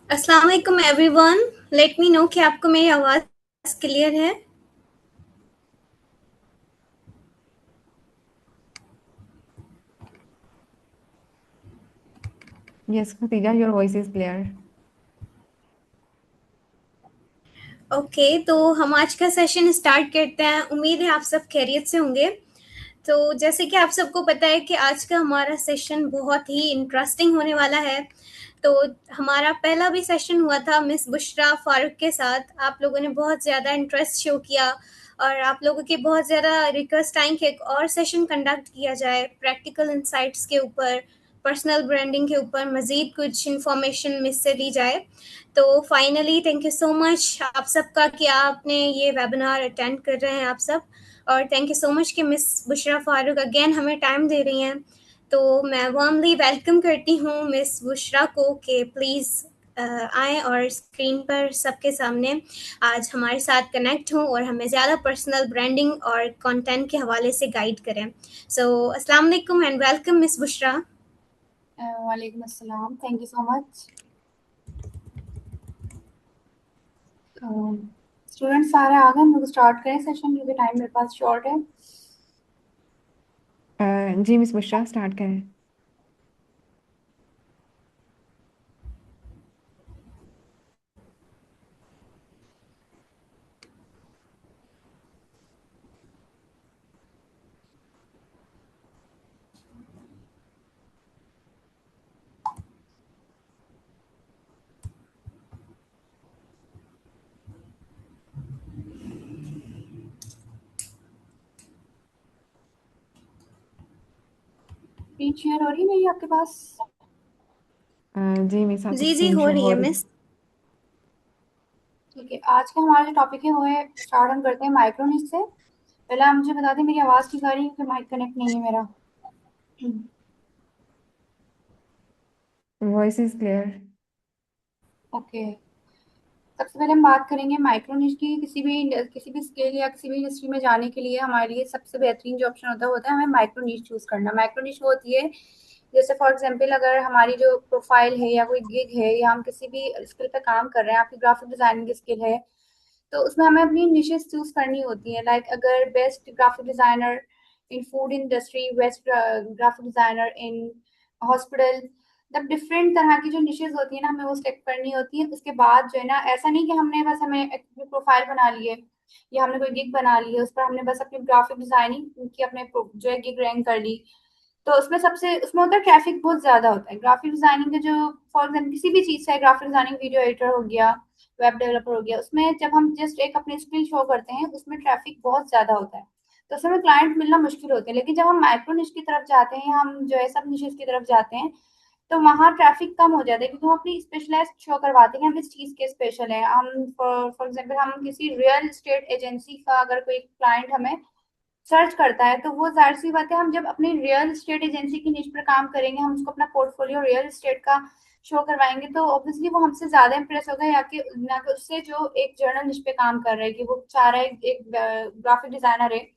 अस्सलाम वालेकुम everyone. Let me know कि आपको मेरी आवाज़ क्लियर है। Yes, Khatija, your voice is clear. Okay, तो हम आज का सेशन स्टार्ट करते हैं। उम्मीद है आप सब खैरियत से होंगे। तो जैसे कि आप सबको पता है कि आज का हमारा सेशन बहुत ही इंटरेस्टिंग होने वाला है। तो हमारा पहला भी सेशन हुआ था मिस बुशरा फारूक के साथ। आप लोगों ने बहुत ज़्यादा इंटरेस्ट शो किया और आप लोगों की बहुत ज़्यादा रिक्वेस्ट आई कि एक और सेशन कंडक्ट किया जाए प्रैक्टिकल इंसाइट्स के ऊपर, पर्सनल ब्रांडिंग के ऊपर मज़ीद कुछ इन्फॉर्मेशन मिस से दी जाए। तो finally thank you so much आप सबका कि आपने ये वेबिनार अटेंड कर रहे हैं आप सब। और थैंक यू सो मच कि मिस बुशरा फारूक अगेन हमें टाइम दे रही हैं। तो मैं वार्मली वेलकम करती हूँ मिस बुशरा को कि प्लीज़ आएँ और स्क्रीन पर सबके सामने आज हमारे साथ कनेक्ट हों और हमें ज़्यादा पर्सनल ब्रांडिंग और कंटेंट के हवाले से गाइड करें। सो अस्सलाम वालेकुम एंड वेलकम मिस बुशरा। वालेकुम अस्सलाम, thank you so much. Students सारे आ गए, हम लोग स्टार्ट करें सेशन क्योंकि टाइम मेरे पास शॉर्ट है। जी मिस बुशरा स्टार्ट करें। स्क्रीन शेयर हो रही है मेरी आपके पास? जी मिस आपकी जी जी स्क्रीन हो शो रही हो है रही मिस। ठीक है, आज का हमारा जो टॉपिक है वो है, स्टार्ट हम करते हैं माइक्रोनिश से। पहले आप मुझे बता दें मेरी आवाज़ ठीक आ रही है क्योंकि माइक कनेक्ट नहीं है मेरा। है। Voice is clear. ओके, सबसे पहले हम बात करेंगे माइक्रोनिश की। किसी भी स्केल या किसी भी इंडस्ट्री में जाने के लिए हमारे लिए सबसे बेहतरीन जो ऑप्शन होता है हमें माइक्रोनिश चूज करना। माइक्रोनिश वो होती है, जैसे फॉर एग्जांपल अगर हमारी जो प्रोफाइल है या कोई गिग है या हम किसी भी स्किल पे काम कर रहे हैं, आपकी ग्राफिक डिजाइनिंग की स्किल है, तो उसमें हमें अपनी निशेस चूज करनी होती है। लाइक अगर best graphic designer in food industry, best graphic designer in hospital, मतलब डिफरेंट तरह की जो निशेस होती है ना, हमें वो सिलेक्ट करनी होती है। उसके बाद जो है ना, ऐसा नहीं कि हमने बस हमें एक प्रोफाइल बना ली है या हमने कोई गिग बना ली है, उस पर हमने बस अपनी ग्राफिक डिजाइनिंग की अपने जो है गिग रैंक कर ली। तो उसमें होता है ट्रैफिक बहुत ज्यादा होता है ग्राफिक डिजाइनिंग के जो, फॉर एग्जाम्पल किसी भी चीज से, ग्राफिक डिजाइनिंग वीडियो एडिटर हो गया, वेब डेवलपर हो गया, उसमें जब हम जस्ट एक अपनी स्किल शो करते हैं उसमें ट्रैफिक बहुत ज्यादा होता है, तो उसमें क्लाइंट मिलना मुश्किल होते हैं। लेकिन जब हम माइक्रो निश की तरफ जाते हैं, हम जो है सब निशेस की तरफ जाते हैं, तो वहाँ ट्रैफिक कम हो जाता है क्योंकि हम अपनी स्पेशलाइज शो करवाते हैं कि हम इस चीज के स्पेशल हैं। हम फॉर एग्जाम्पल हम किसी रियल एस्टेट एजेंसी का अगर कोई क्लाइंट हमें सर्च करता है, तो वो जाहिर सी बात है, हम जब अपनी रियल एस्टेट एजेंसी की निच पर काम करेंगे, हम उसको अपना पोर्टफोलियो रियल एस्टेट का शो करवाएंगे, तो ऑब्वियसली वो हमसे ज्यादा इंप्रेस होगा या कि ना कि उससे जो एक जर्नल निच पे काम कर रहा है, कि वो चाह रहा है एक ग्राफिक डिजाइनर है,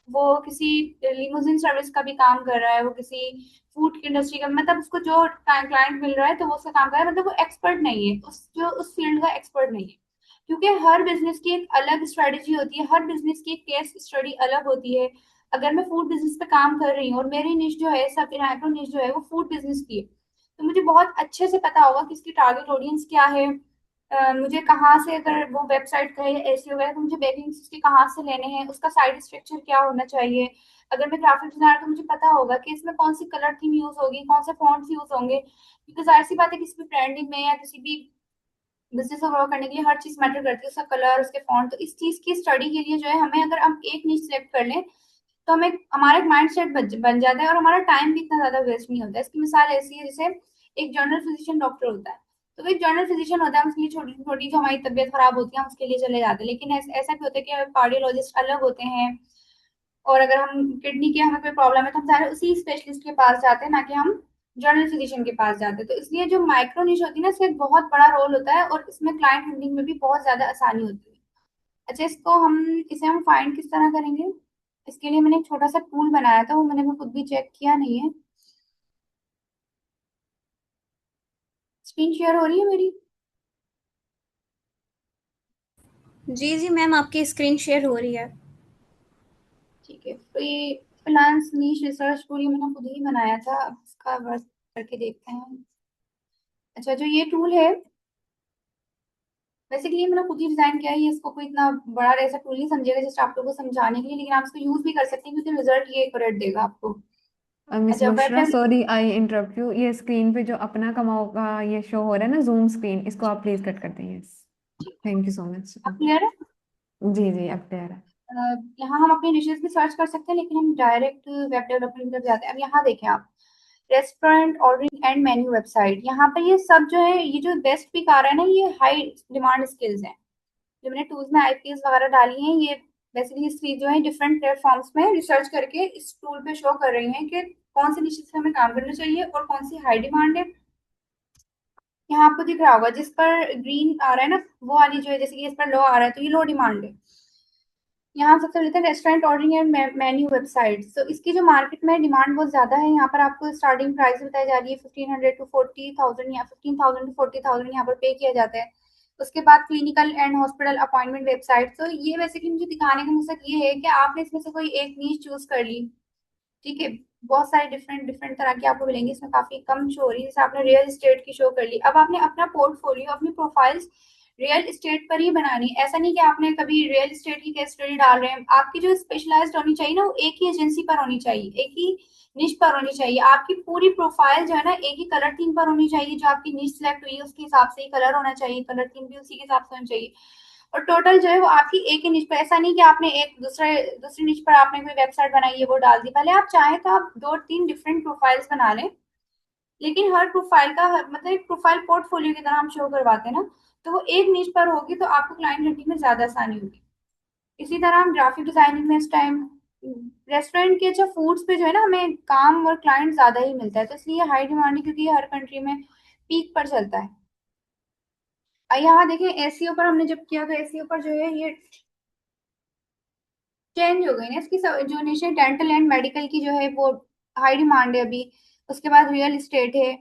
वो किसी लिमोजिन सर्विस का भी काम कर रहा है, वो किसी फूड इंडस्ट्री का, मतलब उसको जो क्लाइंट मिल रहा है तो वो उसका काम कर रहा है, मतलब वो एक्सपर्ट नहीं है, उस फील्ड का एक्सपर्ट नहीं है। क्योंकि हर बिजनेस की एक अलग स्ट्रेटेजी होती है, हर बिजनेस की एक केस स्टडी अलग होती है। अगर मैं फूड बिजनेस पे काम कर रही हूँ और मेरी निश जो है, सब माइक्रो निश जो है वो फूड बिजनेस की है, तो मुझे बहुत अच्छे से पता होगा कि इसकी टारगेट ऑडियंस क्या है। मुझे कहाँ से, अगर वो वेबसाइट का है एसईओ है, तो मुझे बैकलिंक्स उसके कहाँ से लेने हैं, उसका साइड स्ट्रक्चर क्या होना चाहिए। अगर मैं ग्राफिक डिजाइनर, तो मुझे पता होगा कि इसमें कौन सी कलर थीम यूज होगी, कौन से फॉन्ट्स यूज होंगे, क्योंकि जाहिर सी बात है किसी भी ब्रांडिंग में या किसी भी बिजनेस को ग्रो करने के लिए हर चीज मैटर करती है, उसका कलर, उसके फॉन्ट। तो इस चीज की स्टडी के लिए जो है, हमें अगर हम एक नीच सेलेक्ट कर लें, तो हमें हमारा एक माइंड सेट बन जाता है और हमारा टाइम भी इतना ज्यादा वेस्ट नहीं होता है। इसकी मिसाल ऐसी है जैसे एक जनरल फिजिशियन डॉक्टर होता है, तो एक जनरल फिजिशियन होता है, हम उसके लिए छोटी छोटी जो हमारी तबियत खराब होती है हम उसके लिए चले जाते हैं। लेकिन ऐसा भी होता है कि कार्डियोलॉजिस्ट अलग होते हैं, और अगर हम किडनी के हमें कोई प्रॉब्लम है तो हम सारे उसी स्पेशलिस्ट के पास जाते हैं, ना कि हम जनरल फिजिशियन के पास जाते हैं। तो इसलिए जो माइक्रो निश होती है ना, इसका एक बहुत बड़ा रोल होता है और इसमें क्लाइंट हैंडलिंग में भी बहुत ज्यादा आसानी होती है। अच्छा, इसे हम फाइंड किस तरह करेंगे? इसके लिए मैंने एक छोटा सा टूल बनाया था, वो मैं खुद भी चेक किया नहीं है। स्क्रीन शेयर हो रही है मेरी? जी जी मैम, आपकी स्क्रीन शेयर हो रही है। ठीक है, फ्री फ्रीलांस नीश रिसर्च टूल ये मैंने खुद ही बनाया था, अब इसका वर्क करके देखते हैं। अच्छा, जो ये टूल है बेसिकली मैंने खुद ही डिजाइन किया है, ये इसको कोई इतना बड़ा ऐसा टूल नहीं समझेगा जस्ट आप लोगों को समझाने के लिए, लेकिन आप इसको यूज भी कर सकते हैं क्योंकि रिजल्ट ये एक्यूरेट देगा आपको। मिस अच्छा, web Bushra, sorry I interrupt you, ये स्क्रीन पे जो अपना कमाओ का ये शो हो रहा है ना, जूम स्क्रीन, इसको आप प्लीज कट कर दें। Yes, thank you so much. अब क्लियर है? जी जी, अब क्लियर है। यहाँ हम अपने निशेस भी सर्च कर सकते हैं, लेकिन हम डायरेक्ट वेब डेवलपमेंट पर जाते हैं। अब यहाँ देखें आप, restaurant ordering and menu website, यहाँ पर ये सब जो है, ये जो बेस्ट पिक आ रहा है ना, ये हाई डिमांड स्किल्स हैं। जो मैंने टूल्स में आईपीएस वगैरह डाली हैं, ये बेसिकली इसकी जो है डिफरेंट प्लेटफॉर्म्स में रिसर्च करके इस टूल पे शो कर रही हैं कि कौन सी निशेस में हमें काम करना चाहिए और कौन सी हाई डिमांड है। यहाँ आपको दिख रहा होगा जिस पर ग्रीन आ रहा है ना, वो वाली जो है, जैसे कि इस पर लो आ रहा है तो ये लो डिमांड है। यहाँ सबसे पहले restaurant ordering and menu website, तो इसकी जो मार्केट में डिमांड बहुत ज्यादा है। यहाँ पर आपको स्टार्टिंग प्राइस बताई जा रही है 1500 टू 40,000 या 15,000 टू 40,000 यहाँ पर पे किया जाता है। उसके बाद clinical and hospital appointment website, तो ये बेसिकली मुझे दिखाने का मकसद ये है कि आपने इसमें से कोई एक नीश चूज कर ली। ठीक है, बहुत सारे डिफरेंट डिफरेंट तरह की आपको मिलेंगे, इसमें काफी कम शो हो रही है। जैसे आपने रियल एस्टेट की शो कर ली, अब आपने अपना पोर्टफोलियो, अपनी प्रोफाइल्स रियल एस्टेट पर ही बनानी। ऐसा नहीं कि आपने कभी रियल एस्टेट की केस स्टडी डाल रहे हैं। आपकी जो स्पेशलाइज्ड होनी चाहिए ना, वो एक ही एजेंसी पर होनी चाहिए, एक ही निश पर होनी चाहिए। आपकी पूरी प्रोफाइल जो है ना, एक ही कलर थीम पर होनी चाहिए। जो आपकी निश सिलेक्ट हुई है उसके हिसाब से ही कलर होना चाहिए, कलर थीम भी उसी के हिसाब से होनी चाहिए। और टोटल जो है वो आपकी एक ही निश पर, ऐसा नहीं कि आपने एक दूसरी निश पर आपने कोई वेबसाइट बनाई है वो डाल दी। भले आप चाहें तो आप दो तीन डिफरेंट प्रोफाइल्स बना लें, लेकिन हर प्रोफाइल का मतलब एक प्रोफाइल पोर्टफोलियो की तरह हम शो करवाते हैं ना, तो वो एक निश पर होगी तो आपको क्लाइंट हंटिंग में ज्यादा आसानी होगी। इसी तरह हम ग्राफिक डिजाइनिंग में इस टाइम रेस्टोरेंट के, अच्छा फूड्स पे जो है ना, हमें काम और क्लाइंट ज्यादा ही मिलता है, तो इसलिए हाई डिमांड है क्योंकि ये हर कंट्री में पीक पर चलता है। यहाँ देखें एसईओ पर हमने जब किया तो एसईओ पर जो है ये चेंज हो गई ना इसकी जो निशे, डेंटल एंड मेडिकल की जो है वो हाई डिमांड है अभी। उसके बाद रियल इस्टेट है।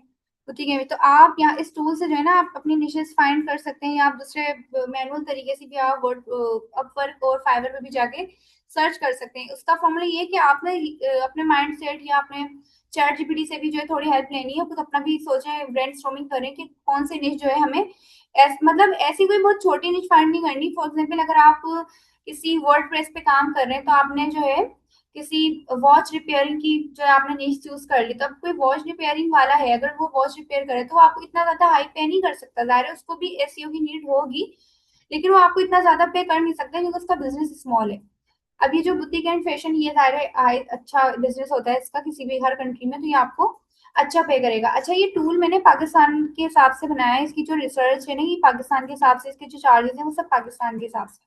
तो ठीक है, तो आप यहाँ इस टूल से जो है ना, आप अपनी निशेस फाइंड कर सकते हैं, या आप दूसरे मैनुअल तरीके से भी आप वर्ड अपवर्क और फाइवर पे भी जाके सर्च कर सकते हैं। उसका फॉर्मूला ये है कि आपने अपने माइंड सेट या अपने चैट जीपीटी से भी जो है थोड़ी हेल्प लेनी है, खुद अपना भी सोचें, ब्रेनस्टॉर्मिंग करें कि कौन से निश जो है हमें मतलब ऐसी कोई बहुत छोटी निश फाइंड नहीं करनी। फॉर एग्जाम्पल, अगर आप किसी वर्डप्रेस पे काम कर रहे हैं तो आपने जो है किसी वॉच रिपेयरिंग की जो है आपने नीश चूज कर ली, तो अब कोई वॉच रिपेयरिंग वाला है, अगर वो वॉच रिपेयर करे तो वो आपको इतना ज्यादा हाई पे नहीं कर सकता। जाहिर है उसको भी एसईओ की नीड होगी, लेकिन वो आपको इतना ज्यादा पे कर नहीं सकता क्योंकि उसका बिजनेस स्मॉल है। अब ये जो बुटीक एंड फैशन, ये जाहिर है अच्छा बिजनेस होता है इसका किसी भी हर कंट्री में, तो ये आपको अच्छा पे करेगा। अच्छा, ये टूल मैंने पाकिस्तान के हिसाब से बनाया है, इसकी जो रिसर्च है ना, ये पाकिस्तान के हिसाब से, इसके जो चार्जेस हैं वो सब पाकिस्तान के हिसाब से।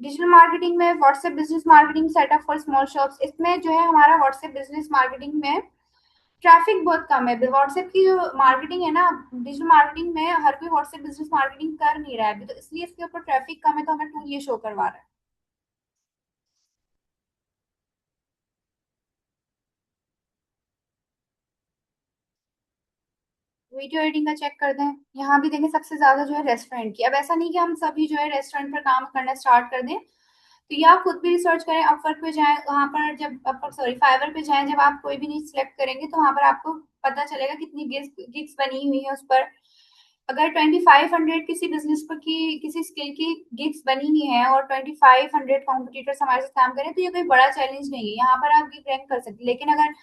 डिजिटल मार्केटिंग में WhatsApp business marketing setup for small shops, इसमें जो है हमारा व्हाट्सएप बिजनेस मार्केटिंग में ट्रैफिक बहुत कम है। व्हाट्सएप की जो मार्केटिंग है ना, डिजिटल मार्केटिंग में हर कोई व्हाट्सएप बिजनेस मार्केटिंग कर नहीं रहा है अभी, तो इसलिए इसके ऊपर ट्रैफिक कम है, तो हमें टूल ये शो करवा रहा है। वीडियो एडिटिंग का चेक कर दें, यहाँ भी देखें सबसे ज्यादा जो है रेस्टोरेंट की। अब ऐसा नहीं कि हम सभी जो है रेस्टोरेंट पर काम करना स्टार्ट कर दें, तो ये आप खुद भी रिसर्च करें। अपवर्क पे जाएं, वहां पर जब अपवर्क सॉरी फाइवर पे जाएं, जब आप कोई भी नीड सिलेक्ट करेंगे तो वहां पर आपको पता चलेगा कितनी गिग्स बनी हुई है उस पर। अगर 2500 किसी बिजनेस पर की किसी स्किल की गिग्स बनी हुई है और 2500 कॉम्पिटिटर्स हमारे साथ काम करें, तो ये कोई बड़ा चैलेंज नहीं है, यहाँ पर आप गिग रैंक कर सकते हैं। लेकिन अगर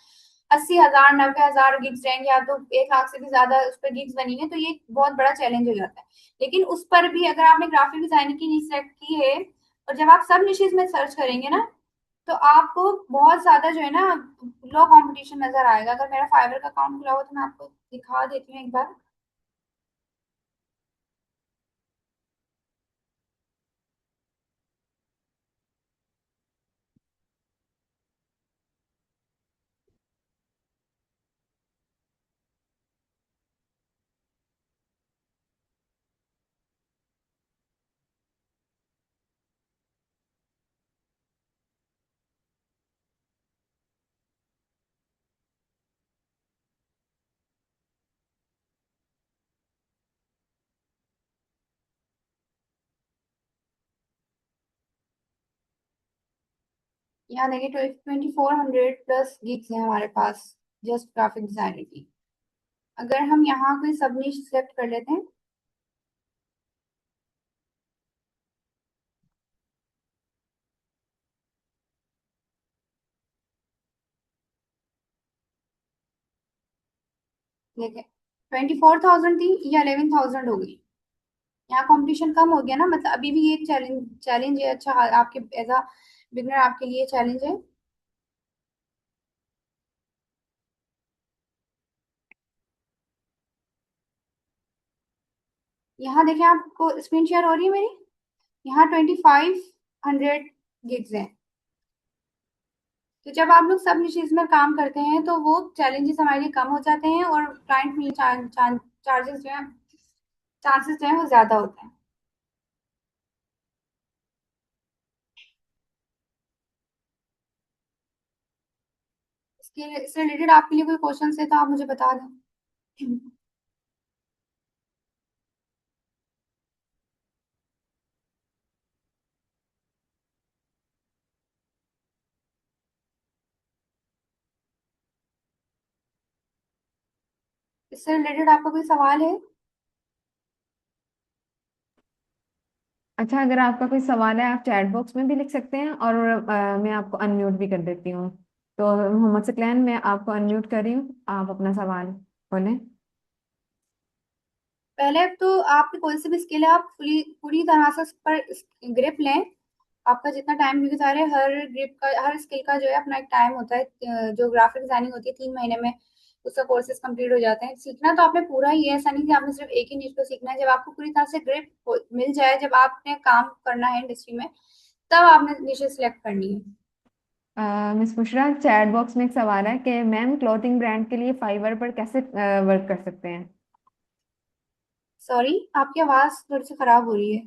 80,000 90,000 गिग्स रैंक या तो 1 लाख से भी ज्यादा उस पर गिग्स बनी है, तो ये बहुत बड़ा चैलेंज हो जाता है। लेकिन उस पर भी अगर आपने ग्राफिक डिजाइनिंग की नीड सेलेक्ट की है, और जब आप सब निशेज में सर्च करेंगे ना, तो आपको बहुत ज्यादा जो है ना लो कंपटीशन नजर आएगा। अगर मेरा फाइवर का अकाउंट खुला हो तो मैं आपको दिखा देती हूँ एक बार। यहाँ देखिए 2400 प्लस गिग्स है हमारे पास जस्ट ग्राफिक डिजाइनर की। अगर हम यहाँ कोई सब निश सेलेक्ट कर लेते हैं, देखिए 24,000 थी, ये 11,000 हो गई। यहाँ कंपटीशन कम हो गया ना, मतलब अभी भी ये चैलेंज चैलेंज है। अच्छा, आपके एज अ बिगनर आपके लिए चैलेंज है। यहाँ देखिए आपको स्क्रीन शेयर हो रही है मेरी। यहाँ 2500 गिग्स हैं। तो जब आप लोग सब निशेष में काम करते हैं तो वो चैलेंजेस हमारे लिए कम हो जाते हैं और क्लाइंट में चार्जेस जो है चांसेस जो है वो ज्यादा होते हैं। इससे रिलेटेड आपके लिए कोई क्वेश्चन है तो आप मुझे बता दें। इससे रिलेटेड आपका कोई सवाल है? अच्छा, अगर आपका कोई सवाल है आप चैट बॉक्स में भी लिख सकते हैं, और मैं आपको अनम्यूट भी कर देती हूँ। तो मोहम्मद सकलैन, मैं आपको अनम्यूट कर रही हूँ, आप अपना सवाल बोलें। पहले तो आपकी कोई सी भी स्किल है, आप पूरी तरह से उस पर ग्रिप लें। आपका जितना टाइम भी गुजारे, हर ग्रिप का हर स्किल का जो है अपना एक टाइम होता है। जो ग्राफिक डिजाइनिंग होती है 3 महीने में उसका कोर्सेज कंप्लीट हो जाते हैं। सीखना तो आपने पूरा ही है, ऐसा नहीं कि आपने सिर्फ एक ही निश को सीखना है। जब आपको पूरी तरह से ग्रिप मिल जाए, जब आपने काम करना है इंडस्ट्री में, तब आपने निशेज सिलेक्ट करनी है। मिस बुशरा, चैट बॉक्स में एक सवाल है कि मैम क्लॉथिंग ब्रांड के लिए फाइवर पर कैसे वर्क कर सकते हैं। सॉरी, आपकी आवाज थोड़ी सी खराब हो रही है।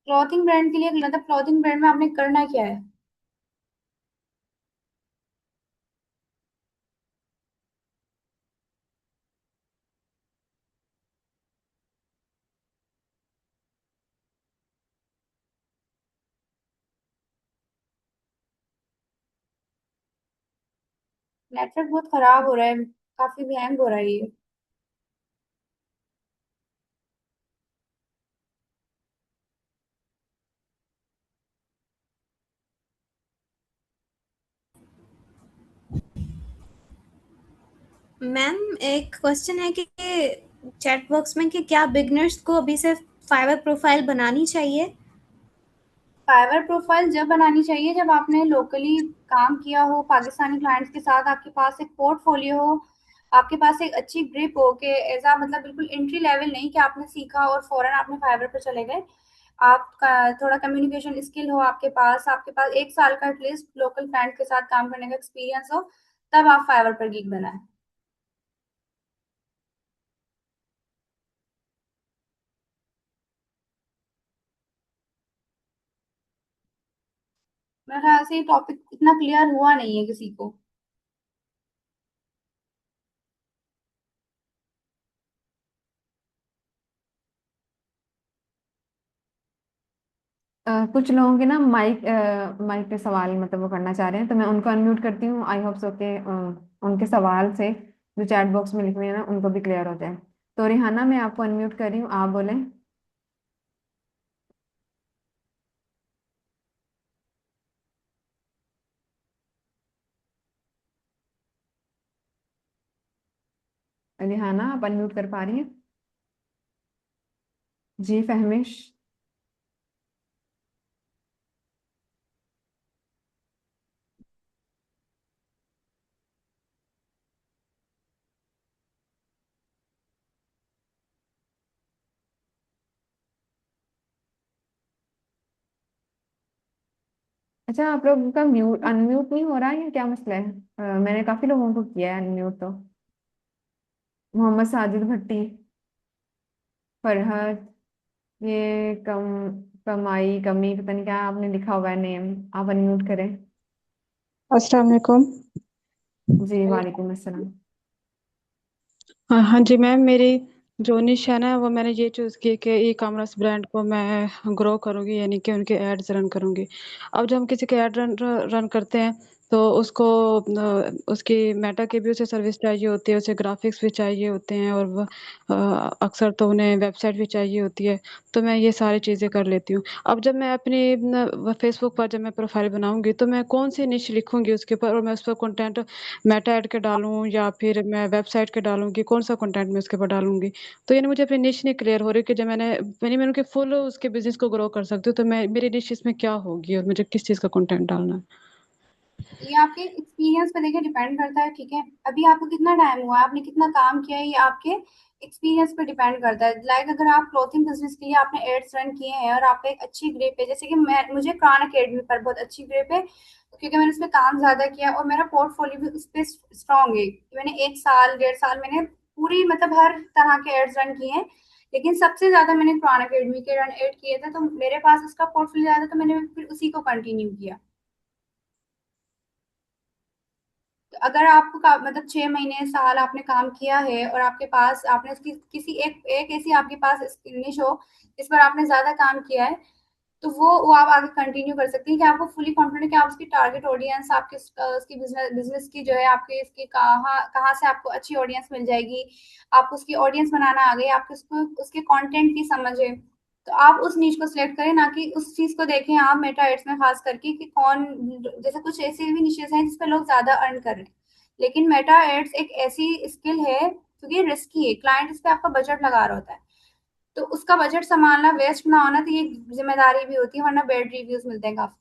क्लॉथिंग ब्रांड के लिए मतलब क्लॉथिंग ब्रांड में आपने करना क्या है? नेटवर्क बहुत खराब हो रहा है, काफी हैंग हो रहा है ये। मैम, एक क्वेश्चन है कि चैट बॉक्स में कि क्या बिगनर्स को अभी से फाइवर प्रोफाइल बनानी चाहिए? फाइवर प्रोफाइल जब बनानी चाहिए जब आपने लोकली काम किया हो पाकिस्तानी क्लाइंट्स के साथ, आपके पास एक पोर्टफोलियो हो, आपके पास एक अच्छी ग्रिप हो कि ऐसा मतलब बिल्कुल एंट्री लेवल नहीं कि आपने सीखा और फौरन आपने फाइवर पर चले गए। आपका थोड़ा कम्युनिकेशन स्किल हो आपके पास 1 साल का एटलीस्ट लोकल क्लाइंट के साथ काम करने का एक्सपीरियंस हो, तब आप फाइवर पर गिग बनाएं। मेरे ख्याल से ये टॉपिक इतना क्लियर हुआ नहीं है किसी को। कुछ लोगों के ना माइक माइक पे सवाल मतलब वो करना चाह रहे हैं, तो मैं उनको अनम्यूट करती हूँ। आई होप सो के उनके सवाल से जो चैट बॉक्स में लिखे हुए हैं ना उनको भी क्लियर हो जाए। तो रिहाना, मैं आपको अनम्यूट कर रही हूँ, आप बोलें। रिहाना, आप अनम्यूट कर पा रही हैं? जी फहमिश। अच्छा, आप लोगों का म्यूट अनम्यूट नहीं हो रहा है या क्या मसला है? मैंने काफी लोगों को किया है अनम्यूट तो। मोहम्मद साजिद भट्टी, फरहद, ये कमाई कमी पता नहीं क्या आपने लिखा हुआ है नेम, आप अनम्यूट करें। अस्सलाम वालेकुम। जी वालेकुम अस्सलाम। हाँ हाँ जी मैम, मेरी जो निश है ना, वो मैंने ये चूज़ की कि ई कॉमर्स ब्रांड को मैं ग्रो करूँगी, यानी कि उनके एड्स रन करूँगी। अब जब हम किसी के एड रन करते हैं, तो उसको उसकी मेटा की भी उसे सर्विस चाहिए होती है, उसे ग्राफ़िक्स भी चाहिए होते हैं, और अक्सर तो उन्हें वेबसाइट भी चाहिए होती है, तो मैं ये सारी चीज़ें कर लेती हूँ। अब जब मैं अपनी फ़ेसबुक पर जब मैं प्रोफ़ाइल बनाऊँगी, तो मैं कौन-सी निश लिखूँगी उसके ऊपर, और मैं उस पर कंटेंट मेटा ऐड के डालूँ या फिर मैं वेबसाइट के डालूँगी, कौन-सा कंटेंट मैं उसके ऊपर डालूँगी? तो यानी मुझे अपनी निश नहीं क्लियर हो रही कि जब मैं उनके फुल उसके बिज़नेस को ग्रो कर सकती हूँ, तो मैं मेरी निश इसमें क्या होगी और मुझे किस चीज़ का कंटेंट डालना है? ये आपके एक्सपीरियंस पे देखिए डिपेंड करता है, ठीक है। अभी आपको कितना टाइम हुआ है, आपने कितना काम किया है, ये आपके एक्सपीरियंस पे डिपेंड करता है। लाइक अगर आप क्लोथिंग बिजनेस के लिए आपने एड्स रन किए हैं और आप पे एक अच्छी ग्रिप है, जैसे कि मुझे क्रान अकेडमी पर बहुत अच्छी ग्रिप है, क्योंकि मैंने उस पर काम ज्यादा किया और मेरा पोर्टफोलियो भी उस पर स्ट्रांग है। मैंने 1 साल 1.5 साल मैंने पूरी मतलब हर तरह के एड्स रन किए हैं, लेकिन सबसे ज्यादा मैंने क्रान अकेडमी के रन एड किए थे, तो मेरे पास उसका पोर्टफोलियो ज्यादा, तो मैंने फिर उसी को कंटिन्यू किया। तो अगर आपको मतलब 6 महीने साल आपने काम किया है और आपके पास आपने उसकी किसी एक एक ऐसी आपके पास निश हो जिस पर आपने ज्यादा काम किया है, तो वो आप आगे कंटिन्यू कर सकती हैं कि आपको फुली कॉन्फिडेंट है कि आप उसकी टारगेट ऑडियंस आपके उसकी बिजनेस बिजनेस की जो है आपके इसकी कहाँ कहाँ से आपको अच्छी ऑडियंस मिल जाएगी, आपको उसकी ऑडियंस बनाना आ गई, आपको उसको उसके कंटेंट की समझ है, तो आप उस नीच को सिलेक्ट करें, ना कि उस चीज को देखें आप मेटा एड्स में खास करके कि कौन, जैसे कुछ ऐसे भी निशेज हैं जिस पे लोग ज्यादा अर्न कर रहे हैं, लेकिन मेटा एड्स एक ऐसी स्किल है क्योंकि रिस्की है, क्लाइंट इस पे आपका बजट लगा रहा होता है, तो उसका बजट संभालना, वेस्ट ना होना, तो ये जिम्मेदारी भी होती है, वरना बैड रिव्यूज मिलते हैं काफी।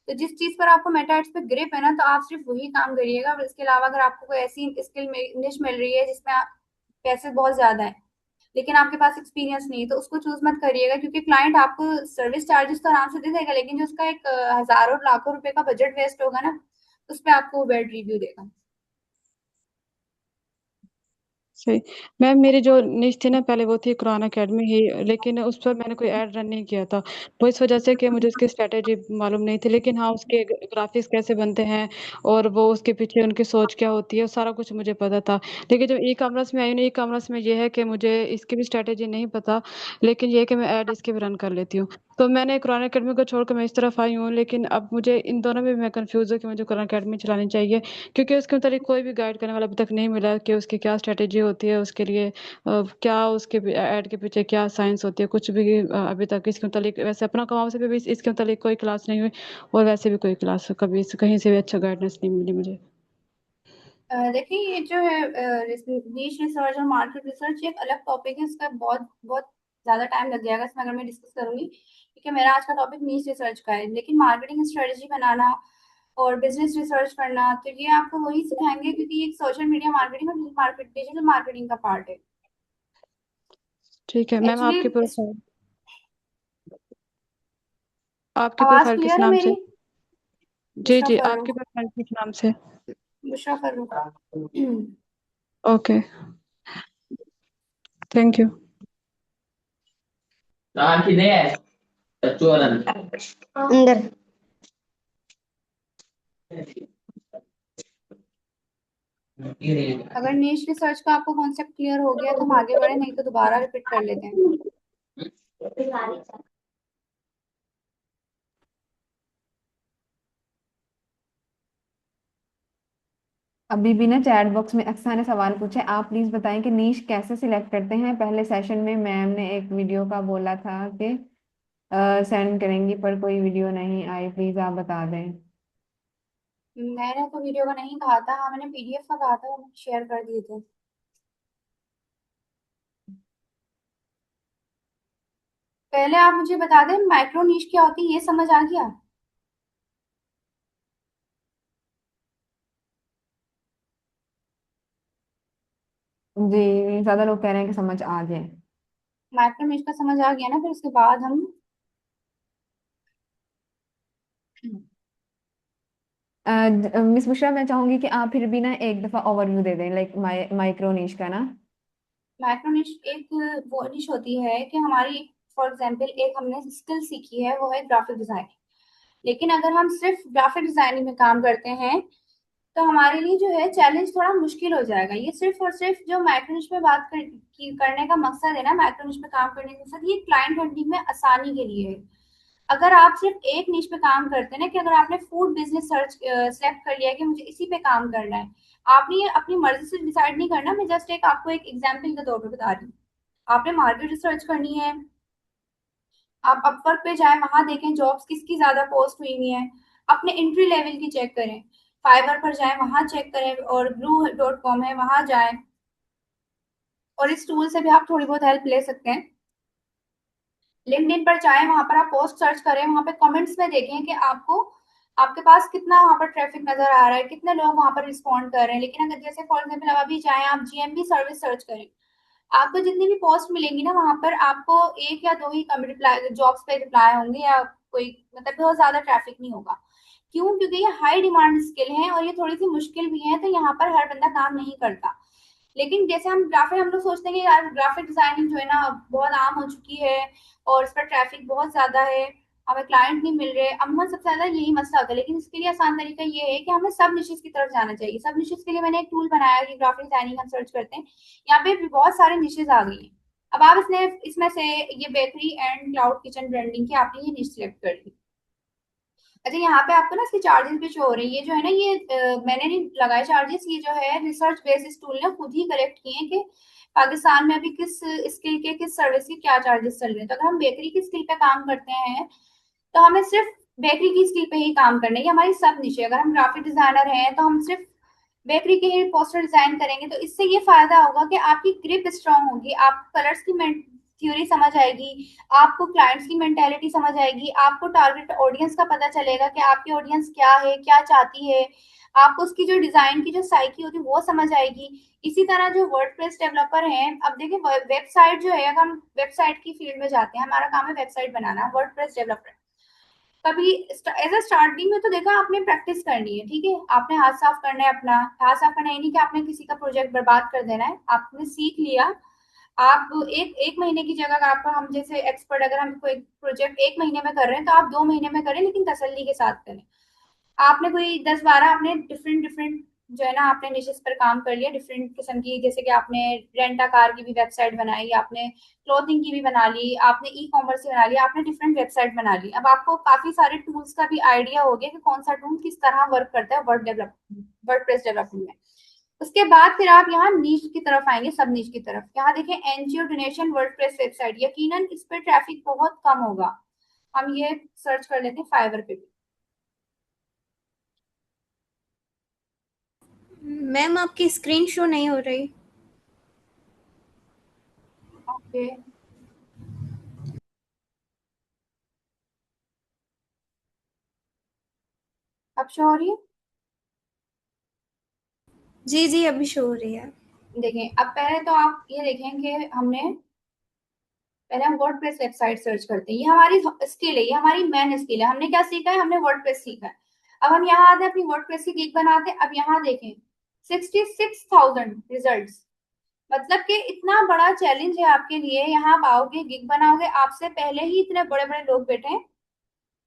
तो जिस चीज पर आपको मेटा एड्स पे ग्रिप है ना, तो आप सिर्फ वही काम करिएगा। और इसके अलावा अगर आपको कोई ऐसी स्किल निश मिल रही है जिसमें पैसे बहुत ज्यादा है लेकिन आपके पास एक्सपीरियंस नहीं है, तो उसको चूज मत करिएगा, क्योंकि क्लाइंट आपको सर्विस चार्जेस तो आराम से दे देगा, लेकिन जो उसका एक हजारों लाखों रुपए का बजट वेस्ट होगा ना, उस पर आपको बैड रिव्यू देगा। सही। मैम, मेरी जो निश थी ना पहले, वो थी कुरान अकेडमी ही, लेकिन उस पर मैंने कोई ऐड रन नहीं किया था। वो इस वजह से कि मुझे उसकी स्ट्रैटेजी मालूम नहीं थी, लेकिन हाँ, उसके ग्राफिक्स कैसे बनते हैं और वो उसके पीछे उनकी सोच क्या होती है, सारा कुछ मुझे पता था। लेकिन जब ई कॉमर्स में आई ना, ई कॉमर्स में ये है कि मुझे इसकी भी स्ट्रैटेजी नहीं पता, लेकिन ये है कि मैं ऐड इसकी भी रन कर लेती हूँ। तो मैंने कुरान अकेडमी को छोड़कर मैं इस तरफ आई हूँ, लेकिन अब मुझे इन दोनों में मैं कन्फ्यूज़ हूँ कि मुझे कुरान अकेडमी चलानी चाहिए, क्योंकि उसके मुताबिक कोई भी गाइड करने वाला अभी तक नहीं मिला कि उसकी क्या स्ट्रैटेजी होती है, उसके लिए क्या उसके ऐड के पीछे क्या साइंस होती है, कुछ भी अभी तक इसके मुताबिक, वैसे अपना कमाल से भी इसके मुताबिक कोई क्लास नहीं हुई, और वैसे भी कोई क्लास कभी कहीं से भी अच्छा गाइडेंस नहीं मिली मुझे। देखिए, ये जो है नीश रिसर्च और मार्केट रिसर्च एक अलग टॉपिक है, इसका बहुत बहुत ज्यादा टाइम लग जाएगा इसमें अगर मैं डिस्कस करूंगी, क्योंकि मेरा आज का टॉपिक नीश रिसर्च का है। लेकिन मार्केटिंग स्ट्रेटजी बनाना और बिजनेस रिसर्च करना, तो ये आपको वही सिखाएंगे, क्योंकि ये सोशल मीडिया मार्केटिंग और डिजिटल मार्केटिंग का पार्ट है ठीक है मैम, एक्चुअली। आपकी आवाज प्रोफाइल किस क्लियर है नाम से? मेरी? जी बुशरा जी, आपकी फर्रुख। प्रोफाइल किस नाम से? Bushra Farrukh. Okay, thank you. अंदर। अगर नीश रिसर्च का आपको कॉन्सेप्ट क्लियर हो गया तो हम आगे बढ़े, नहीं तो दोबारा रिपीट कर लेते हैं। अभी भी ना चैट बॉक्स में अक्सा ने सवाल पूछे, आप प्लीज बताएं कि नीश कैसे सिलेक्ट करते हैं। पहले सेशन में मैम ने एक वीडियो का बोला था कि सेंड करेंगी, पर कोई वीडियो नहीं आई, प्लीज आप बता दें। मैंने तो वीडियो का नहीं कहा था, हाँ मैंने पीडीएफ का कहा था, वो शेयर कर दिए थे। पहले आप मुझे बता दें माइक्रो नीश क्या होती है, ये समझ आ गया? जी, ज्यादा लोग कह रहे हैं कि समझ आ जाए। माइक्रो नीश का समझ आ गया ना, फिर उसके बाद हम मिस बुशरा, मैं चाहूंगी कि आप फिर भी ना एक दफा ओवरव्यू दे दें, लाइक माइक्रो निश का ना। माइक्रो नीश एक वो नीश होती है कि हमारी, फॉर एग्जांपल एक हमने स्किल सीखी है, वो है ग्राफिक डिजाइनिंग। लेकिन अगर हम सिर्फ ग्राफिक डिजाइनिंग में काम करते हैं तो हमारे लिए जो है चैलेंज थोड़ा मुश्किल हो जाएगा। ये सिर्फ और सिर्फ जो माइक्रोनिश में करने का मकसद है ना, माइक्रोनिश में काम करने का मकसद ये क्लाइंट हंटिंग में आसानी के लिए है। अगर आप सिर्फ एक निश पे काम करते हैं ना, कि अगर आपने फूड बिजनेस सर्च सेलेक्ट कर लिया कि मुझे इसी पे काम करना है, आपने ये अपनी मर्जी से डिसाइड नहीं करना। मैं जस्ट एक आपको एक एग्जांपल के तौर पे बता रही हूँ। आपने मार्केट रिसर्च करनी है, आप अपवर्क पे जाएं, वहां देखें जॉब्स किसकी ज्यादा पोस्ट हुई हुई है, अपने एंट्री लेवल की चेक करें। फाइवर पर जाएं, वहां चेक करें, और blue.com है वहां जाएं, और इस टूल से भी आप थोड़ी बहुत हेल्प ले सकते हैं। लिंक्डइन पर जाएं, वहां पर आप पोस्ट सर्च करें, वहां पे कमेंट्स में देखें कि आपको आपके पास कितना वहां पर ट्रैफिक नजर आ रहा है, कितने लोग वहां पर रिस्पॉन्ड कर रहे हैं। लेकिन अगर जैसे फॉर एग्जाम्पल अब अभी जाएं आप जीएमबी सर्विस सर्च करें, आपको जितनी भी पोस्ट मिलेंगी ना, वहां पर आपको एक या दो ही रिप्लाई जॉब्स पे रिप्लाई होंगे, या कोई मतलब बहुत ज्यादा ट्रैफिक नहीं होगा। क्यों? क्योंकि ये हाई डिमांड स्किल है और ये थोड़ी सी मुश्किल भी है, तो यहाँ पर हर बंदा काम नहीं करता। लेकिन जैसे हम लोग सोचते हैं कि यार ग्राफिक डिजाइनिंग जो है ना बहुत आम हो चुकी है, और इस पर ट्रैफिक बहुत ज्यादा है, हमें क्लाइंट नहीं मिल रहे, अमूमन सबसे ज्यादा यही मसला होता है। लेकिन इसके लिए आसान तरीका ये है कि हमें सब निशेस की तरफ जाना चाहिए। सब निशेस के लिए मैंने एक टूल बनाया है कि ग्राफिक डिजाइनिंग हम सर्च करते हैं, यहाँ पे भी बहुत सारे निशेस आ गई हैं। अब आप इसमें से ये bakery and cloud kitchen branding की आपने ये निश सिलेक्ट कर ली। अच्छा, यहाँ पे आपको ना इसके चार्जेस भी शो हो रहे हैं। ये जो है ना, ये मैंने नहीं लगाए चार्जेस, ये जो है रिसर्च बेसिस टूल ने खुद ही कलेक्ट किए हैं कि पाकिस्तान में अभी किस स्किल के किस सर्विस के क्या चार्जेस चल रहे हैं। तो अगर हम बेकरी की स्किल पे काम करते हैं, तो हमें सिर्फ बेकरी की स्किल पे ही काम करना है, ये हमारी सब निश है। अगर हम ग्राफिक डिजाइनर हैं तो हम सिर्फ बेकरी के ही पोस्टर डिजाइन करेंगे, तो इससे ये फायदा होगा कि आपकी ग्रिप स्ट्रांग होगी, आप कलर्स की थ्योरी समझ आएगी, आपको क्लाइंट्स की मेंटेलिटी समझ आएगी, आपको टारगेट ऑडियंस का पता चलेगा कि आपकी ऑडियंस क्या है, क्या चाहती है, आपको उसकी जो डिजाइन की जो साइकी होती है वो समझ आएगी। इसी तरह जो वर्डप्रेस डेवलपर हैं, अब देखिए वेबसाइट जो है, अगर हम वेबसाइट की फील्ड में जाते हैं, हमारा काम है वेबसाइट बनाना, वर्डप्रेस डेवलपर। कभी एज अ स्टार्टिंग में तो देखा आपने प्रैक्टिस करनी है, ठीक है, आपने हाथ साफ करना है, अपना हाथ साफ करना है, नहीं कि आपने किसी का प्रोजेक्ट बर्बाद कर देना है। आपने सीख लिया, आप एक एक महीने की जगह अगर आपको, हम जैसे एक्सपर्ट, अगर हम कोई प्रोजेक्ट एक महीने में कर रहे हैं तो आप 2 महीने में करें, लेकिन तसल्ली के साथ करें। आपने कोई 10-12 आपने डिफरेंट डिफरेंट जो है ना, आपने निशेस पर काम कर लिया डिफरेंट किस्म की, जैसे कि आपने रेंटा कार की भी वेबसाइट बनाई, आपने क्लोथिंग की भी बना ली, आपने ई कॉमर्स की बना ली, आपने डिफरेंट वेबसाइट बना ली। अब आपको काफी सारे टूल्स का भी आइडिया हो गया कि कौन सा टूल किस तरह वर्क करता है वर्डप्रेस डेवलपमेंट में। उसके बाद फिर आप यहाँ नीच की तरफ आएंगे, सब नीच की तरफ। यहाँ देखिए एनजीओ डोनेशन वर्डप्रेस वेबसाइट, यकीनन इस पर ट्रैफिक बहुत कम होगा। हम ये सर्च कर लेते हैं फाइवर पे भी। मैम आपकी स्क्रीन शो नहीं हो रही। ओके, अब शो हो रही है। जी जी, अभी शो हो रही है। देखें, अब पहले तो आप ये देखें कि हमने पहले हम वर्डप्रेस वेबसाइट सर्च करते हैं, ये हमारी स्किल है, ये हमारी मेन स्किल है। हमने क्या सीखा है? हमने वर्डप्रेस सीखा है। अब हम यहाँ आते हैं, अपनी वर्डप्रेस की गिग बनाते हैं। अब यहाँ देखें 66,000 रिजल्ट्स, मतलब कि इतना बड़ा चैलेंज है आपके लिए। यहाँ आप आओगे, गिग बनाओगे, आपसे पहले ही इतने बड़े बड़े लोग बैठे हैं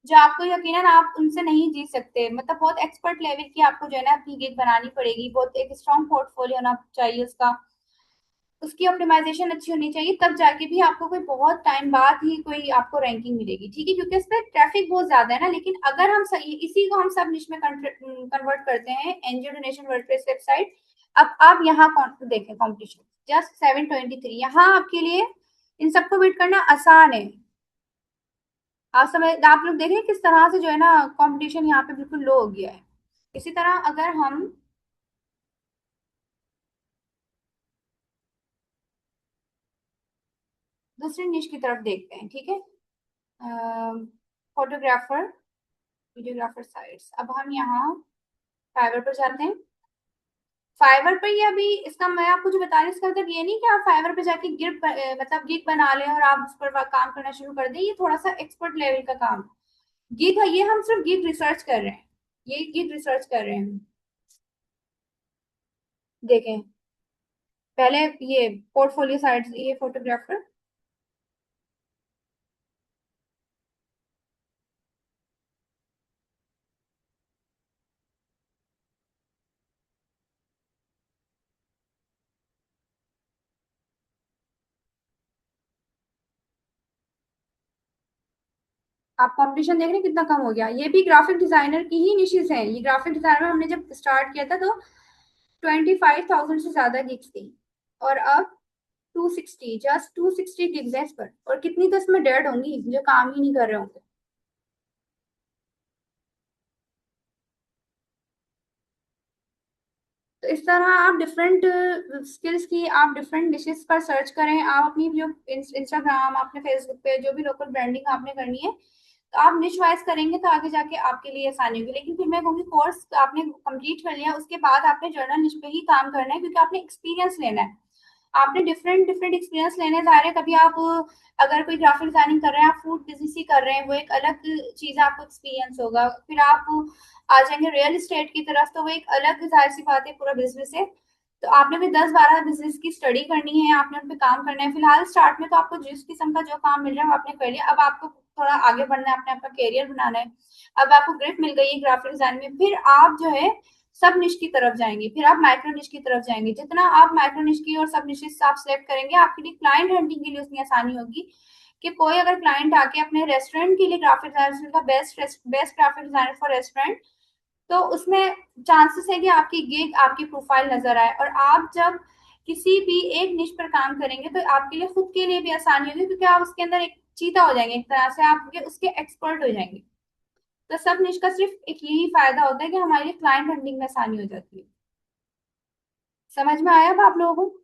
जो आपको यकीनन आप उनसे नहीं जीत सकते। मतलब बहुत एक्सपर्ट लेवल की आपको जो है ना अपनी गिग बनानी पड़ेगी, बहुत एक स्ट्रॉन्ग पोर्टफोलियो होना चाहिए उसका, उसकी ऑप्टिमाइजेशन अच्छी होनी चाहिए, तब जाके भी आपको कोई बहुत टाइम बाद ही कोई आपको रैंकिंग मिलेगी, ठीक है, क्योंकि इस पर ट्रैफिक बहुत ज्यादा है ना। लेकिन अगर हम सही इसी को हम सब निश में कन्वर्ट करते हैं, एनजीओ डोनेशन वर्डप्रेस वेबसाइट। अब आप यहाँ देखें कॉम्पिटिशन जस्ट 723, यहाँ आपके लिए इन सबको बीट करना आसान है। आप लोग देख रहे हैं किस तरह से जो है ना कंपटीशन यहाँ पे बिल्कुल लो हो गया है। इसी तरह अगर हम दूसरी निश की तरफ देखते हैं, ठीक है, फोटोग्राफर वीडियोग्राफर साइट्स। अब हम यहाँ फाइवर पर जाते हैं। फाइवर पर ये अभी इसका मैं आपको जो बता रही हूँ, इसका मतलब ये नहीं कि आप फाइवर पे जाके मतलब गिग बना लें और आप उस पर काम करना शुरू कर दें। ये थोड़ा सा एक्सपर्ट लेवल का काम गिग है, ये हम सिर्फ गिग रिसर्च कर रहे हैं, ये गिग रिसर्च कर रहे हैं। देखें पहले ये पोर्टफोलियो साइट्स, ये फोटोग्राफर, आप कंपटीशन देख रहे हैं कितना कम हो गया। ये भी ग्राफिक डिजाइनर की ही निशेस हैं। ये ग्राफिक डिजाइनर में हमने जब स्टार्ट किया था तो 25,000 से ज्यादा गिग्स थी, और अब 260, जस्ट 260 गिग्स है इस पर। और कितनी तो इसमें डेड होंगी जो काम ही नहीं कर रहे होंगे। तो इस तरह आप डिफरेंट स्किल्स की, आप डिफरेंट डिशेस पर सर्च करें। आप अपनी जो इंस्टाग्राम, अपने फेसबुक पे जो भी लोकल ब्रांडिंग आपने करनी है, तो आप निश वाइज करेंगे तो आगे जाके आपके लिए आसानी होगी। लेकिन फिर मैं कहूँगी कोर्स आपने कंप्लीट कर लिया, उसके बाद आपने जर्नल निश पे ही काम करना है, क्योंकि आपने एक्सपीरियंस लेना है। आपने डिफरेंट डिफरेंट एक्सपीरियंस लेने जा रहे हैं। कभी आप अगर कोई ग्राफिक डिजाइनिंग कर रहे हैं, आप फूड बिजनेस ही कर रहे हैं, वो एक अलग चीज है, आपको एक्सपीरियंस होगा। फिर आप आ जाएंगे रियल एस्टेट की तरफ, तो वो एक अलग जाहिर सी बात है, पूरा बिजनेस है। तो आपने भी 10-12 बिजनेस की स्टडी करनी है, आपने उन पे काम करना है। फिलहाल स्टार्ट में तो आपको जिस किस्म का जो काम मिल रहा है वो आपने कर लिया। अब आपको थोड़ा आगे बढ़ना है, अपने आपका करियर बनाना है। अब आपको ग्रिप मिल गई है ग्राफिक डिजाइन में, फिर आप जो है सब निश की तरफ जाएंगे, फिर आप माइक्रो निश की तरफ जाएंगे। जितना आप माइक्रो निश की और सब निशेस आप सिलेक्ट करेंगे, आपके लिए क्लाइंट हंटिंग के लिए उतनी आसानी होगी कि कोई अगर क्लाइंट आके अपने रेस्टोरेंट के लिए ग्राफिक डिजाइनर का best graphic designer for restaurant, तो उसमें चांसेस है कि आपकी गिग, आपकी प्रोफाइल नजर आए। और आप जब किसी भी एक निश पर काम करेंगे तो आपके लिए खुद के लिए भी आसानी होगी, क्योंकि आप उसके अंदर एक चीता हो जाएंगे, एक तरह से आप उसके एक्सपर्ट हो जाएंगे। तो सब निश का सिर्फ एक यही फायदा होता है कि हमारे लिए क्लाइंट हंटिंग में आसानी हो जाती है। समझ में आया अब आप लोगों को?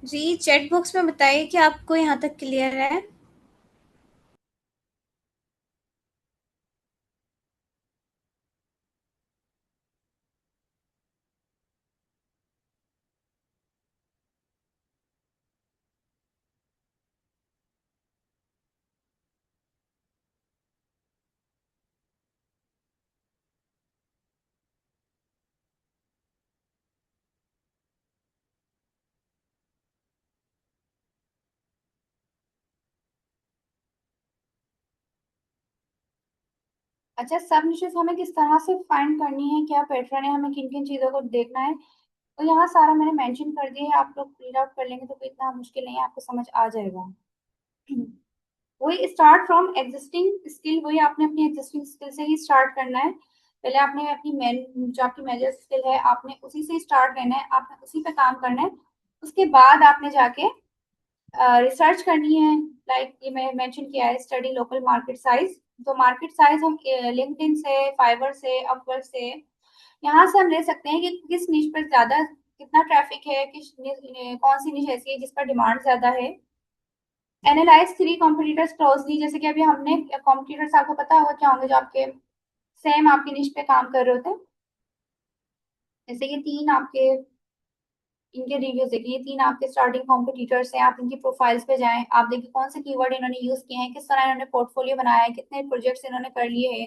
जी, चैट बॉक्स में बताइए कि आपको यहाँ तक क्लियर है। अच्छा, सब निशेस हमें किस तरह से फाइंड करनी है, क्या पैटर्न है, हमें किन किन चीजों को देखना है, तो यहाँ सारा मैंने मेंशन कर दिया है। आप लोग रीड आउट कर लेंगे तो कोई इतना मुश्किल नहीं है, आपको समझ आ जाएगा। वही स्टार्ट फ्रॉम एग्जिस्टिंग स्किल, वही आपने अपनी एग्जिस्टिंग स्किल से ही स्टार्ट करना है। पहले आपने अपनी मेन जो आपकी मेजर स्किल है, आपने उसी से स्टार्ट करना है, आपने उसी पे काम करना है। उसके बाद आपने जाके रिसर्च करनी है। लाइक ये मैं मेंशन किया है, स्टडी लोकल मार्केट साइज। तो मार्केट साइज हम लिंक्डइन से, फाइवर से, अपवर्क से, यहाँ से हम ले सकते हैं कि किस निश पर ज्यादा कितना ट्रैफिक है, कौन सी निश ऐसी है जिस पर डिमांड ज्यादा है। एनालाइज 3 कॉम्पिटिटर्स क्लोजली, जैसे कि अभी हमने कॉम्पिटिटर्स, आपको पता होगा क्या होंगे जो आपके सेम आपकी निश पे काम कर रहे होते हैं। जैसे ये 3 आपके, इनके रिव्यूज देखिए, ये 3 आपके स्टार्टिंग कॉम्पिटिटर्स हैं। आप इनकी प्रोफाइल्स पे जाएं, आप देखिए कौन से कीवर्ड इन्होंने यूज किए हैं, किस तरह इन्होंने पोर्टफोलियो बनाया है, कितने प्रोजेक्ट्स इन्होंने कर लिए हैं,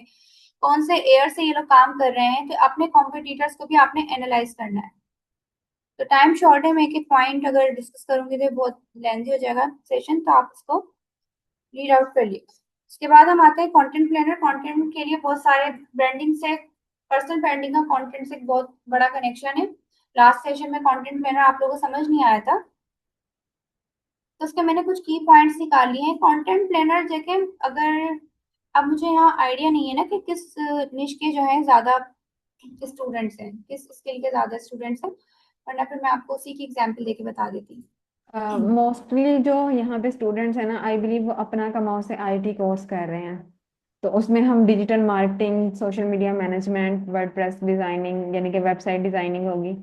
कौन से एयर से ये लोग काम कर रहे हैं। तो अपने कॉम्पिटिटर्स को भी आपने एनालाइज करना है। तो टाइम शॉर्ट है, मैं एक एक पॉइंट अगर डिस्कस करूंगी तो बहुत लेंथी हो जाएगा सेशन, तो आप इसको रीड आउट कर लीजिए। उसके बाद हम आते हैं कंटेंट प्लानर। कंटेंट के लिए बहुत सारे ब्रांडिंग से, पर्सनल ब्रांडिंग का कंटेंट से एक बहुत बड़ा कनेक्शन है। लास्ट सेशन में कंटेंट प्लानर आप लोगों को समझ नहीं आया था, तो उसके मैंने कुछ की पॉइंट्स निकाल लिए हैं। कंटेंट प्लानर जैसे, अगर अब मुझे यहाँ आइडिया नहीं है ना कि किस निश के जो है ज्यादा स्टूडेंट्स हैं, किस स्किल के ज्यादा स्टूडेंट्स हैं, वरना फिर मैं आपको उसी की एग्जाम्पल देके बता देती हूँ। मोस्टली जो यहाँ पे स्टूडेंट्स हैं ना, आई बिलीव वो अपना कमाओ से आईटी कोर्स कर रहे हैं। तो उसमें हम digital marketing, social media management, WordPress designing यानी कि वेबसाइट डिजाइनिंग होगी।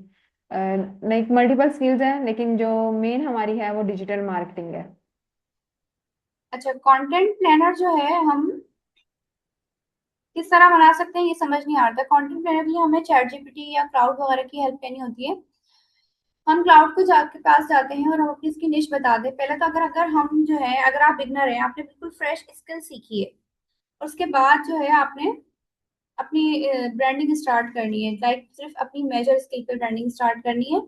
लाइक मल्टीपल स्किल्स हैं, लेकिन जो मेन हमारी है वो डिजिटल मार्केटिंग है। अच्छा, कंटेंट प्लानर जो है हम किस तरह बना सकते हैं ये समझ नहीं आ रहा था। कंटेंट प्लानर के लिए हमें चैट जीपीटी या क्लाउड वगैरह की हेल्प लेनी होती है। हम क्लाउड को जाके पास जाते हैं और हम अपनी इसकी निश बता दें। पहले तो अगर अगर हम जो है, अगर आप बिगनर हैं, आपने बिल्कुल फ्रेश स्किल सीखी है, और उसके बाद जो है आपने अपनी ब्रांडिंग स्टार्ट करनी है। लाइक सिर्फ अपनी मेजर स्किल पे ब्रांडिंग स्टार्ट करनी है।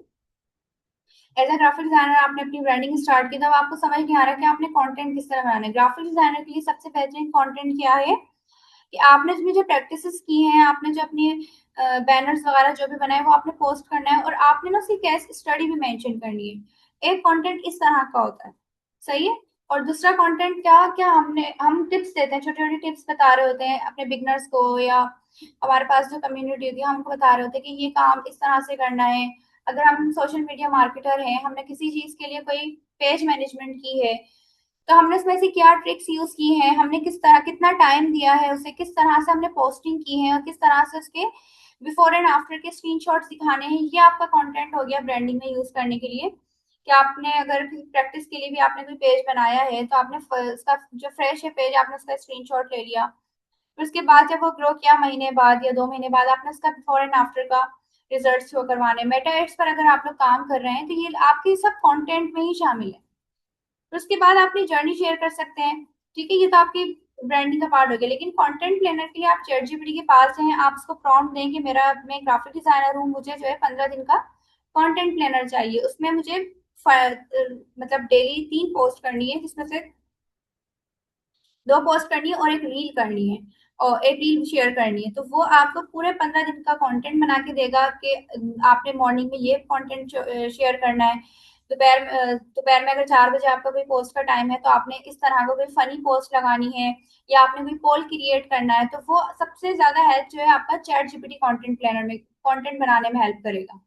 एज अ ग्राफिक डिजाइनर आपने अपनी ब्रांडिंग स्टार्ट की, तब आपको समझ नहीं आ रहा कि आपने कंटेंट किस तरह बनाना है। ग्राफिक डिजाइनर के लिए सबसे बेहतरीन कंटेंट क्या है कि आपने जो प्रैक्टिसेस की हैं, आपने जो अपनी बैनर्स वगैरह जो भी बनाए वो आपने पोस्ट करना है, और आपने ना उसकी केस स्टडी भी मेंशन करनी है। एक कंटेंट इस तरह का होता है, सही है। और दूसरा कंटेंट क्या क्या हम टिप्स देते हैं, छोटे छोटे टिप्स बता रहे होते हैं अपने बिगनर्स को, या हमारे पास जो कम्युनिटी होती है हम उनको बता रहे होते हैं कि ये काम इस तरह से करना है। अगर हम सोशल मीडिया मार्केटर हैं, हमने किसी चीज के लिए कोई पेज मैनेजमेंट की है, तो हमने उसमें से क्या ट्रिक्स यूज की हैं, हमने किस तरह कितना टाइम दिया है उसे, किस तरह से हमने पोस्टिंग की है, और किस तरह से उसके बिफोर एंड आफ्टर के स्क्रीनशॉट्स दिखाने हैं, ये आपका कंटेंट हो गया ब्रांडिंग में यूज करने के लिए। कि आपने अगर प्रैक्टिस के लिए भी आपने कोई पेज बनाया है, तो आपने उसका जो फ्रेश है पेज, आपने उसका स्क्रीनशॉट ले लिया, फिर उसके बाद जब वो ग्रो किया महीने बाद या 2 महीने बाद, आपने उसका बिफोर एंड आफ्टर का रिजल्ट शो करवाने। मेटा एड्स पर अगर आप लोग काम कर रहे हैं तो ये आपके सब कंटेंट में ही शामिल है। फिर उसके बाद अपनी जर्नी शेयर कर सकते हैं, ठीक है, ये तो आपकी ब्रांडिंग का पार्ट हो गया। लेकिन कंटेंट प्लानर के लिए आप चैट जीपीटी के पास जाएं, आप उसको प्रॉम्प्ट दें कि मैं ग्राफिक डिजाइनर हूँ, मुझे जो है 15 दिन का कंटेंट प्लानर चाहिए, उसमें मुझे मतलब डेली 3 पोस्ट करनी है, जिसमें से 2 पोस्ट करनी है और एक रील करनी है, और एक रील शेयर करनी है। तो वो आपको पूरे 15 दिन का कंटेंट बना के देगा कि आपने मॉर्निंग में ये कंटेंट शेयर करना है, दोपहर में अगर 4 बजे आपका कोई पोस्ट का टाइम है तो आपने इस तरह का कोई फनी पोस्ट लगानी है, या आपने कोई पोल क्रिएट करना है। तो वो सबसे ज्यादा हेल्प जो है आपका चैट जीपीटी कंटेंट प्लानर में कंटेंट बनाने में हेल्प करेगा।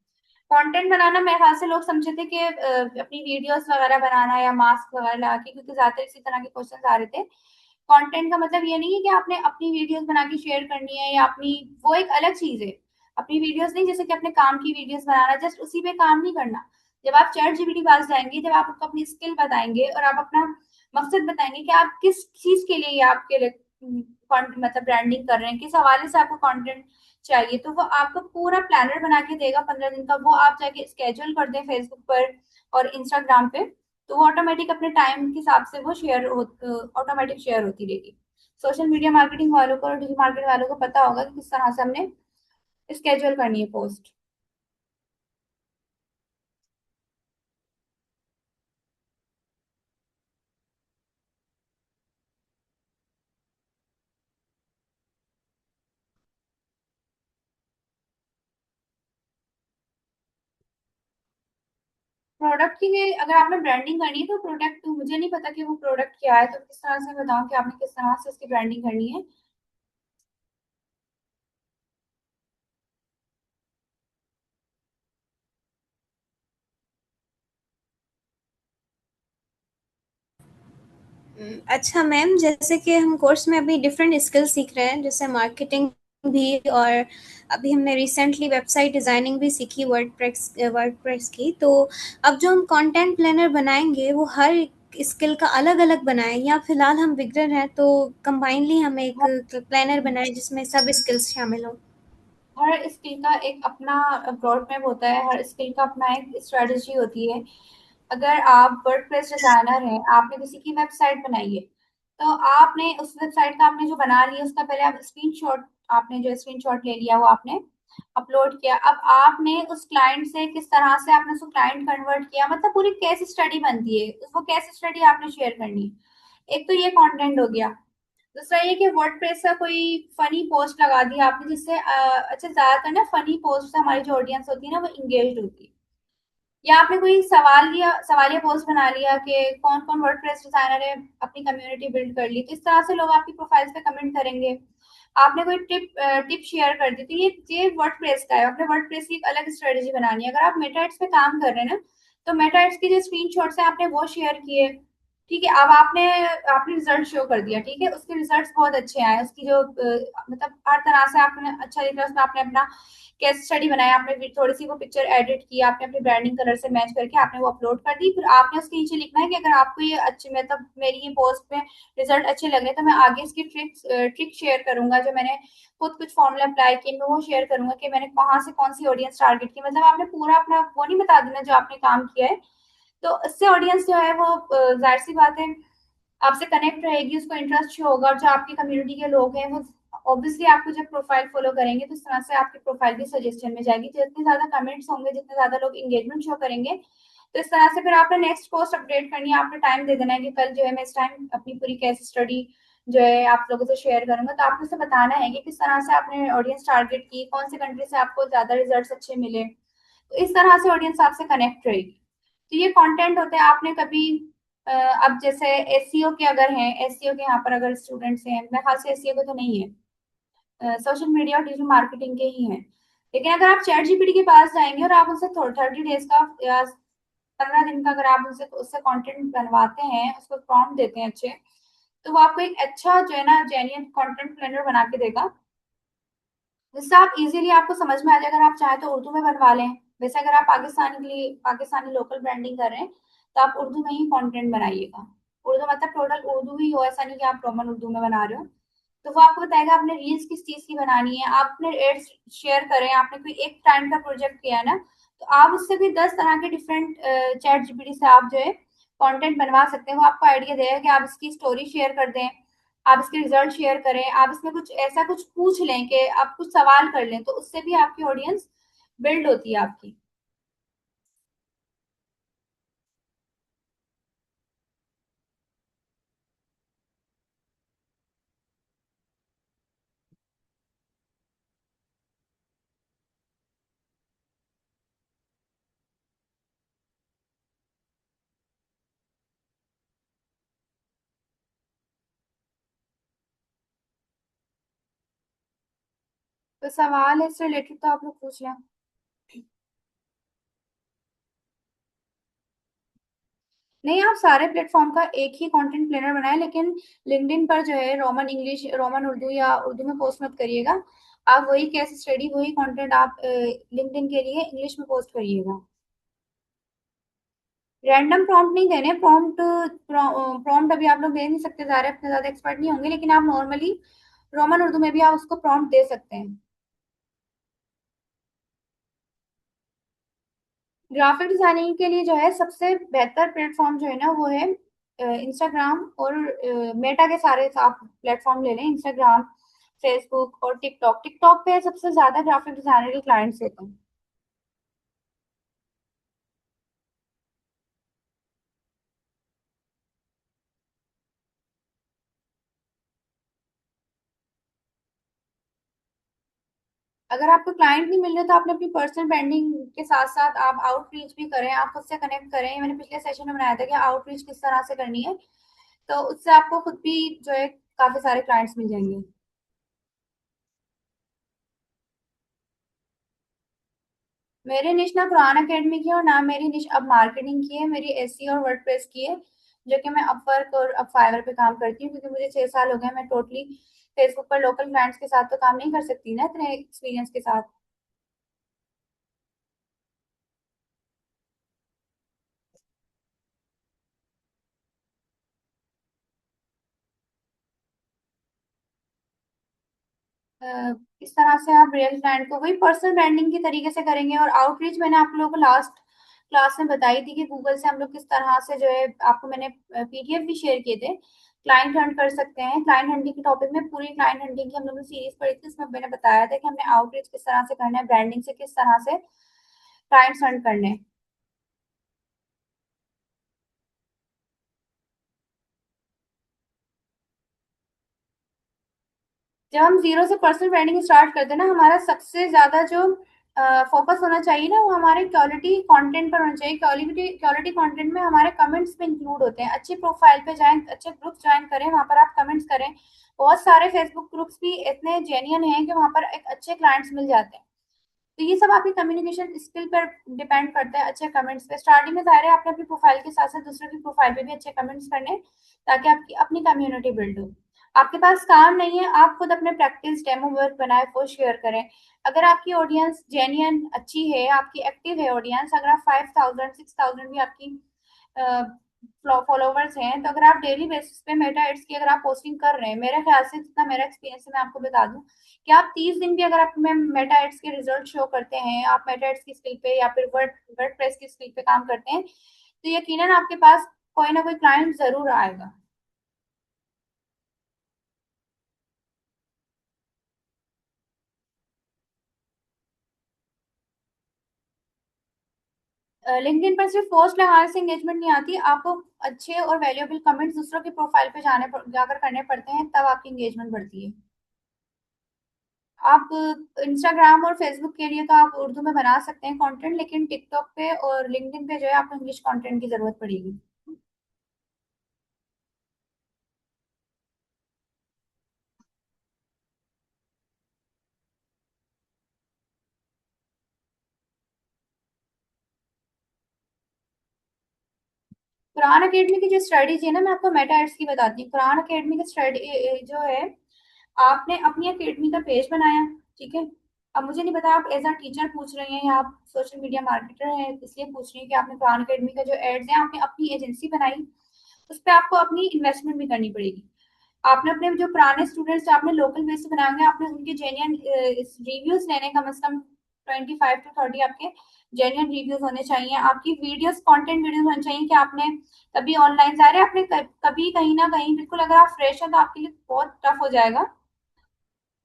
कंटेंट बनाना मेरे ख्याल से लोग समझे थे कि अपनी वीडियोस वगैरह बनाना या मास्क वगैरह लगा के, क्योंकि ज्यादातर इसी तरह के क्वेश्चन आ रहे थे। कंटेंट का मतलब ये नहीं है कि आपने अपनी वीडियोस बना के शेयर करनी है, या अपनी, वो एक अलग चीज है। अपनी वीडियोस नहीं, जैसे कि अपने काम की वीडियोस बनाना, जस्ट उसी पे काम नहीं करना। जब आप चैट जीपीटी पास जाएंगे, जब आप उनको अपनी स्किल बताएंगे और आप अपना मकसद बताएंगे कि आप किस चीज के लिए आपके लिए मतलब ब्रांडिंग कर रहे हैं, किस हवाले से आपको कंटेंट चाहिए, तो वो आपको पूरा प्लानर बना के देगा 15 दिन का। वो आप जाके स्केड्यूल कर दें फेसबुक पर और इंस्टाग्राम पे, तो वो ऑटोमेटिक अपने टाइम के हिसाब से वो ऑटोमेटिक शेयर होती रहेगी। सोशल मीडिया मार्केटिंग वालों को और डिजिटल मार्केटिंग वालों को पता होगा कि किस तरह से हमने स्केड्यूल करनी है पोस्ट। प्रोडक्ट की अगर आपने ब्रांडिंग करनी है, तो प्रोडक्ट मुझे नहीं पता कि वो प्रोडक्ट क्या है, तो किस तरह से बताऊं कि आपने किस तरह से उसकी ब्रांडिंग करनी है। अच्छा मैम, जैसे कि हम कोर्स में अभी डिफरेंट स्किल्स सीख रहे हैं, जैसे मार्केटिंग भी, और अभी हमने रिसेंटली वेबसाइट डिज़ाइनिंग भी सीखी वर्डप्रेस की। तो अब जो हम कंटेंट प्लानर बनाएंगे वो हर स्किल का अलग अलग बनाएं, या फिलहाल हम बिगनर हैं तो कंबाइनली हम एक प्लानर बनाएं जिसमें सब स्किल्स शामिल हों। हर स्किल का एक अपना रोड मैप होता है, हर स्किल का अपना एक स्ट्रेटजी होती है। अगर आप वर्डप्रेस डिजाइनर हैं, आपने किसी की वेबसाइट बनाई है, तो आपने उस वेबसाइट का आपने जो बना लिया उसका पहले आप स्क्रीनशॉट, आपने जो स्क्रीनशॉट ले लिया वो आपने अपलोड किया। अब आपने उस क्लाइंट से किस तरह से आपने उसको क्लाइंट कन्वर्ट किया, मतलब पूरी केस स्टडी बनती है, वो केस स्टडी आपने शेयर करनी है। एक तो ये कंटेंट हो गया। दूसरा ये कि वर्डप्रेस का कोई फनी पोस्ट लगा दिया आपने, जिससे अच्छा, ज्यादातर ना फनी पोस्ट से हमारी जो ऑडियंस होती है ना वो इंगेज होती है। या आपने कोई सवालिया पोस्ट बना लिया कि कौन कौन वर्डप्रेस डिजाइनर है, अपनी कम्युनिटी बिल्ड कर ली, तो इस तरह से लोग आपकी प्रोफाइल्स पे कमेंट करेंगे। आपने कोई टिप शेयर कर दी, तो ये वर्डप्रेस का है। अपने वर्डप्रेस की एक अलग स्ट्रेटेजी बनानी है। अगर आप मेटा एड्स पे काम कर रहे हैं ना, तो मेटा एड्स के जो स्क्रीनशॉट्स है आपने वो शेयर किए, ठीक है। अब आपने आपने रिजल्ट शो कर दिया, ठीक है, उसके रिजल्ट्स बहुत अच्छे आए, उसकी जो मतलब हर तरह से आपने अच्छा दिख रहा है, उसमें आपने अपना केस स्टडी बनाया, आपने थोड़ी सी वो पिक्चर एडिट की, आपने अपनी ब्रांडिंग कलर से मैच करके आपने वो अपलोड कर दी। फिर आपने उसके नीचे लिखना है कि अगर आपको ये अच्छे, मतलब मेरी ये पोस्ट में रिजल्ट अच्छे लग रहे हैं, तो मैं आगे इसकी ट्रिक शेयर करूंगा, जो मैंने खुद कुछ फॉर्मूला अप्लाई किए मैं वो शेयर करूंगा कि मैंने कहाँ से कौन सी ऑडियंस टारगेट की। मतलब आपने पूरा अपना वो नहीं बता देना जो आपने काम किया है। तो इससे ऑडियंस जो है वो जाहिर सी बात है आपसे कनेक्ट रहेगी, उसको इंटरेस्ट शो होगा, और जो आपकी कम्युनिटी के लोग हैं वो ऑब्वियसली आपको जब प्रोफाइल फॉलो करेंगे तो इस तरह से आपकी प्रोफाइल भी सजेशन में जाएगी। जितने ज्यादा कमेंट्स होंगे, जितने ज्यादा लोग एंगेजमेंट शो करेंगे, तो इस तरह से फिर आपने नेक्स्ट पोस्ट अपडेट करनी है, आपने टाइम दे देना है कि कल जो है मैं इस टाइम अपनी पूरी केस स्टडी जो है आप लोगों से शेयर करूंगा। तो आपने उसे बताना है कि किस तरह से आपने ऑडियंस टारगेट की, कौन से कंट्री से आपको ज्यादा रिजल्ट अच्छे मिले। तो इस तरह से ऑडियंस आपसे कनेक्ट रहेगी। तो ये कंटेंट होते हैं। आपने कभी अब जैसे एसईओ के अगर हैं, एसईओ के यहाँ पर अगर स्टूडेंट्स हैं, मैं खास एसईओ के तो नहीं है, सोशल मीडिया और डिजिटल मार्केटिंग के ही हैं, लेकिन अगर आप चैट जीपीटी के पास जाएंगे और आप उनसे 30 डेज का या 15 दिन का अगर आप उनसे उससे कंटेंट बनवाते हैं, उसको प्रॉम्प्ट देते हैं अच्छे, तो वो आपको एक अच्छा जो है ना जेन्युइन कंटेंट प्लानर बना के देगा, जिससे आप इजीली आपको समझ में आ जाए। अगर आप चाहें तो उर्दू में बनवा लें। वैसे अगर आप पाकिस्तान के लिए पाकिस्तानी लोकल ब्रांडिंग कर रहे हैं, तो आप उर्दू में ही कंटेंट बनाइएगा। उर्दू मतलब टोटल उर्दू ही हो, ऐसा नहीं कि आप रोमन उर्दू में बना रहे हो। तो वो आपको बताएगा आपने रील्स किस चीज की बनानी है, आपने एड्स शेयर करें, आपने कोई एक ब्रांड का प्रोजेक्ट किया है ना, तो आप उससे भी 10 तरह के डिफरेंट चैट जीपीटी से आप जो है कंटेंट बनवा सकते हैं। वो आपको आइडिया देगा कि आप इसकी स्टोरी शेयर कर दें, आप इसके रिजल्ट शेयर करें, आप इसमें कुछ ऐसा कुछ पूछ लें कि आप कुछ सवाल कर लें, तो उससे भी आपकी ऑडियंस बिल्ड होती है आपकी। तो सवाल है इससे रिलेटेड तो आप लोग पूछ लें। नहीं, आप सारे प्लेटफॉर्म का एक ही कंटेंट प्लानर बनाएं, लेकिन लिंक्डइन पर जो है रोमन इंग्लिश, रोमन उर्दू या उर्दू में पोस्ट मत करिएगा। आप वही केस स्टडी, वही कंटेंट आप लिंक्डइन के लिए इंग्लिश में पोस्ट करिएगा। रैंडम प्रॉम्प्ट नहीं देने, प्रॉम्प्ट अभी आप लोग दे नहीं सकते, ज़्यादा अपने ज़्यादा एक्सपर्ट नहीं होंगे, लेकिन आप नॉर्मली रोमन उर्दू में भी आप उसको प्रॉम्प्ट दे सकते हैं। ग्राफिक डिजाइनिंग के लिए जो है सबसे बेहतर प्लेटफॉर्म जो है ना, वो है इंस्टाग्राम और मेटा के सारे आप प्लेटफॉर्म ले लें, इंस्टाग्राम, फेसबुक और टिकटॉक। टिकटॉक पे सबसे ज्यादा ग्राफिक डिजाइनर के क्लाइंट्स होते हैं। अगर आपको क्लाइंट नहीं मिल रहे तो आपने अपनी पर्सनल ब्रांडिंग के साथ साथ आप आउटरीच भी करें, आप खुद से कनेक्ट करें। मैंने पिछले सेशन में बनाया था कि आउटरीच किस तरह से करनी है, तो उससे आपको खुद भी जो है काफी सारे क्लाइंट्स मिल जाएंगे। मेरी निश ना पुराना अकेडमी की है और ना मेरी निश अब मार्केटिंग की है, मेरी एसई और वर्डप्रेस की है, जो कि मैं अपवर्क और अब फाइवर पे काम करती हूँ, क्योंकि मुझे 6 साल हो गए। मैं टोटली फेसबुक पर लोकल क्लाइंट्स के साथ तो काम नहीं कर सकती ना इतने एक्सपीरियंस के साथ। अ, इस तरह से आप रियल क्लाइंट को वही पर्सनल ब्रांडिंग की तरीके से करेंगे। और आउटरीच मैंने आप लोगों को लास्ट क्लास में बताई थी कि गूगल से हम लोग किस तरह से जो है, आपको मैंने पीडीएफ भी शेयर किए थे, क्लाइंट हंट कर सकते हैं। क्लाइंट हंटिंग के टॉपिक में पूरी क्लाइंट हंटिंग की हम लोगों ने सीरीज पढ़ी थी, इसमें मैंने बताया था कि हमने आउटरीच किस तरह से करना है, ब्रांडिंग से किस तरह से क्लाइंट्स हंट करने हैं। जब हम जीरो से पर्सनल ब्रांडिंग स्टार्ट करते हैं ना, हमारा सबसे ज्यादा जो फोकस होना चाहिए ना, वो हमारे क्वालिटी कंटेंट पर होना चाहिए। क्वालिटी क्वालिटी कंटेंट में हमारे कमेंट्स में इंक्लूड होते हैं। अच्छी प्रोफाइल पे जाएं, अच्छे ग्रुप्स ज्वाइन करें, वहां पर आप कमेंट्स करें। बहुत सारे फेसबुक ग्रुप्स भी इतने जेन्युइन हैं कि वहां पर एक अच्छे क्लाइंट्स मिल जाते हैं। तो ये सब आपकी कम्युनिकेशन स्किल पर डिपेंड करता है, अच्छे कमेंट्स पे। स्टार्टिंग में जाहिर है आपने अपनी प्रोफाइल के साथ साथ दूसरों की प्रोफाइल पे भी अच्छे कमेंट्स करने हैं, ताकि आपकी अपनी कम्युनिटी बिल्ड हो। आपके पास काम नहीं है, आप खुद अपने प्रैक्टिस डेमो वर्क बनाए, वो शेयर करें। अगर आपकी ऑडियंस जेन्युइन अच्छी है, आपकी एक्टिव है ऑडियंस, अगर आप 5000 6000 भी आपकी फॉलोवर्स हैं, तो अगर आप डेली बेसिस पे मेटा एड्स की अगर आप पोस्टिंग कर रहे हैं, मेरे ख्याल से जितना मेरा एक्सपीरियंस है मैं आपको बता दूं कि आप 30 दिन भी अगर आप में मेटा एड्स के रिजल्ट शो करते हैं, आप मेटा एड्स की स्किल पे या फिर वर्डप्रेस की स्किल पे काम करते हैं, तो यकीनन आपके पास कोई ना कोई क्लाइंट जरूर आएगा। लिंक्डइन पर सिर्फ पोस्ट लगाने से एंगेजमेंट नहीं आती, आपको अच्छे और वैल्यूएबल कमेंट्स दूसरों की प्रोफाइल पे जाकर करने पड़ते हैं, तब आपकी एंगेजमेंट बढ़ती है। आप इंस्टाग्राम और फेसबुक के लिए तो आप उर्दू में बना सकते हैं कंटेंट, लेकिन टिकटॉक पे और लिंक्डइन पे जो है आपको इंग्लिश कंटेंट की जरूरत पड़ेगी। कुरान अकेडमी की जो स्ट्रेटेजी है ना, मैं आपको मेटा एड्स की बताती हूँ। कुरान अकेडमी की स्ट्रेटेजी जो है, आपने अपनी अकेडमी का पेज बनाया, ठीक है। अब मुझे नहीं पता आप एज अ टीचर पूछ रहे हैं या आप सोशल मीडिया मार्केटर हैं इसलिए पूछ रही हैं कि आपने कुरान अकेडमी का जो एड्स है आपने अपनी एजेंसी बनाई, उस पर आपको अपनी इन्वेस्टमेंट भी करनी पड़ेगी। आपने अपने जो पुराने स्टूडेंट्स जो आपने लोकल बेस से बनाए होंगे, आपने उनके जेन्युइन रिव्यूज लेने, कम से कम 25 to 30 आपके जेन्युइन रिव्यूज होने चाहिए। आपकी वीडियोस, कंटेंट वीडियोस होने चाहिए कि आपने कभी ऑनलाइन जा रहे हैं, आपने कभी कहीं ना कहीं, बिल्कुल अगर आप फ्रेश हैं तो आपके लिए बहुत टफ हो जाएगा।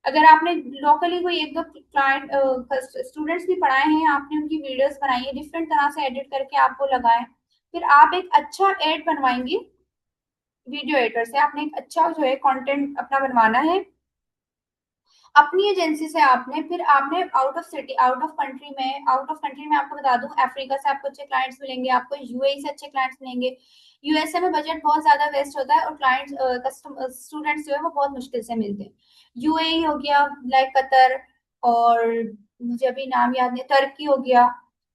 अगर आपने लोकली कोई एक दो क्लाइंट स्टूडेंट्स भी पढ़ाए हैं, आपने उनकी वीडियोस बनाई है, डिफरेंट तरह से एडिट करके आपको लगाए, फिर आप एक अच्छा एड बनवाएंगे वीडियो एडिटर से। आपने एक अच्छा जो है कंटेंट अपना बनवाना है अपनी एजेंसी से। आपने फिर आपने out of city, out of country में आपको बता दूं, अफ्रीका से आपको अच्छे क्लाइंट्स मिलेंगे, आपको यूएई से अच्छे क्लाइंट्स मिलेंगे। यूएसए में बजट बहुत ज्यादा वेस्ट होता है और क्लाइंट्स स्टूडेंट्स जो है वो बहुत मुश्किल से मिलते हैं। यूएई हो गया, लाइक कतर, और मुझे अभी नाम याद नहीं, टर्की हो गया,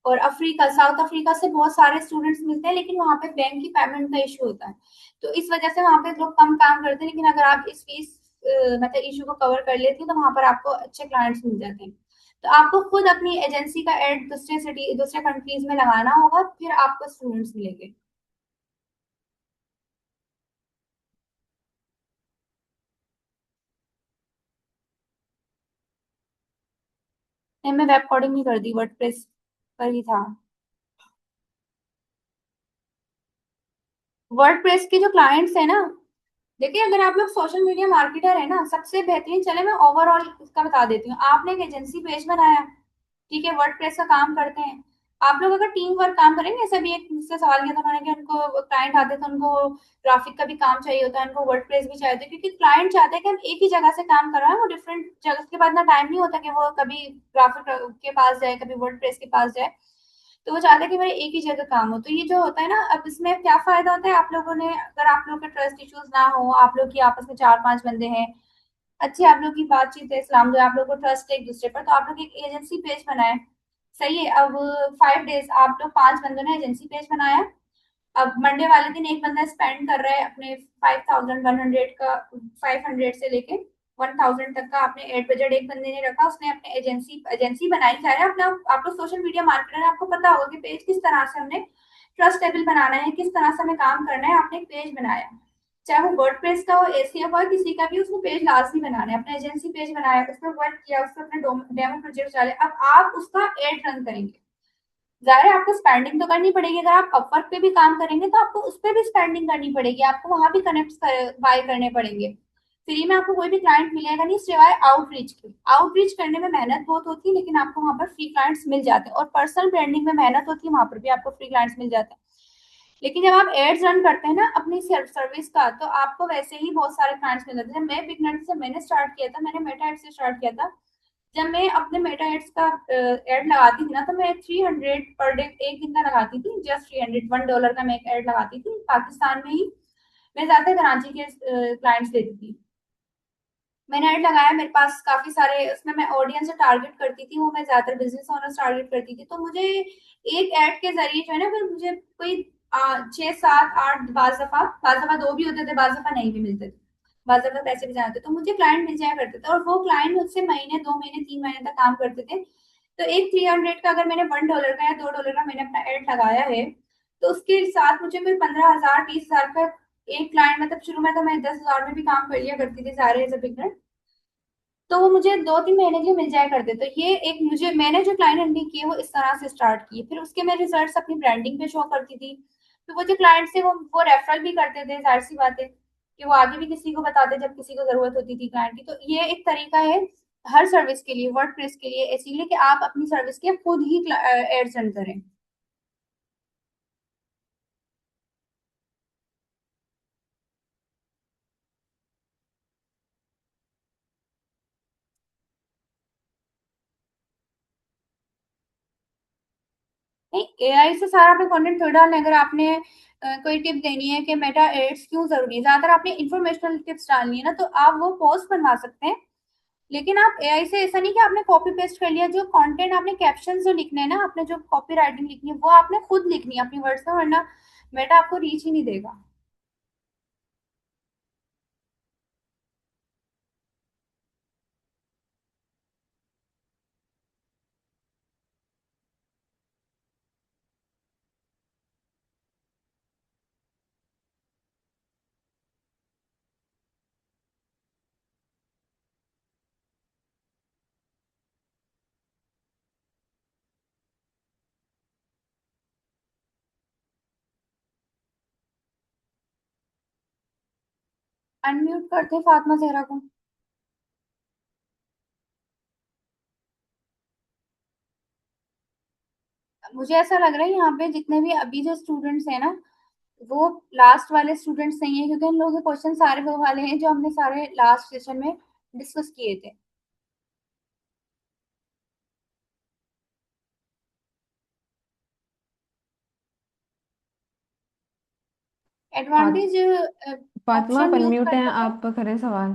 और अफ्रीका, साउथ अफ्रीका से बहुत सारे स्टूडेंट्स मिलते हैं, लेकिन वहाँ पे बैंक की पेमेंट का इशू होता है। तो इस वजह से वहाँ पे लोग कम काम करते हैं, लेकिन अगर आप इस फीस मतलब इशू को कवर कर लेती है तो वहां पर आपको अच्छे क्लाइंट्स मिल जाते हैं। तो आपको खुद अपनी एजेंसी का एड दूसरे सिटी, दूसरे कंट्रीज में लगाना होगा, फिर आपको स्टूडेंट्स मिलेंगे। नहीं, मैं वेब कोडिंग नहीं करती, वर्डप्रेस पर ही था। वर्डप्रेस के जो क्लाइंट्स है ना, देखिए अगर आप लोग सोशल मीडिया मार्केटर है ना, सबसे बेहतरीन, चले मैं ओवरऑल इसका बता देती हूँ। आपने एक एजेंसी पेज बनाया, ठीक है, वर्डप्रेस का काम करते हैं। आप लोग अगर टीम वर्क काम करेंगे, जैसे भी एक मुझसे सवाल किया था उन्होंने कि उनको क्लाइंट आते तो उनको ग्राफिक का भी काम चाहिए होता है, उनको वर्डप्रेस भी चाहिए होता है, क्योंकि क्लाइंट चाहते हैं कि हम एक ही जगह से काम कर रहे हैं, वो डिफरेंट जगह के बाद ना टाइम नहीं होता कि वो कभी ग्राफिक के पास जाए, कभी वर्डप्रेस के पास जाए। तो वो चाहते हैं कि मेरे एक ही जगह काम हो। तो ये जो होता है ना, अब इसमें क्या फायदा होता है, आप लोगों ने, अगर आप लोग के ट्रस्ट इश्यूज ना हो, आप लोग की आपस में 4-5 बंदे हैं, अच्छी आप लोग की बातचीत है, इस्लाम जो है, आप लोग को ट्रस्ट है एक दूसरे पर, तो आप लोग एक एजेंसी पेज बनाए, सही है। अब 5 डेज आप लोग 5 बंदों ने एजेंसी पेज बनाया। अब मंडे वाले दिन एक बंदा स्पेंड कर रहा है अपने 5100 का, 500 से लेके 1000 तक का आपने एड बजट एक बंदे ने रखा, उसने अपने एजेंसी एजेंसी बनाई जा रहा है अपना। आप लोग सोशल मीडिया मार्केटर है, आपको पता होगा कि पेज किस तरह से हमने ट्रस्टेबल बनाना है, किस तरह से हमें काम करना है। आपने एक पेज बनाया, चाहे वो वर्डप्रेस का हो, एसीएफ हो, किसी का भी, उसमें पेज लाजमी बनाना है। अपना एजेंसी पेज बनाया, उसमें वर्क किया, उसमें अपने डेमो प्रोजेक्ट डाले, अब आप उसका एड रन करेंगे। जाहिर है आपको स्पेंडिंग तो करनी पड़ेगी, अगर आप अपवर्क पे भी काम करेंगे तो आपको उस पर भी स्पेंडिंग करनी पड़ेगी, आपको वहां भी कनेक्ट बाय करने पड़ेंगे। फ्री में आपको कोई भी क्लाइंट मिलेगा नहीं, सिवाय आउटरीच के। आउटरीच करने में मेहनत बहुत होती है, लेकिन आपको वहां पर फ्री क्लाइंट्स मिल जाते हैं, और पर्सनल ब्रांडिंग में मेहनत होती है, वहां पर भी आपको फ्री क्लाइंट्स मिल जाते हैं। लेकिन जब आप एड्स रन करते हैं ना अपनी सेल्फ सर्विस का, तो आपको वैसे ही बहुत सारे क्लाइंट्स मिल जाते हैं। मैं बिगनर से मैंने स्टार्ट किया था, मैंने मेटा एड्स से स्टार्ट किया था। जब मैं अपने मेटा एड्स का एड लगाती थी ना, तो मैं 300 पर डे एक दिन का लगाती थी, जस्ट 300, $1 का मैं एक एड लगाती थी पाकिस्तान में ही। मैं ज्यादा कराची के क्लाइंट्स लेती थी। मैंने ऐड लगाया, मेरे पास काफी सारे, उसमें मैं ऑडियंस जो टारगेट करती थी वो मैं ज्यादातर बिजनेस ओनर्स टारगेट करती थी। तो मुझे एक ऐड के जरिए जो है ना, फिर मुझे कोई 6-7-8, बाज दफा दो भी होते थे, बाज दफा नहीं भी मिलते थे, बाज दफा पैसे भी जाते थे, तो मुझे क्लाइंट मिल जाया करते थे, और वो क्लाइंट मुझसे महीने, 2 महीने, 3 महीने तक काम करते थे। तो एक 300 का, अगर मैंने $1 का या $2 का मैंने अपना एड लगाया है, तो उसके साथ मुझे कोई 15,000, 20,000 का एक क्लाइंट, मतलब शुरू में तो मैं 10,000 में भी काम कर लिया करती थी सारे एज अ बिगनर, तो वो मुझे 2-3 महीने के लिए मिल जाया करते। तो ये एक, मुझे, मैंने जो क्लाइंट हैंडलिंग किए वो इस तरह से स्टार्ट किए, फिर उसके मैं रिजल्ट्स अपनी ब्रांडिंग पे शो करती थी। तो वो जो क्लाइंट्स थे वो रेफरल भी करते थे, जाहिर सी बात है कि वो आगे भी किसी को बताते जब किसी को जरूरत होती थी क्लाइंट की। तो ये एक तरीका है हर सर्विस के लिए, वर्डप्रेस के लिए, इसीलिए कि आप अपनी सर्विस के खुद ही एड्स रन करें। नहीं, एआई से सारा आपने कंटेंट थोड़ी डालना है। अगर आपने कोई टिप देनी है कि मेटा एड्स क्यों जरूरी है, ज्यादातर आपने इंफॉर्मेशनल टिप्स डालनी है ना, तो आप वो पोस्ट बनवा सकते हैं। लेकिन आप एआई से ऐसा नहीं कि आपने कॉपी पेस्ट कर लिया, जो कंटेंट आपने कैप्शन जो लिखने हैं ना, आपने जो कॉपी राइटिंग लिखनी है वो आपने खुद लिखनी है अपनी वर्ड्स में, वरना मेटा आपको रीच ही नहीं देगा। अनम्यूट करते हैं फातिमा जहरा को। मुझे ऐसा लग रहा है यहाँ पे जितने भी अभी जो स्टूडेंट्स हैं ना, वो लास्ट वाले स्टूडेंट्स नहीं है, क्योंकि इन लोगों के क्वेश्चन सारे वो वाले हैं जो हमने सारे लास्ट सेशन में डिस्कस किए थे। फात- एडवांटेज फातिमा आप ऑप्शन यूज अनम्यूट हैं, करने का। आप करें सवाल।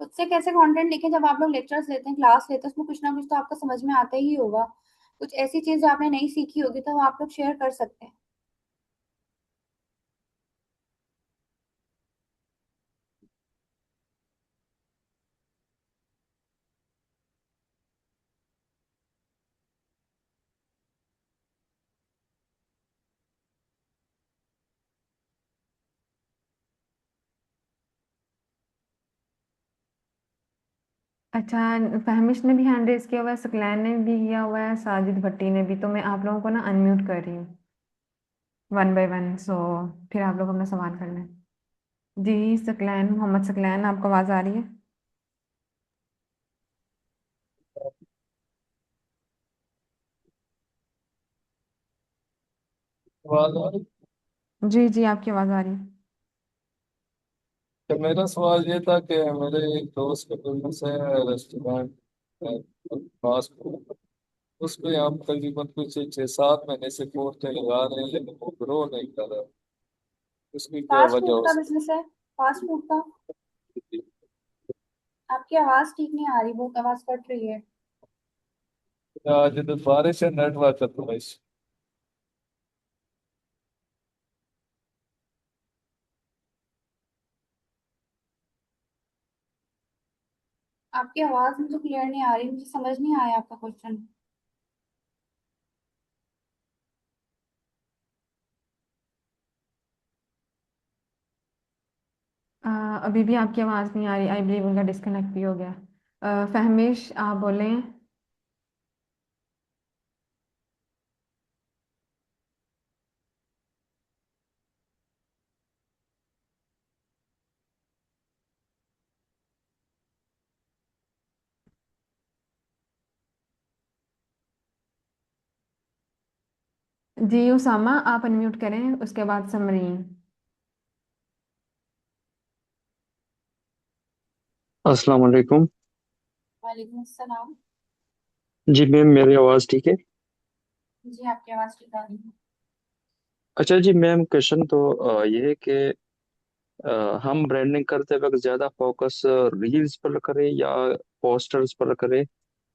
खुद से कैसे कंटेंट लिखें, जब आप लोग लेक्चर्स लेते हैं, क्लास लेते हैं, उसमें कुछ ना कुछ तो आपको समझ में आता ही होगा। कुछ ऐसी चीज जो आपने नहीं सीखी होगी तो वो आप लोग शेयर कर सकते हैं। अच्छा, फहमिश ने भी हैंड रेज किया हुआ है, सकलैन ने भी किया हुआ है, साजिद भट्टी ने भी। तो मैं आप लोगों को ना अनम्यूट कर रही हूँ वन बाय वन, सो फिर आप लोग अपना सवाल कर लें। जी सकलैन, मोहम्मद सकलैन, आपको आवाज़ आ रही है? आवाज आ रही। जी जी, आपकी आवाज़ आ रही है। तो मेरा सवाल ये था कि मेरे एक दोस्त का बिजनेस है, रेस्टोरेंट फास्ट फूड। उस पे हम तकरीबन कुछ 6-7 महीने से कोर्टें लगा रहे हैं, लेकिन वो ग्रो नहीं कर रहा। उसकी क्या फास्ट वजह फूड हो का सकती बिजनेस है, फास्ट फूड का। है? आपकी आवाज ठीक नहीं आ रही, बहुत आवाज कट रही है। आज तो बारिश है, नेटवर्क का थोड़ा issue। आपकी आवाज मुझे क्लियर नहीं आ रही, मुझे समझ नहीं आया आपका क्वेश्चन। अभी भी आपकी आवाज़ नहीं आ रही, आई बिलीव उनका डिस्कनेक्ट भी हो गया। फहमिश आप बोलें। जी उसामा, आप अनम्यूट करें, उसके बाद समरीन। अस्सलाम वालेकुम। वालेकुम अस्सलाम। जी मैम, मेरी आवाज़ ठीक है? जी आपकी आवाज ठीक आ रही है। अच्छा जी मैम, क्वेश्चन तो ये है कि हम ब्रांडिंग करते वक्त ज़्यादा फोकस रील्स पर करें या पोस्टर्स पर करें,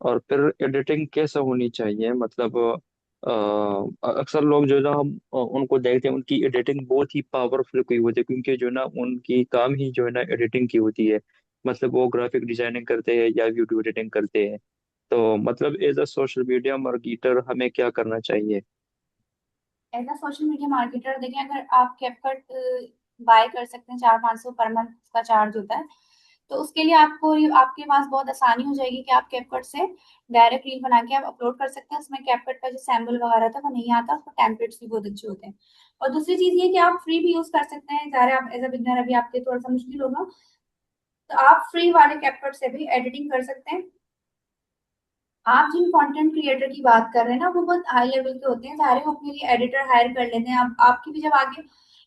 और फिर एडिटिंग कैसे होनी चाहिए? मतलब अक्सर लोग जो है ना, हम उनको देखते हैं, उनकी एडिटिंग बहुत ही पावरफुल की होती है, क्योंकि जो है ना उनकी काम ही जो है ना एडिटिंग की होती है। मतलब वो ग्राफिक डिजाइनिंग करते हैं या वीडियो एडिटिंग करते हैं। तो मतलब as a social media marketer हमें क्या करना चाहिए? As a social media marketer देखें, अगर आप कैपकट बाय कर सकते हैं, 400-500 पर मंथ का चार्ज होता है, तो उसके लिए आपके पास बहुत आसानी हो जाएगी कि आप कैपकट से डायरेक्ट रील बना के आप अपलोड कर सकते हैं। उसमें कैपकट का जो सैम्पल वगैरह था वो नहीं आता, उसको टेम्पलेट्स भी बहुत अच्छे होते हैं। और दूसरी चीज ये कि आप फ्री भी यूज कर सकते हैं। ज़ाहिर है आप एज अ बिगनर अभी आपके थोड़ा सा मुश्किल होगा, तो आप फ्री वाले कैपकट से भी एडिटिंग कर सकते हैं। आप जिन कंटेंट क्रिएटर की बात कर रहे हैं ना, वो बहुत हाई लेवल के होते हैं, सारे वो अपने लिए एडिटर हायर कर लेते हैं। अब आपकी भी जब आगे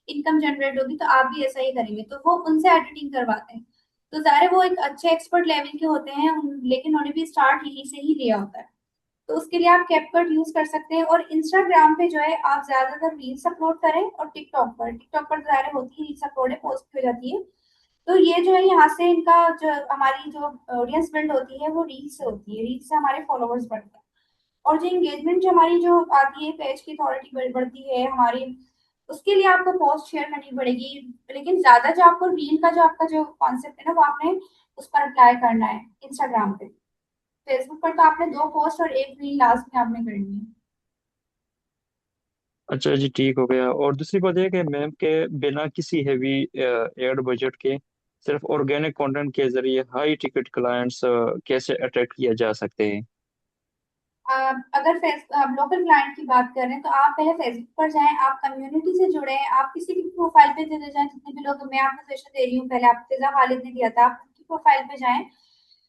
इनकम जनरेट होगी तो आप भी ऐसा ही करेंगे, तो वो उनसे एडिटिंग करवाते हैं। तो सारे वो एक अच्छे एक्सपर्ट लेवल के होते हैं, लेकिन उन्होंने भी स्टार्ट यहीं से ही लिया होता है। तो उसके लिए आप कैपकट यूज कर सकते हैं। और इंस्टाग्राम पे जो है आप ज्यादातर रील्स अपलोड करें, और टिकटॉक पर तो ज़ाहिर होती है, रील्स अपलोड है, पोस्ट हो जाती है। तो ये जो है यहाँ से इनका जो हमारी जो ऑडियंस बिल्ड होती है वो रील से होती है, रील से हमारे फॉलोअर्स बढ़ते हैं। और जो एंगेजमेंट जो हमारी जो आती है, पेज की अथॉरिटी बढ़ती है हमारी, उसके लिए आपको पोस्ट शेयर करनी पड़ेगी। लेकिन ज्यादा जो आपको रील का जो आपका जो कॉन्सेप्ट है ना, वो आपने उस पर अप्लाई करना है इंस्टाग्राम पे। फेसबुक पर तो आपने 2 पोस्ट और एक रील लास्ट में आपने करनी है। अच्छा जी, ठीक हो गया। और दूसरी बात यह कि मैम के बिना किसी हैवी एड बजट के सिर्फ ऑर्गेनिक कंटेंट के जरिए हाई टिकट क्लाइंट्स कैसे अट्रैक्ट किया जा सकते हैं? अगर लोकल क्लाइंट की बात कर रहे हैं तो आप पहले फेसबुक पर जाएं, आप कम्युनिटी से जुड़े, आप किसी भी प्रोफाइल पे चले जाएं, जितने भी लोग, मैं आपको सजेशन दे रही हूँ, पहले आप फिजा खालिद ने दिया था, आप उनकी प्रोफाइल पे जाएं।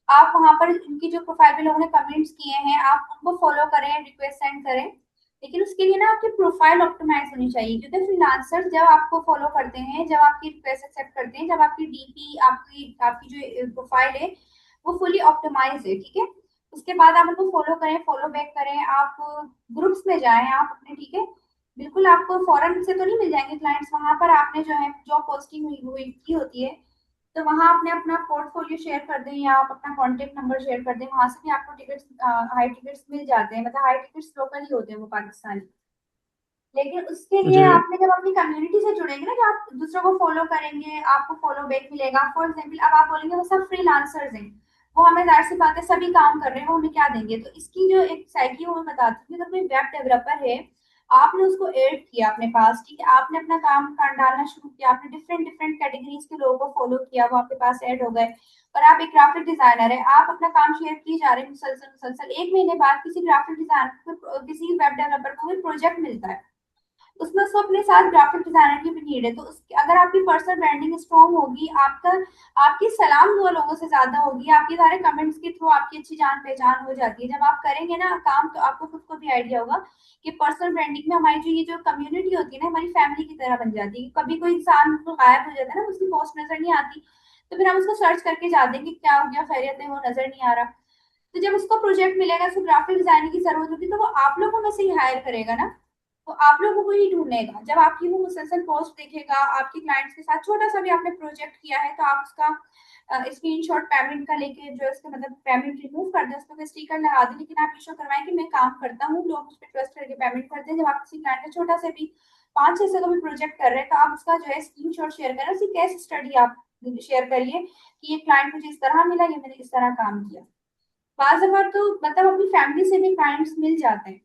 आप वहां पर उनकी जो प्रोफाइल पे लोगों ने कमेंट्स किए हैं, आप उनको फॉलो करें, रिक्वेस्ट सेंड करें। लेकिन उसके लिए ना आपकी प्रोफाइल ऑप्टिमाइज होनी चाहिए, क्योंकि फ्रीलांसर जब आपको फॉलो करते हैं, जब आपकी रिक्वेस्ट एक्सेप्ट करते हैं, जब आपकी डीपी, आपकी आपकी जो प्रोफाइल है वो फुली ऑप्टिमाइज है, ठीक है। उसके बाद आप उनको फॉलो करें, फॉलो बैक करें, आप ग्रुप्स में जाएं आप अपने, ठीक है। बिल्कुल आपको फॉरन से तो नहीं मिल जाएंगे क्लाइंट्स, वहां पर आपने जो है जॉब पोस्टिंग हुई हुई की होती है, तो वहां आपने अपना पोर्टफोलियो शेयर कर दें या आप अपना कॉन्टेक्ट नंबर शेयर कर दें, वहां से भी आपको टिकट्स, हाई टिकट्स मिल जाते हैं। मतलब हाई टिकट्स लोकल ही होते हैं, वो पाकिस्तानी। लेकिन उसके लिए जी आपने जब अपनी कम्युनिटी से जुड़ेंगे ना, जब आप दूसरों को फॉलो करेंगे, आपको फॉलो बैक मिलेगा। फॉर एग्जाम्पल अब आप बोलेंगे वो सब फ्रीलांसर्स हैं, वो हमें जाहिर सी बात है सभी काम कर रहे हैं, वो हमें क्या देंगे। तो इसकी जो एक साइकी है वो मैं बताती हूँ। अगर कोई वेब डेवलपर है, आपने उसको ऐड किया अपने पास, ठीक है, आपने अपना काम कर डालना शुरू किया, आपने डिफरेंट डिफरेंट कैटेगरीज के लोगों को फॉलो किया, वो आपके पास ऐड हो गए। और आप एक ग्राफिक डिजाइनर है, आप अपना काम शेयर किए जा रहे हैं मुसलसल मुसलसल, 1 महीने बाद किसी ग्राफिक डिजाइनर को, किसी वेब डेवलपर को भी प्रोजेक्ट मिलता है, उसमें उसको अपने साथ ग्राफिक डिजाइनर की भी नीड है। तो अगर आपकी पर्सनल ब्रांडिंग स्ट्रॉन्ग होगी, आपका आपकी सलाम दुआ लोगों से ज्यादा होगी, आपके सारे कमेंट्स के थ्रू आपकी अच्छी जान पहचान हो जाती है। जब आप करेंगे ना काम, तो आपको खुद को भी आइडिया होगा कि पर्सनल ब्रांडिंग में हमारी जो ये जो कम्युनिटी होती है ना, हमारी फैमिली की तरह बन जाती है। कभी कोई इंसान तो गायब हो जाता है ना, उसकी पोस्ट नजर नहीं आती, तो फिर हम उसको सर्च करके जाते हैं कि क्या हो गया, खैरियत है, वो नजर नहीं आ रहा। तो जब उसको प्रोजेक्ट मिलेगा, उसको ग्राफिक डिजाइनिंग की जरूरत होगी, तो वो आप लोगों में से ही हायर करेगा ना, तो आप लोगों को ही ढूंढेगा। जब आपकी वो मुसलसल पोस्ट देखेगा आपके क्लाइंट्स के साथ, छोटा सा भी आपने प्रोजेक्ट किया है, तो आप उसका स्क्रीनशॉट पेमेंट का लेके, जो उसका मतलब पेमेंट रिमूव कर दे, उसको स्टिकर लगा दे, लेकिन आप इशू करवाएं कि मैं काम करता हूँ, लोग उस पर ट्रस्ट करके पेमेंट करते हैं। जब आप किसी क्लाइंट का छोटा से भी 5-6 का भी प्रोजेक्ट कर रहे हैं, तो आप उसका जो है स्क्रीनशॉट शेयर करें, उसकी केस स्टडी आप शेयर करिए कि ये क्लाइंट मुझे इस तरह मिला, ये मैंने इस तरह काम किया। बाज दफा तो मतलब अपनी फैमिली से भी क्लाइंट्स मिल जाते हैं।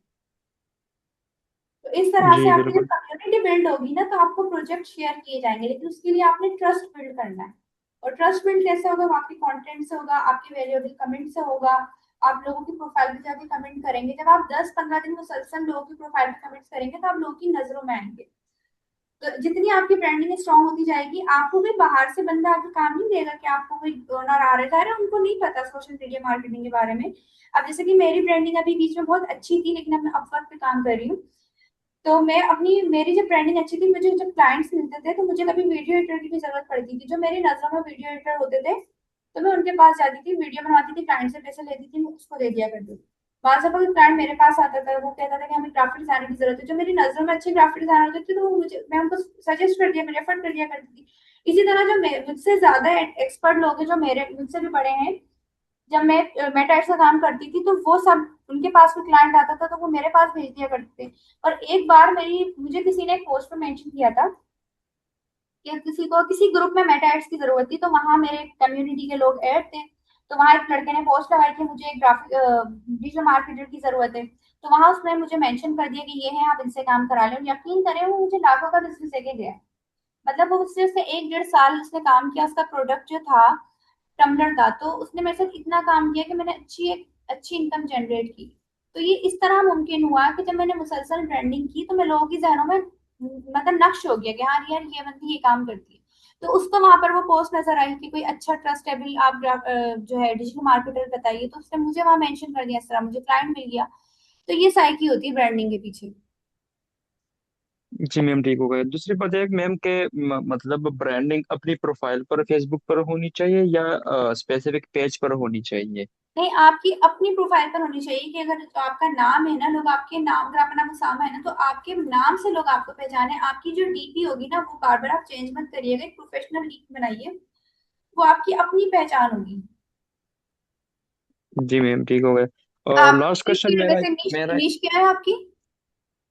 तो इस तरह से जी आपकी जब बिल्कुल। कम्युनिटी बिल्ड होगी ना, तो आपको प्रोजेक्ट शेयर किए जाएंगे, लेकिन उसके लिए आपने ट्रस्ट बिल्ड करना है। और ट्रस्ट बिल्ड कैसे होगा? वो आपके कंटेंट से होगा, आपके वैल्यूएबल कमेंट से होगा। आप लोगों की प्रोफाइल पे जाके कमेंट करेंगे, जब आप 10-15 दिन मुसलसल लोगों की प्रोफाइल पे कमेंट्स करेंगे, तो आप लोगों की नजरों में आएंगे। तो जितनी आपकी ब्रांडिंग स्ट्रांग होती जाएगी, आपको भी बाहर से बंदा आके काम नहीं देगा कि आपको कोई ओनर आ रहा है, उनको नहीं पता सोशल मीडिया मार्केटिंग के बारे में। अब जैसे कि मेरी ब्रांडिंग अभी बीच में बहुत अच्छी थी, लेकिन अब मैं अपवर्क पे काम कर रही हूँ। तो मैं अपनी मेरी जब ब्रांडिंग अच्छी थी, मुझे जब क्लाइंट्स मिलते थे, तो मुझे कभी वीडियो एडिटर की भी जरूरत पड़ती थी। जो मेरी नजरों में वीडियो एडिटर होते थे, तो मैं उनके पास जाती थी, वीडियो बनवाती थी, क्लाइंट से पैसे लेती थी, मैं उसको दे दिया करती थी। बाद जब क्लाइंट मेरे पास आता था, वो कहता था कि हमें ग्राफिक डिजाइनर की जरूरत है, जो मेरी नजरों में अच्छे ग्राफिक डिजाइनर होते थे, तो वो मुझे, मैं उनको सजेस्ट कर दिया, मैं रेफर कर दिया करती थी। इसी तरह जो मुझसे ज्यादा एक्सपर्ट लोग हैं, जो मेरे मुझसे भी बड़े हैं, जब मैं मेटाइट्स का काम करती थी, तो वो सब, उनके पास कोई क्लाइंट आता था तो वो मेरे पास भेज दिया करते थे। और एक बार मुझे किसी ने एक पोस्ट में मेंशन किया था कि किसी को किसी ग्रुप में मेटाइट्स की जरूरत थी, तो वहां मेरे कम्युनिटी के लोग ऐड थे। तो वहां एक लड़के ने पोस्ट लगाई कि मुझे एक ग्राफिक डिजिटल मार्केटर की जरूरत है। तो वहां उसने मुझे मेंशन कर दिया कि ये है, आप इनसे काम करा लें। और यकीन करें, वो मुझे लाखों का बिजनेस लेके गया। मतलब वो उससे उसने 1-1.5 साल उसने काम किया, उसका प्रोडक्ट जो था टम्बलर था, तो उसने मेरे साथ इतना काम किया कि मैंने एक अच्छी इनकम जनरेट की। तो ये इस तरह मुमकिन हुआ कि जब मैंने मुसलसल ब्रांडिंग की तो मैं लोगों की जहनों में मतलब नक्श हो गया कि हाँ यार ये बंदी ये काम करती है। तो उसको वहां पर वो पोस्ट नजर आई कि कोई अच्छा ट्रस्टेबल आप जो है डिजिटल मार्केटर बताइए, तो उसने मुझे वहां मेंशन कर दिया, इस तरह मुझे क्लाइंट मिल गया। तो ये साइकी होती है ब्रांडिंग के पीछे। जी मैम, ठीक हो गया। दूसरी बात है मैम के मतलब ब्रांडिंग अपनी प्रोफाइल पर फेसबुक पर होनी चाहिए या स्पेसिफिक पेज पर होनी चाहिए? नहीं, आपकी अपनी प्रोफाइल पर होनी चाहिए कि अगर जो आपका नाम है ना, लोग आपके नाम, अगर आपका नाम उसामा है ना, तो आपके नाम से लोग आपको पहचाने। आपकी जो डीपी होगी ना, वो बार बार आप चेंज मत करिएगा, एक प्रोफेशनल डीपी बनाइए, वो आपकी अपनी पहचान होगी। जी मैम, ठीक हो गया। और लास्ट आपकी क्वेश्चन फिर मेरा वैसे नीश मेरा नीश क्या है आपकी?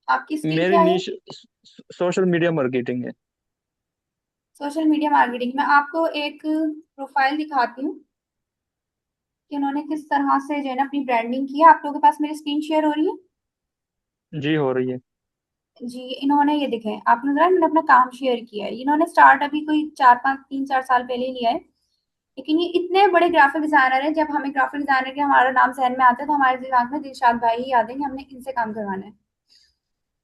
आपकी स्किल मेरी क्या है? निश सोशल मीडिया मार्केटिंग है। सोशल मीडिया मार्केटिंग में आपको एक प्रोफाइल दिखाती हूँ कि उन्होंने किस तरह से जो है ना अपनी ब्रांडिंग की है। आप लोगों के पास मेरी स्क्रीन शेयर हो रही है? जी, हो रही है। जी, इन्होंने ये देखें, आपने जरा, मैंने अपना काम शेयर किया है। इन्होंने स्टार्ट अभी कोई 4 5 3 4 साल पहले ही लिया है, लेकिन ये इतने बड़े ग्राफिक डिजाइनर हैं। जब हमें ग्राफिक डिजाइनर के हमारा नाम जहन में आता है तो हमारे दिमाग में दिलशाद भाई ही याद है कि हमने इनसे काम करवाना है।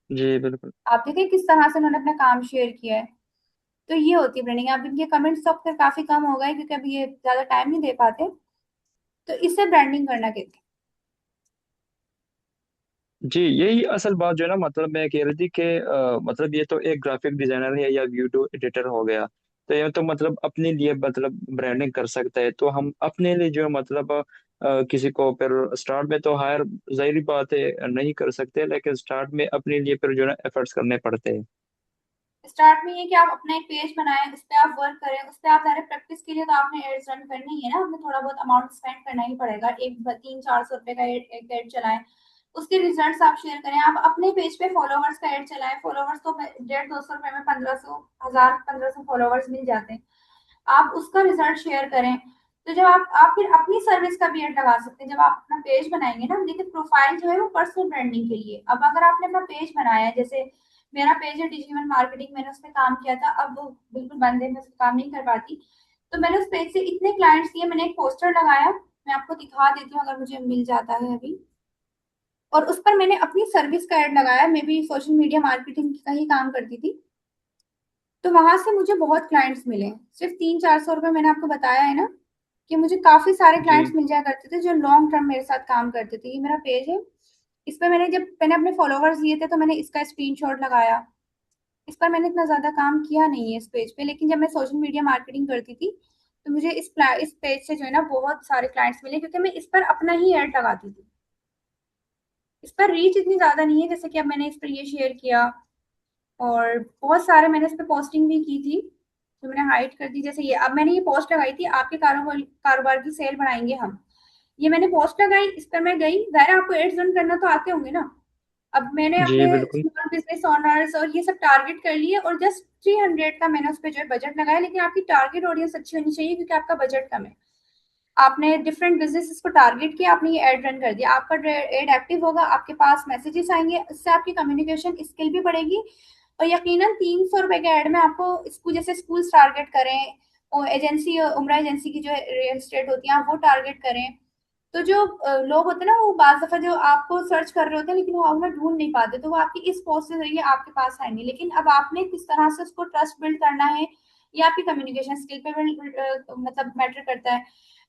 जी बिल्कुल। आप देखें किस तरह से उन्होंने अपना काम शेयर किया है। तो ये होती है ब्रांडिंग। अब इनके कमेंट्स तो अब तक काफी कम हो गए क्योंकि अभी ये ज्यादा टाइम नहीं दे पाते, तो इससे ब्रांडिंग करना कहते जी, यही असल बात जो है ना, मतलब मैं कह रही थी कि मतलब ये तो एक ग्राफिक डिजाइनर है या वीडियो एडिटर हो गया, तो ये तो मतलब अपने लिए मतलब ब्रांडिंग कर सकता है। तो हम अपने लिए जो है मतलब किसी को फिर स्टार्ट में तो हायर, जाहिर बात है नहीं कर सकते, लेकिन स्टार्ट में अपने लिए फिर जो है ना एफर्ट्स करने पड़ते हैं। हैं। स्टार्ट में ये कि आप अपना एक पेज बनाएं, उस पर आप वर्क करें, उस पर आप डायरेक्ट प्रैक्टिस के लिए तो आपने एड्स रन करनी ही है ना, आपने थोड़ा बहुत अमाउंट स्पेंड करना ही पड़ेगा। एक 300 400 रुपए का एक एड चलाएं, उसके रिजल्ट्स आप शेयर करें। आप अपने पेज पे फॉलोवर्स का एड चलाएं, फॉलोवर्स तो 150 200 रुपए में 1500 1000 1500 फॉलोवर्स मिल जाते हैं। आप उसका रिजल्ट शेयर करें। तो जब आप फिर अपनी सर्विस का भी एड लगा सकते हैं। जब आप अपना पेज बनाएंगे ना, देखिए प्रोफाइल जो है वो पर्सनल ब्रांडिंग के लिए। अब अगर आपने अपना पेज बनाया है, जैसे मेरा पेज है डिजिटल मार्केटिंग, मैंने उस पर काम किया था, अब वो बिल्कुल बंद है, मैं उस पर काम नहीं कर पाती। तो मैंने उस पेज से इतने क्लाइंट्स लिए, मैंने एक पोस्टर लगाया, मैं आपको दिखा देती हूँ अगर मुझे मिल जाता है अभी। और उस पर मैंने अपनी सर्विस का एड लगाया, मैं भी सोशल मीडिया मार्केटिंग का ही काम करती थी। तो वहां से मुझे बहुत क्लाइंट्स मिले। सिर्फ 300 400 रुपए मैंने आपको बताया है ना, कि मुझे काफी सारे क्लाइंट्स जी मिल जाया करते थे जो लॉन्ग टर्म मेरे साथ काम करते थे। ये मेरा पेज है, इस पर मैंने अपने फॉलोवर्स दिए थे तो मैंने इसका स्क्रीनशॉट लगाया। इस पर मैंने इतना ज्यादा काम किया नहीं है इस पेज पे, लेकिन जब मैं सोशल मीडिया मार्केटिंग करती थी तो मुझे इस पेज से जो है ना बहुत सारे क्लाइंट्स मिले, क्योंकि मैं इस पर अपना ही ऐड लगाती थी। इस पर रीच इतनी ज्यादा नहीं है, जैसे कि अब मैंने इस पर ये शेयर किया, और बहुत सारे मैंने इस पे पोस्टिंग भी की थी जो मैंने हाइड कर दी। जैसे ये, अब मैंने ये पोस्ट लगाई थी, आपके कारोबार कारोबार की सेल बढ़ाएंगे हम। ये मैंने पोस्ट लगाई, इस पर मैं गई, जाहिर है आपको एड्स रन करना तो आते होंगे ना। अब मैंने जी अपने बिल्कुल। स्मॉल बिजनेस ओनर्स और ये सब टारगेट कर लिए, और जस्ट 300 का मैंने उस पर जो है बजट लगाया। लेकिन आपकी टारगेट ऑडियंस अच्छी होनी चाहिए क्योंकि आपका बजट कम है। आपने डिफरेंट बिजनेसेस को टारगेट किया, आपने ये एड रन कर दिया, आपका एड एक्टिव होगा, आपके पास मैसेजेस आएंगे, इससे आपकी कम्युनिकेशन स्किल भी बढ़ेगी। और यकीनन 300 रुपए के ऐड में आपको स्कूल, जैसे स्कूल्स टारगेट करें, और एजेंसी, उमरा एजेंसी की जो रियल एस्टेट होती है, आप वो टारगेट करें। तो जो लोग होते हैं ना, वो बाज दफा जो आपको सर्च कर रहे होते हैं लेकिन वो आपको ढूंढ नहीं पाते, तो वो आपकी इस पोस्ट से जरिए आपके पास आएंगे। लेकिन अब आपने किस तरह से उसको ट्रस्ट बिल्ड करना है, ये आपकी कम्युनिकेशन स्किल पे मतलब मैटर करता है।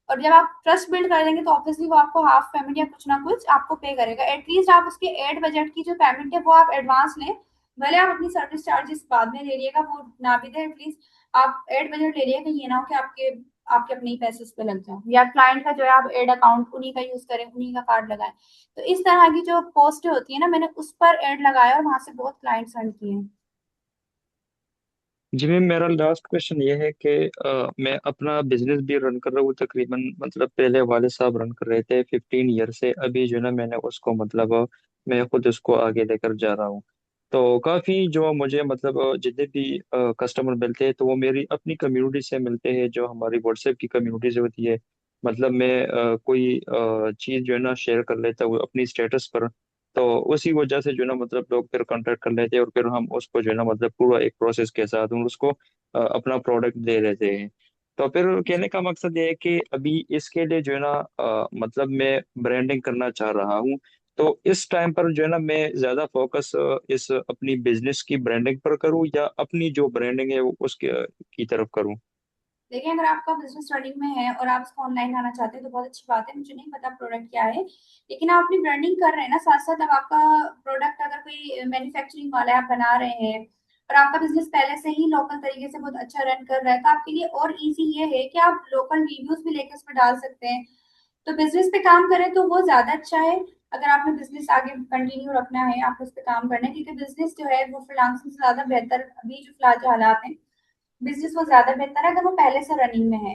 और जब आप ट्रस्ट बिल्ड कर देंगे तो ऑब्वियसली वो आपको हाफ पेमेंट या कुछ ना कुछ आपको पे करेगा। एटलीस्ट आप उसके एड बजट की जो पेमेंट है वो आप एडवांस लें। भले आप अपनी सर्विस चार्जेस बाद में ले लिएगा, वो ना भी दे, एटलीस्ट आप एड बजट ले लिएगा। ये ना हो कि आपके आपके अपने ही पैसे उस पे लग जाए, या क्लाइंट का जो है आप एड अकाउंट उन्हीं का यूज करें, उन्हीं का कार्ड लगाएं। तो इस तरह की जो पोस्ट होती है ना, मैंने उस पर एड लगाया और वहां से बहुत क्लाइंट्स अर्न किए हैं। जी मैम, मेरा लास्ट क्वेश्चन ये है कि मैं अपना बिजनेस भी रन कर रहा हूँ तकरीबन, मतलब पहले वाले साहब रन कर रहे थे 15 ईयर से, अभी जो है ना मैंने उसको मतलब मैं खुद उसको आगे लेकर जा रहा हूँ। तो काफ़ी जो मुझे मतलब जितने भी कस्टमर मिलते हैं तो वो मेरी अपनी कम्युनिटी से मिलते हैं, जो हमारी व्हाट्सएप की कम्युनिटी से होती है। मतलब मैं कोई चीज़ जो है ना शेयर कर लेता हूँ अपनी स्टेटस पर, तो उसी वजह से जो है ना मतलब लोग फिर कांटेक्ट कर लेते हैं और फिर हम उसको जो है ना मतलब पूरा एक प्रोसेस के साथ हम उसको अपना प्रोडक्ट दे देते हैं। तो फिर कहने का मकसद ये है कि अभी इसके लिए जो है ना मतलब मैं ब्रांडिंग करना चाह रहा हूँ। तो इस टाइम पर जो है ना मैं ज्यादा फोकस इस अपनी बिजनेस की ब्रांडिंग पर करूँ या अपनी जो ब्रांडिंग है वो उसके की तरफ करूँ। देखिए, अगर आपका बिजनेस रनिंग में है और आप इसको ऑनलाइन लाना चाहते हैं तो बहुत अच्छी बात है। मुझे नहीं पता प्रोडक्ट क्या है, लेकिन आप अपनी ब्रांडिंग कर रहे हैं ना, साथ साथ अब आपका प्रोडक्ट अगर कोई मैन्युफैक्चरिंग वाला है, आप बना रहे हैं और आपका बिजनेस पहले से ही लोकल तरीके से बहुत अच्छा रन कर रहा है, तो आपके लिए और इजी ये है कि आप लोकल रिव्यूज भी लेकर उसमें डाल सकते हैं। तो बिजनेस पे काम करें तो वो ज्यादा अच्छा है। अगर आपने बिजनेस आगे कंटिन्यू रखना है, आप उस पर काम करना है, क्योंकि बिजनेस जो है वो फ्रीलांसिंग से ज्यादा बेहतर, अभी जो फिलहाल जो हालात हैं, बिजनेस वो ज्यादा बेहतर है अगर वो पहले से रनिंग में है।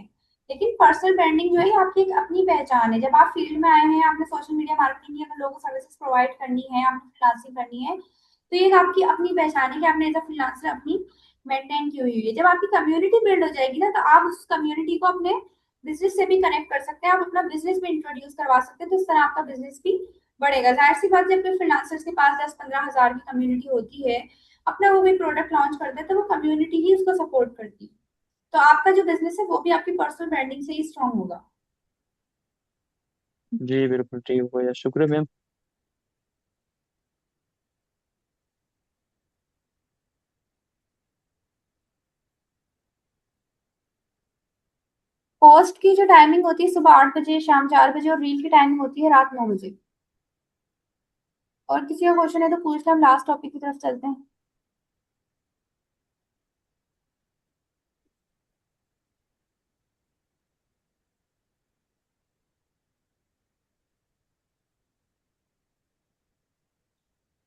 लेकिन पर्सनल ब्रांडिंग जो है ये आपकी एक अपनी पहचान है। जब आप फील्ड में आए हैं, आपने सोशल मीडिया मार्केटिंग की, अगर लोगों को सर्विसेज प्रोवाइड करनी है, आपने फ्रीलांसिंग करनी है, तो ये एक आपकी अपनी पहचान है कि आपने एज अ फ्रीलांसर अपनी मेंटेन की हुई है। जब आपकी कम्युनिटी बिल्ड हो जाएगी ना, तो आप उस कम्युनिटी को अपने बिजनेस से भी कनेक्ट कर सकते हैं, आप अपना बिजनेस भी इंट्रोड्यूस करवा सकते हैं, तो इस तरह आपका बिजनेस भी बढ़ेगा। जाहिर सी बात, जब कोई फ्रीलांसर्स के पास 10-15 हजार की कम्युनिटी होती है, अपना वो भी प्रोडक्ट लॉन्च करते हैं, तो वो कम्युनिटी ही उसको सपोर्ट करती है। तो आपका जो बिजनेस है वो भी आपकी पर्सनल ब्रांडिंग से ही स्ट्रांग होगा। जी बिल्कुल ठीक हो गया, शुक्रिया मैम। पोस्ट की जो टाइमिंग होती है सुबह 8 बजे, शाम 4 बजे, और रील की टाइमिंग होती है रात 9 बजे। और किसी का क्वेश्चन है तो पूछ ले, हम लास्ट टॉपिक की तरफ चलते हैं।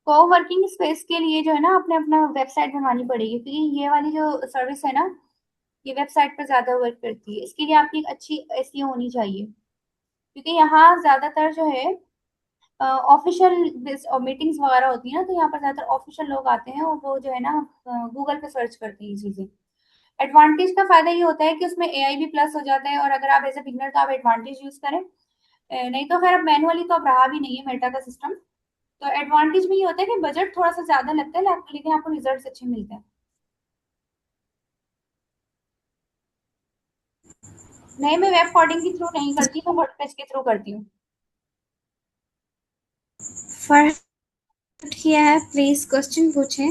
को वर्किंग स्पेस के लिए जो है ना, आपने अपना वेबसाइट बनवानी पड़ेगी, क्योंकि ये वाली जो सर्विस है ना, ये वेबसाइट पर ज्यादा वर्क करती है। इसके लिए आपकी एक अच्छी एसईओ होनी चाहिए, क्योंकि यहाँ ज्यादातर जो है ऑफिशियल मीटिंग्स वगैरह होती है ना, तो यहाँ पर ज्यादातर ऑफिशियल लोग आते हैं और वो जो है ना गूगल पे सर्च करते हैं ये चीजें। एडवांटेज का फायदा ये होता है कि उसमें एआई भी प्लस हो जाता है, और अगर आप एज ए बिगनर तो आप एडवांटेज यूज करें, नहीं तो खैर अब मैनुअली तो अब रहा भी नहीं है मेटा का सिस्टम। तो एडवांटेज में ये होता है कि बजट थोड़ा सा ज्यादा लगता है, लेकिन आपको रिजल्ट अच्छे मिलते हैं। नहीं, मैं वेब कोडिंग के थ्रू नहीं करती, मैं वर्डप्रेस के थ्रू करती हूँ। फर्स्ट किया है, प्लीज क्वेश्चन पूछें।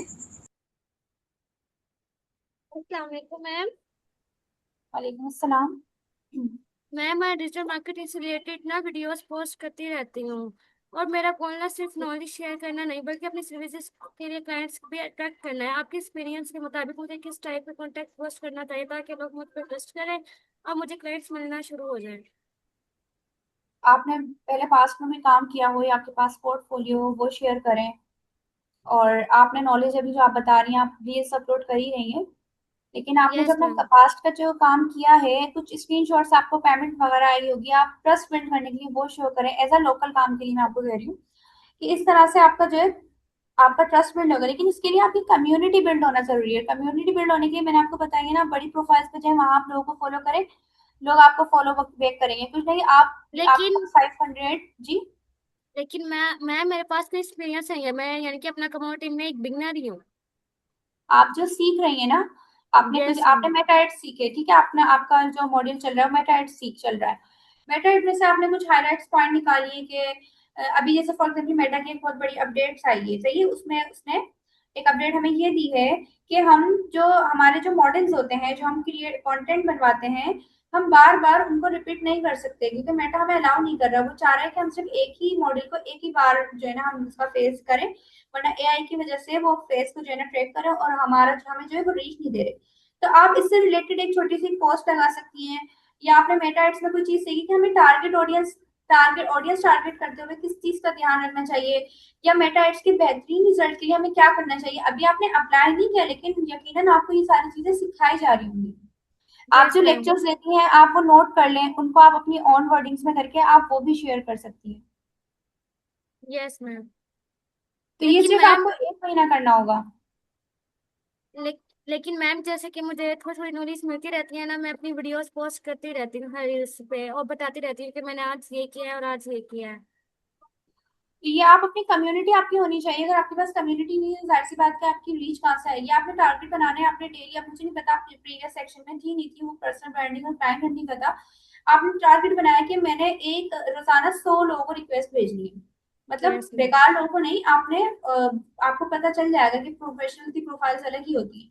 अस्सलाम वालेकुम मैम। वालेकुम अस्सलाम। मैम मैं डिजिटल मार्केटिंग से रिलेटेड ना वीडियोस पोस्ट करती रहती हूँ, और मेरा गोल ना सिर्फ नॉलेज शेयर करना नहीं बल्कि अपनी सर्विसेज के लिए क्लाइंट्स भी अट्रैक्ट करना है। आपके एक्सपीरियंस के मुताबिक मुझे किस टाइप का कॉन्टेंट पोस्ट करना चाहिए ताकि लोग मुझ पर ट्रस्ट करें और मुझे क्लाइंट्स मिलना शुरू हो जाए। आपने पहले पास्ट में भी काम किया हो या आपके पास पोर्टफोलियो हो, वो शेयर करें। और आपने नॉलेज अभी जो आप बता रही हैं, आप रील्स अपलोड कर ही रही हैं, लेकिन आपने यस जब अपना मैम। पास्ट का जो काम किया है, कुछ स्क्रीनशॉट्स आपको पेमेंट वगैरह आई होगी, आप ट्रस्ट बिल्ड करने के लिए वो शो करें। एज अ लोकल काम के लिए मैं आपको कह रही हूँ कि इस तरह से आपका जो है, आपका ट्रस्ट बिल्ड होगा। लेकिन इसके लिए आपकी कम्युनिटी बिल्ड होना जरूरी है। कम्युनिटी बिल्ड होने के लिए मैंने आपको बताया ना, बड़ी प्रोफाइल्स पे जाए, वहां आप लोगों को फॉलो करें, लोग आपको फॉलो बैक करेंगे। कुछ नहीं, आप आपके लेकिन पास 500 जी। लेकिन मैं मेरे पास कोई एक्सपीरियंस नहीं है, मैं यानी कि अपना कम्युनिटी में एक बिगनर ही हूँ। आप जो सीख रही है ना, आपने कुछ, यस आपने मैम। मेटा एड सीखे, ठीक है, आपने, आपका जो मॉड्यूल चल रहा है मेटा एड सीख चल रहा है। मेटा एड में से आपने कुछ हाईलाइट्स पॉइंट निकाली है कि अभी जैसे फॉर एग्जाम्पल मेटा की एक बहुत बड़ी अपडेट्स आई है, सही है, उसमें उसने एक अपडेट हमें ये दी है कि हम जो हमारे जो मॉडल्स होते हैं, जो हम क्रिएट कंटेंट बनवाते हैं, हम बार बार उनको रिपीट नहीं कर सकते, क्योंकि मेटा हमें अलाउ नहीं कर रहा। वो चाह रहा है कि हम सिर्फ एक ही मॉडल को एक ही बार जो है ना हम उसका फेस करें, वरना एआई की वजह से वो फेस को जो है ना ट्रैक करे और हमारा जो हमें जो है वो रीच नहीं दे रहे। तो आप इससे रिलेटेड एक छोटी सी पोस्ट लगा सकती हैं, या आपने मेटा एड्स में कोई चीज सीखी कि हमें टारगेट टारगेट करते हुए किस चीज का ध्यान रखना चाहिए, या मेटा एड्स के बेहतरीन रिजल्ट के लिए हमें क्या करना चाहिए। अभी आपने अप्लाई नहीं किया, लेकिन यकीनन आपको ये सारी चीजें सिखाई जा रही होंगी। आप यस जो मैम। लेक्चर्स लेती हैं, आप वो नोट कर लें, उनको आप अपनी ऑन वर्डिंग्स में करके आप वो भी शेयर कर सकती हैं। Yes ma'am. तो ये लेकिन सिर्फ मैम आपको 1 महीना करना होगा। ले, लेकिन मैम जैसे कि मुझे थोड़ी थोड़ी नॉलेज मिलती रहती है ना, मैं अपनी वीडियोस पोस्ट करती रहती हूँ हर रील्स पे और बताती रहती हूँ कि मैंने आज ये किया है और आज ये किया है। तो ये आप अपनी कम्युनिटी आपकी होनी चाहिए। अगर आपके पास कम्युनिटी नहीं है, जाहिर सी बात है आपकी रीच कहाँ से आएगी। आपने टारगेट बनाना है, आपने डेली, अब मुझे नहीं पता आपने प्रीवियस सेक्शन में थी नहीं थी वो पर्सनल ब्रांडिंग और क्लाइंट नहीं पता। आपने टारगेट बनाया कि मैंने एक रोजाना 100 लोगों को रिक्वेस्ट भेजनी है, मतलब यस मैम। बेकार लोगों को नहीं। आपने आपको पता चल जाएगा कि प्रोफेशनल की प्रोफाइल्स अलग ही होती है।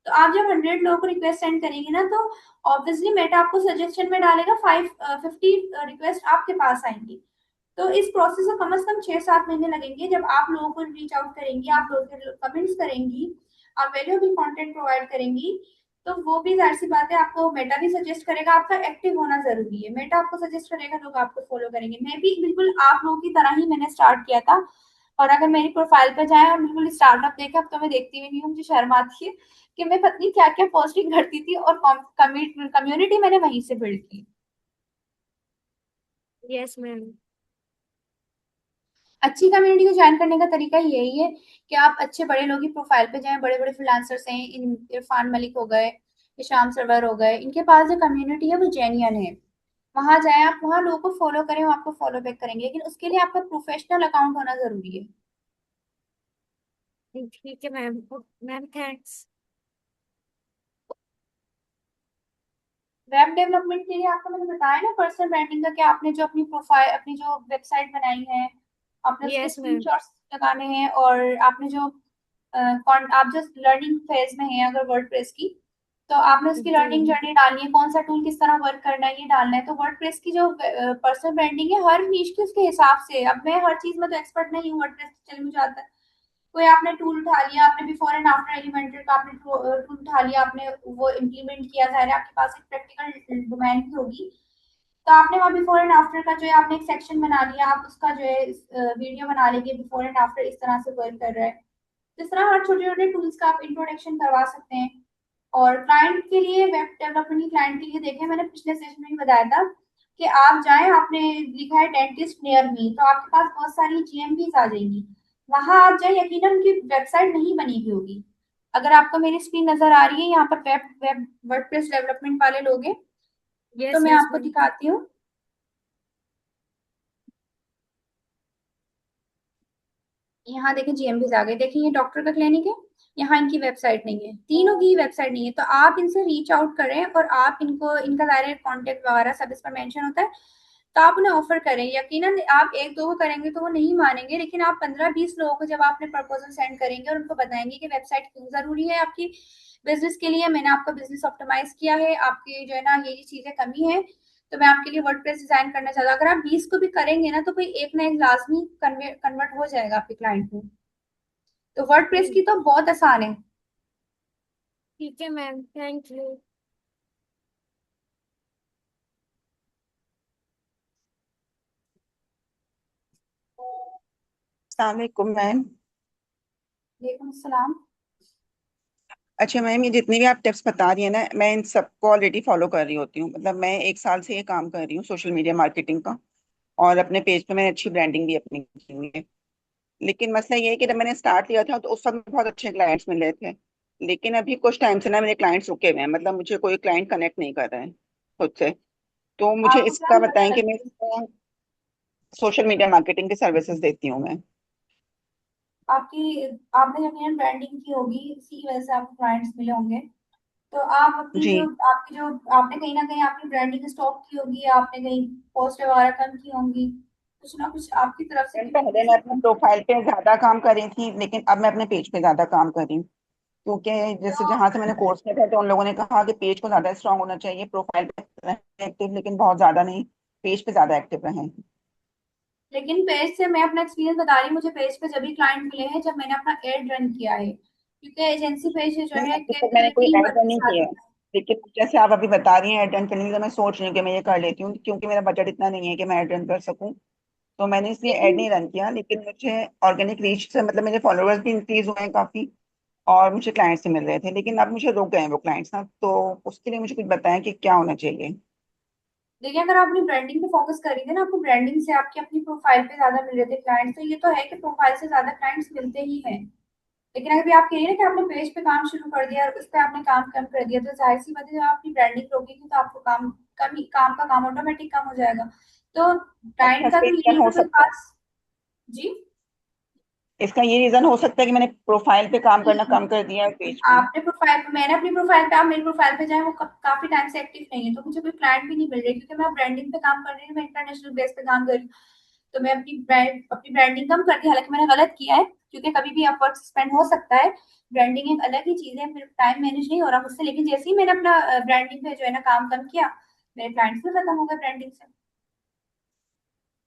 तो आप जब 100 लोगों को रिक्वेस्ट सेंड करेंगे ना, तो ऑब्वियसली मेटा आपको सजेशन में डालेगा, 50 रिक्वेस्ट आपके पास आएंगी। तो इस प्रोसेस में कम से कम 6-7 महीने लगेंगे। जब आप लोगों को रीच आउट करेंगी, आप लोगों के कमेंट्स करेंगी, आप वैल्यूएबल कंटेंट प्रोवाइड करेंगी, तो वो भी जाहिर सी बात है आपको मेटा भी सजेस्ट करेगा। आपका एक्टिव होना जरूरी है, मेटा आपको सजेस्ट करेगा, लोग आपको फॉलो करेंगे। मैं भी बिल्कुल आप लोगों की तरह ही मैंने स्टार्ट किया था। और अगर मेरी प्रोफाइल पे जाए और बिल्कुल स्टार्टअप देखे, अब तो मैं देखती भी नहीं हूँ, मुझे शर्म आती है कि मैं पत्नी क्या क्या पोस्टिंग करती थी, और कम्युनिटी मैंने वहीं से बिल्ड की। Yes ma'am. अच्छी कम्युनिटी को ज्वाइन करने का तरीका यही है कि आप अच्छे बड़े लोगों की प्रोफाइल पे जाएं। बड़े बड़े फ्रीलांसर्स हैं, इरफान मलिक हो गए, इशाम सरवर हो गए, इनके पास जो कम्युनिटी है वो जेन्युइन है। वहां जाएं, आप वहां लोगों को फॉलो करें, वो आपको फॉलो बैक करेंगे, लेकिन उसके लिए आपका प्रोफेशनल अकाउंट होना जरूरी है। ठीक है ma'am. Ma'am thanks. Web development के लिए आपको मैंने बताया ना पर्सनल ब्रांडिंग का, कि आपने जो अपनी प्रोफाइल, अपनी जो वेबसाइट बनाई है, आपने उसके यस मैम। स्क्रीनशॉट्स लगाने हैं, और आपने जो आप जो लर्निंग फेज में हैं अगर वर्डप्रेस की, तो आपने उसकी जी। लर्निंग जर्नी डालनी है, कौन सा टूल किस तरह वर्क करना है ये डालना है। तो वर्डप्रेस की जो पर्सनल ब्रांडिंग है, हर नीश की उसके हिसाब से। अब मैं हर चीज में तो एक्सपर्ट नहीं हूँ, वर्डप्रेस चल मुझे आता है। कोई आपने टूल उठा लिया, आपने बिफोर एंड आफ्टर एलिमेंटर का आपने टूल उठा लिया, आपने वो इम्प्लीमेंट किया, जाहिर है आपके पास एक प्रैक्टिकल डोमेन भी होगी, तो आपने वहाँ बिफोर एंड आफ्टर का जो है आपने एक सेक्शन बना लिया, आप उसका जो है वीडियो बना लेंगे, बिफोर एंड आफ्टर इस तरह से वर्क कर रहा है। इस तरह हर छोटे छोटे टूल्स का आप इंट्रोडक्शन करवा सकते हैं। और क्लाइंट के लिए, वेब डेवलपमेंट की क्लाइंट के लिए, देखें मैंने पिछले सेशन में भी बताया था कि आप जाएं, आपने लिखा है डेंटिस्ट नियर मी, तो आपके पास बहुत सारी जीएमपीज आ जाएंगी। वहां आप जाए, यकीनन उनकी वेबसाइट नहीं बनी हुई होगी। अगर आपको मेरी स्क्रीन नजर आ रही है, यहाँ पर वेब वेब वर्डप्रेस डेवलपमेंट वाले लोग हैं, तो यस मैं यस आपको मैम। दिखाती हूँ। यहाँ देखें जीएमपीज आ गए, देखिए ये डॉक्टर का क्लिनिक है, यहाँ इनकी वेबसाइट नहीं है, तीनों की वेबसाइट नहीं है। तो आप इनसे रीच आउट करें, और आप इनको, इनका डायरेक्ट कॉन्टेक्ट वगैरह सब इस पर मेंशन होता है, तो आप उन्हें ऑफर करें। यकीनन आप एक दो को करेंगे तो वो नहीं मानेंगे, लेकिन आप 15-20 लोगों को जब आपने प्रपोजल सेंड करेंगे और उनको बताएंगे कि वेबसाइट क्यों जरूरी है आपकी बिजनेस के लिए, मैंने आपका बिजनेस ऑप्टिमाइज किया है, आपकी जो है ना ये चीजें कमी है, तो मैं आपके लिए वर्डप्रेस डिजाइन करना चाहता हूँ। अगर आप 20 को भी करेंगे ना, तो कोई एक ना एक लाजमी कन्वर्ट हो जाएगा आपके क्लाइंट में। तो वर्डप्रेस की तो बहुत आसान है। ठीक है मैम, थैंक यू। अस्सलाम वालेकुम मैम। वालेकुम सलाम। अच्छा मैम, ये जितनी भी आप टिप्स बता रही हैं ना, मैं इन सबको ऑलरेडी फॉलो कर रही होती हूँ। मतलब मैं 1 साल से ये काम कर रही हूँ सोशल मीडिया मार्केटिंग का, और अपने पेज पे मैंने अच्छी ब्रांडिंग भी अपनी की हुई है। लेकिन मसला ये है कि जब मैंने स्टार्ट किया था तो उस वक्त बहुत अच्छे क्लाइंट्स मिल रहे थे, लेकिन अभी कुछ टाइम से ना मेरे क्लाइंट्स रुके हुए हैं। मतलब मुझे कोई क्लाइंट कनेक्ट नहीं कर रहा है खुद से। तो मुझे आपको क्या इसका बताएं मसला कि मैं सोशल मीडिया मार्केटिंग की सर्विसेज देती हूँ मैं। आपकी, आपने यकीनन ब्रांडिंग की होगी, इसी वजह से आपको क्लाइंट्स मिले होंगे। तो आप अपनी जी जो, आपकी जो, आपने कहीं ना कहीं आपकी ब्रांडिंग स्टॉक की होगी, आपने कहीं पोस्ट वगैरह कम की होंगी, कुछ ना कुछ आपकी तरफ से, क्योंकि पहले मैं किसी, अपने प्रोफाइल पे ज्यादा काम कर रही थी, लेकिन अब मैं अपने पेज पे ज्यादा काम कर रही हूँ। क्योंकि जैसे तो जहां से मैंने कोर्स किया था तो उन लोगों ने कहा कि पेज को ज्यादा स्ट्रांग होना चाहिए, प्रोफाइल पे एक्टिव लेकिन बहुत ज्यादा नहीं, पेज पे ज्यादा एक्टिव रहें। लेकिन पेज से मैं अपना एक्सपीरियंस बता रही हूँ, मुझे पेज पे जब भी क्लाइंट मिले हैं जब मैंने अपना एड रन किया है, क्योंकि एजेंसी पेज जो नहीं, है अभी तक मैंने केवल कोई टीम ऐड वर्क के नहीं साथ किया है। होता है। लेकिन जैसे आप अभी बता रही हैं ऐड रन करने के लिए, तो मैं सोच रही हूँ कि मैं ये कर लेती हूँ, क्योंकि मेरा बजट इतना नहीं है कि मैं ऐड रन कर सकूँ। तो मैंने इसलिए ऐड लेकिन नहीं रन किया, लेकिन मुझे ऑर्गेनिक रीच से, मतलब मेरे फॉलोअर्स भी इंक्रीज हुए हैं काफी, और मुझे क्लाइंट्स से मिल रहे थे। लेकिन अब मुझे रुक गए हैं वो क्लाइंट्स ना, तो उसके लिए मुझे कुछ बताएं कि क्या होना चाहिए। देखिए, अगर आप अपनी ब्रांडिंग पे फोकस कर रही थी ना, आपको ब्रांडिंग से आपकी अपनी प्रोफाइल पे ज्यादा मिल रहे थे क्लाइंट्स, तो ये तो है कि प्रोफाइल से ज्यादा क्लाइंट्स मिलते ही हैं। लेकिन अगर भी आप कह रही है ना कि आपने पेज पे काम शुरू कर दिया और उस पे आपने काम कम कर दिया, तो जाहिर सी बात है जब आप अपनी ब्रांडिंग रोकेगी तो आपको काम कम ही, काम का काम ऑटोमेटिक कम हो जाएगा। तो अच्छा क्लाइंट का तो ये स्टेशन है हो कि कोई सकता है। पास, जी इसका ये रीजन हो सकता है कि मैंने प्रोफाइल पे काम करना कम कर दिया है पेज पे। आपने प्रोफाइल पे, मैंने अपनी प्रोफाइल पे, आप मेरी प्रोफाइल पे जाए, वो काफी टाइम से एक्टिव नहीं है, तो मुझे कोई क्लाइंट भी नहीं मिल रही, क्योंकि मैं ब्रांडिंग पे काम कर रही हूँ, मैं इंटरनेशनल बेस पे काम कर रही हूँ। तो मैं अपनी ब्रांडिंग कम कर दी, हालांकि मैंने गलत किया है, क्योंकि कभी भी अपवर्क सस्पेंड हो सकता है। ब्रांडिंग एक अलग ही चीज है, मेरा टाइम मैनेज नहीं हो रहा मुझसे, लेकिन जैसे ही मैंने अपना ब्रांडिंग पे जो है ना काम कम किया, मेरे क्लाइंट्स भी खत्म हो गए ब्रांडिंग से।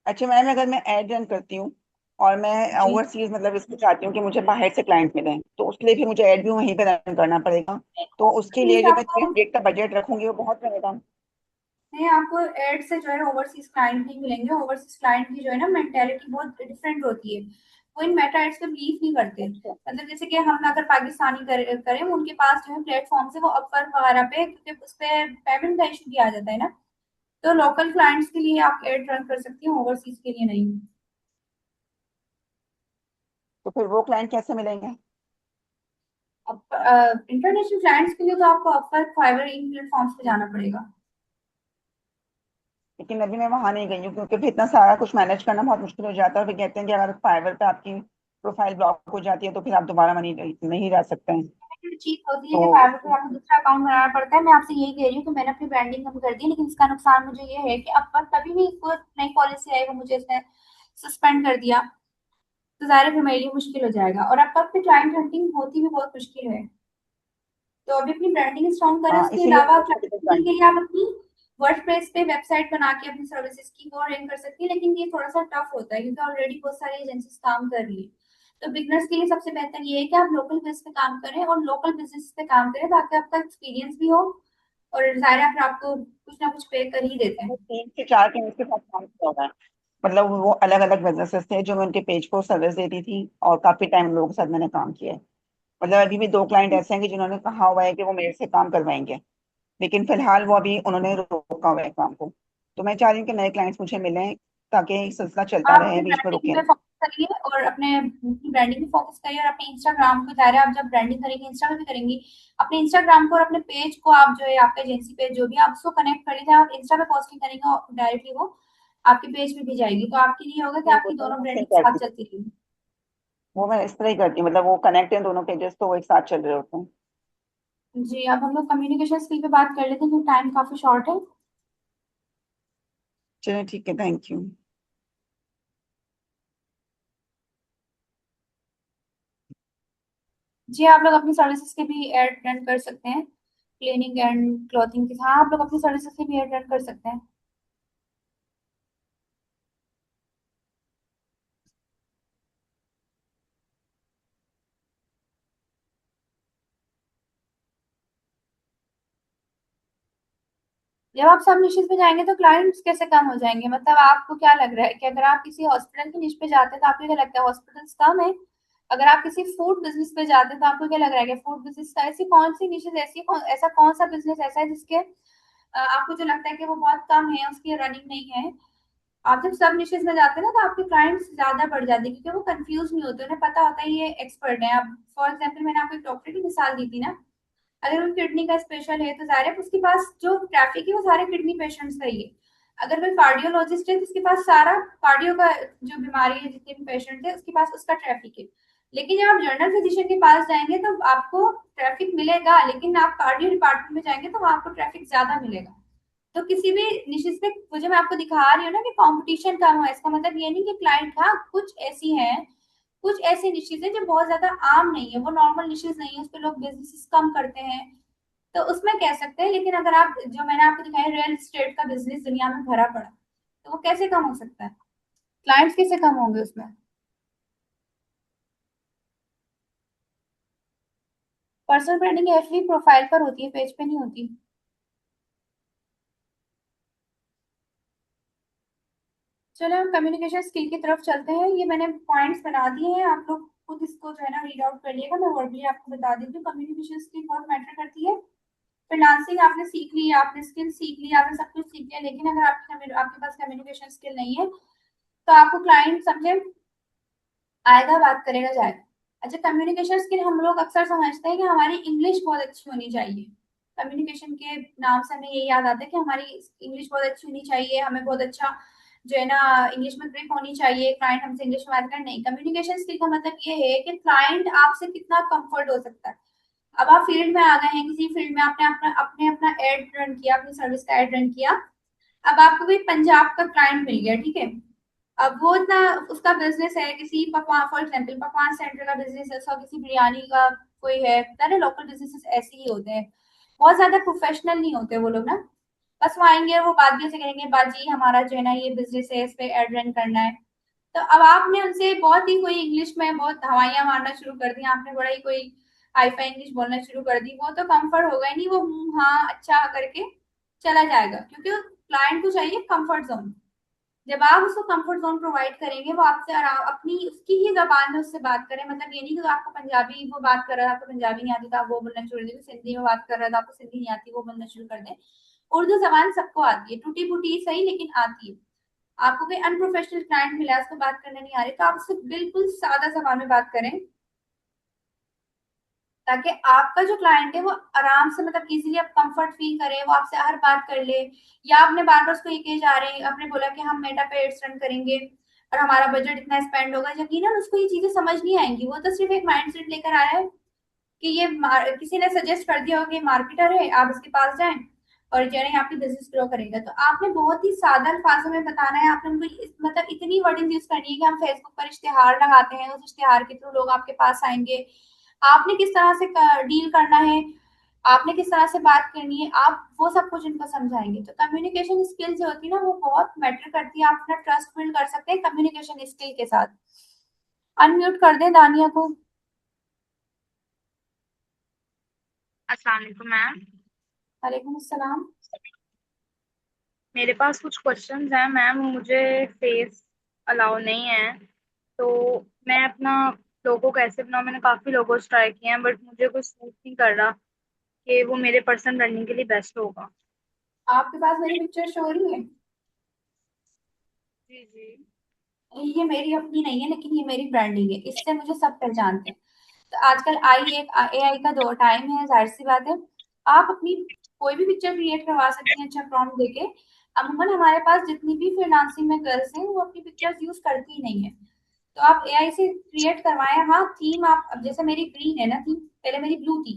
अच्छा मैम, अगर मैं एड रन करती हूँ और मैं जी ओवरसीज मतलब इसको चाहती हूँ कि मुझे बाहर से क्लाइंट मिले, तो उसके लिए फिर मुझे एड भी वहीं पे रन करना पड़ेगा। तो उसके लिए प्लीज जो मैं आपको, 300 का बजट रखूंगी वो बहुत रहेगा। नहीं आपको एड से जो है ओवरसीज क्लाइंट नहीं मिलेंगे। ओवरसीज क्लाइंट की जो है ना मेंटेलिटी बहुत डिफरेंट होती है, वो इन मेटा एड्स पे बिलीव नहीं करते। अच्छा। मतलब जैसे कि हम अगर पाकिस्तानी करें, उनके पास जो है प्लेटफॉर्म से वो अपवर्क वगैरह पे, क्योंकि उस पे पेमेंट का इशू भी आ जाता है ना, तो लोकल क्लाइंट्स के लिए आप एड रन कर सकती हैं, ओवरसीज के लिए नहीं। तो फिर वो क्लाइंट कैसे मिलेंगे? अब इंटरनेशनल क्लाइंट्स के लिए तो आपको अपवर्क, फाइवर, इन प्लेटफॉर्म्स पे जाना पड़ेगा। लेकिन अभी मैं वहां नहीं गई हूँ, क्योंकि फिर इतना सारा कुछ मैनेज करना बहुत मुश्किल हो जाता है। फिर कहते हैं कि अगर फाइवर पे आपकी प्रोफाइल ब्लॉक हो जाती है तो फिर आप दोबारा मनी नहीं रह सकते हैं। चीज होती है तो कि फाइवर पे आपको दूसरा अकाउंट बनाना पड़ता है। मैं आपसे यही कह रही हूँ कि मैंने अपनी ब्रांडिंग कम कर दी, लेकिन इसका नुकसान मुझे ये है कि अब पर कभी भी कोई नई पॉलिसी आई, वो मुझे इसने सस्पेंड कर दिया, तो ज़ाहिर है फिर मेरे लिए मुश्किल हो जाएगा, और अब तक पे क्लाइंट हंटिंग होती भी बहुत मुश्किल है। तो अभी अपनी ब्रांडिंग स्ट्रॉन्ग करें, हाँ, उसके इसीलिए अलावा मैं क्लाइंट capital हंटिंग plan- के लिए आप अपनी वर्डप्रेस पे वेबसाइट बना के अपनी सर्विसेज की वो रैंक कर सकती है, लेकिन ये थोड़ा सा टफ होता है, क्योंकि ऑलरेडी बहुत सारी एजेंसीज काम कर रही है। तो बिगनर्स के लिए सबसे बेहतर ये है कि आप लोकल बेस पे काम करें और लोकल बिजनेस पे काम करें, ताकि आपका एक्सपीरियंस भी हो, और जाहिर है फिर आपको कुछ ना कुछ पे कर ही देते हैं। मैंने 3 से 4 क्लाइंट्स के साथ काम किया हुआ है। मतलब वो अलग अलग बिजनेसेस थे जो मैं उनके पेज को सर्विस देती थी, और काफी टाइम लोगों के साथ मैंने काम किया है। मतलब अभी भी 2 क्लाइंट ऐसे हैं कि जिन्होंने कहा हुआ है कि वो मेरे से काम करवाएंगे, लेकिन फिलहाल वो अभी उन्होंने रोका हुआ है काम को। तो मैं चाह रही हूँ कि नए क्लाइंट्स मुझे मिलें, ताकि ये सिलसिला चलता आप रहे, अपने बीच में ब्रांडिंग रुके पे ना। फोकस करिए, और अपने ब्रांडिंग पे फोकस करिए, और अपने इंस्टाग्राम को, दायरा आप जब ब्रांडिंग करेंगे इंस्टा पे भी करेंगी, अपने इंस्टाग्राम को और अपने पेज को आप जो है आपका एजेंसी पेज जो भी है, आप उसको कनेक्ट कर लीजिए। आप इंस्टा पे पोस्टिंग करेंगे और डायरेक्टली वो आपके पेज पे भी जाएगी, तो आपके लिए होगा कि वो आपकी तो दोनों मैं ऐसे ही ब्रांडिंग साथ करती हूँ। चलती रहेगी। वो मैं इस तरह ही करती हूँ, मतलब वो कनेक्ट है दोनों पेजेस, तो वो एक साथ चल रहे होते हैं। जी, अब हम लोग कम्युनिकेशन स्किल पे बात कर लेते हैं, क्योंकि टाइम काफी शॉर्ट है। चलिए ठीक है, थैंक यू। जी, आप लोग अपनी सर्विसेज के भी एड रन कर सकते हैं, क्लीनिंग एंड क्लॉथिंग के, हाँ आप लोग अपनी सर्विसेज के भी एड रन कर सकते हैं। जब आप सब निशेज पे जाएंगे तो क्लाइंट्स कैसे कम हो जाएंगे? मतलब आपको क्या लग रहा है कि अगर आप किसी हॉस्पिटल की निश पे जाते हैं तो आपको क्या लगता है हॉस्पिटल्स कम है? अगर आप किसी फूड बिजनेस पे जाते हैं तो आपको क्या लग रहा है कि फूड बिजनेस का, ऐसी कौन सी निशेज, ऐसा कौन सा बिजनेस ऐसा है जिसके आपको जो लगता है कि वो बहुत कम है, उसकी रनिंग नहीं है? आप जब सब निशेज में जाते हैं ना, तो आपके क्लाइंट्स ज्यादा बढ़ जाते हैं, क्योंकि वो कंफ्यूज नहीं होते, उन्हें पता होता है ये एक्सपर्ट है। अब फॉर एग्जाम्पल मैंने आपको एक डॉक्टर की मिसाल दी थी ना, अगर वो किडनी का स्पेशल है तो जाहिर है उसके पास जो ट्रैफिक है वो सारे किडनी पेशेंट्स का ही है। अगर कोई कार्डियोलॉजिस्ट है तो उसके पास सारा कार्डियो का जो बीमारी है, जितने भी पेशेंट है उसके पास उसका ट्रैफिक है। लेकिन जब आप जनरल फिजिशियन के पास जाएंगे तो आपको ट्रैफिक मिलेगा, लेकिन आप कार्डियो डिपार्टमेंट में जाएंगे तो वहाँ आपको ट्रैफिक ज्यादा मिलेगा। तो किसी भी निशिस पे, वो जो मैं आपको दिखा रही हूँ ना कि कंपटीशन कम हुआ है, इसका मतलब ये नहीं कि क्लाइंट, हाँ कुछ ऐसी हैं, कुछ ऐसी निशेज है जो बहुत ज्यादा आम नहीं है, वो नॉर्मल निशेज नहीं है, उस पर लोग बिजनेस कम करते हैं, तो उसमें कह सकते हैं। लेकिन अगर आप, जो मैंने आपको दिखाया, रियल एस्टेट का बिजनेस दुनिया में भरा पड़ा, तो वो कैसे कम हो सकता है? क्लाइंट्स कैसे कम होंगे उसमें? पर्सनल ब्रांडिंग एफबी प्रोफाइल पर होती है, पेज पे नहीं होती। चलो हम कम्युनिकेशन स्किल की तरफ चलते हैं। ये मैंने पॉइंट्स बना दिए हैं, आप लोग खुद इसको जो है ना रीड आउट कर लिएगा, मैं वर्बली आपको बता देती हूँ। कम्युनिकेशन स्किल बहुत मैटर करती है। फ्रीलांसिंग आपने सीख ली, आपने स्किल सीख ली, आपने सब कुछ सीख लिया, लेकिन अगर आपके पास कम्युनिकेशन स्किल नहीं है, तो आपको क्लाइंट समझे आएगा, बात करेगा, जाएगा। अच्छा, कम्युनिकेशन स्किल हम लोग अक्सर समझते हैं कि हमारी इंग्लिश बहुत अच्छी होनी चाहिए। कम्युनिकेशन के नाम से हमें ये याद आता है कि हमारी इंग्लिश बहुत अच्छी होनी चाहिए, हमें बहुत अच्छा जो है ना इंग्लिश में ग्रिप होनी चाहिए, क्लाइंट हमसे इंग्लिश में बात करना। नहीं, कम्युनिकेशन स्किल का मतलब ये है कि क्लाइंट आपसे कितना कंफर्ट हो सकता है। अब आप फील्ड में आ गए हैं, किसी फील्ड में आपने अपना एड रन किया, अपनी सर्विस का एड रन किया। अब आपको भी पंजाब का क्लाइंट मिल गया, ठीक है। अब वो इतना उसका बिजनेस है, किसी पकवान, फॉर एग्जाम्पल पकवान सेंटर का बिजनेस है उसका, किसी बिरयानी का कोई है, सारे लोकल बिजनेसेस ऐसे ही होते हैं, बहुत ज्यादा प्रोफेशनल नहीं होते वो लोग ना। बस वो आएंगे, वो बात भी ऐसे करेंगे, बाजी हमारा जो है ना ये बिजनेस है, इस पे एड रन करना है। तो अब आपने उनसे बहुत ही कोई इंग्लिश में बहुत हवाइयां मारना शुरू कर दी, आपने बड़ा ही कोई हाईफाई इंग्लिश बोलना शुरू कर दी, वो तो कंफर्ट होगा ही नहीं, वो हाँ अच्छा करके चला जाएगा, क्योंकि क्लाइंट को चाहिए कंफर्ट जोन। जब आप उसको कंफर्ट जोन प्रोवाइड करेंगे, वो आपसे आराम अपनी उसकी ही जबान में उससे बात करें। मतलब ये नहीं कि आपको पंजाबी वो बात कर रहा है, आपको पंजाबी नहीं आती तो आप वो बोलना शुरू कर दें, सिंधी में बात कर रहा है तो आपको सिंधी नहीं आती वो बोलना शुरू कर दें। उर्दू जबान सबको आती है, टूटी फूटी सही लेकिन आती है। आपको कोई अनप्रोफेशनल क्लाइंट मिला, उसको बात करने नहीं आ रही, तो आप उससे बिल्कुल सादा जबान में बात करें, ताकि आपका जो क्लाइंट है वो आराम से मतलब इजीली आप कंफर्ट फील करे, वो आपसे हर बात कर ले। या आपने बार बार उसको ये कहे जा रहे हैं, आपने बोला कि हम मेटा पे एड्स रन करेंगे और हमारा बजट इतना स्पेंड होगा, यकीनन उसको ये चीजें समझ नहीं आएंगी। वो तो सिर्फ एक माइंडसेट लेकर आया है कि ये किसी ने सजेस्ट कर दिया होगा कि मार्केटर है, आप इसके पास जाएं और जो है आपकी बिजनेस ग्रो करेगा। तो आपने बहुत ही सादा अल्फाजों में बताना है, आपने उनको मतलब इतनी वर्डिंग यूज करनी है कि हम फेसबुक पर इश्तेहार लगाते हैं, उस इश्तेहार के थ्रू लोग आपके पास आएंगे। आपने किस तरह से डील करना है, आपने किस तरह से बात करनी है, आप वो सब कुछ इनको समझाएंगे। तो कम्युनिकेशन स्किल जो होती है ना वो बहुत मैटर करती है, आप अपना ट्रस्ट बिल्ड कर सकते हैं कम्युनिकेशन स्किल के साथ। अनम्यूट कर दें दानिया को। अस्सलाम वालेकुम मैम। वालेकुम अस्सलाम। मेरे पास कुछ क्वेश्चंस हैं मैम, मुझे फेस अलाउ नहीं है, तो मैं अपना लोगो कैसे बनाऊँ? मैंने काफ़ी लोगोस ट्राई किए हैं बट मुझे कुछ सूट नहीं कर रहा कि वो मेरे पर्सन ब्रांडिंग के लिए बेस्ट होगा। आपके पास मेरी पिक्चर शो हो रही है? जी जी। ये मेरी अपनी नहीं है, लेकिन ये मेरी ब्रांडिंग है, इससे मुझे सब पहचानते हैं। तो आजकल एआई का दो टाइम है, जाहिर सी बात है आप अपनी कोई भी पिक्चर क्रिएट करवा सकती हैं अच्छा प्रॉम्प्ट देके। अमूमन हमारे पास जितनी भी फ्रीलांसिंग में गर्ल्स हैं वो अपनी पिक्चर्स यूज करती ही नहीं है, तो आप एआई से क्रिएट करवाएं। हाँ थीम आप, अब जैसे मेरी ग्रीन है ना थीम, पहले मेरी ब्लू थी,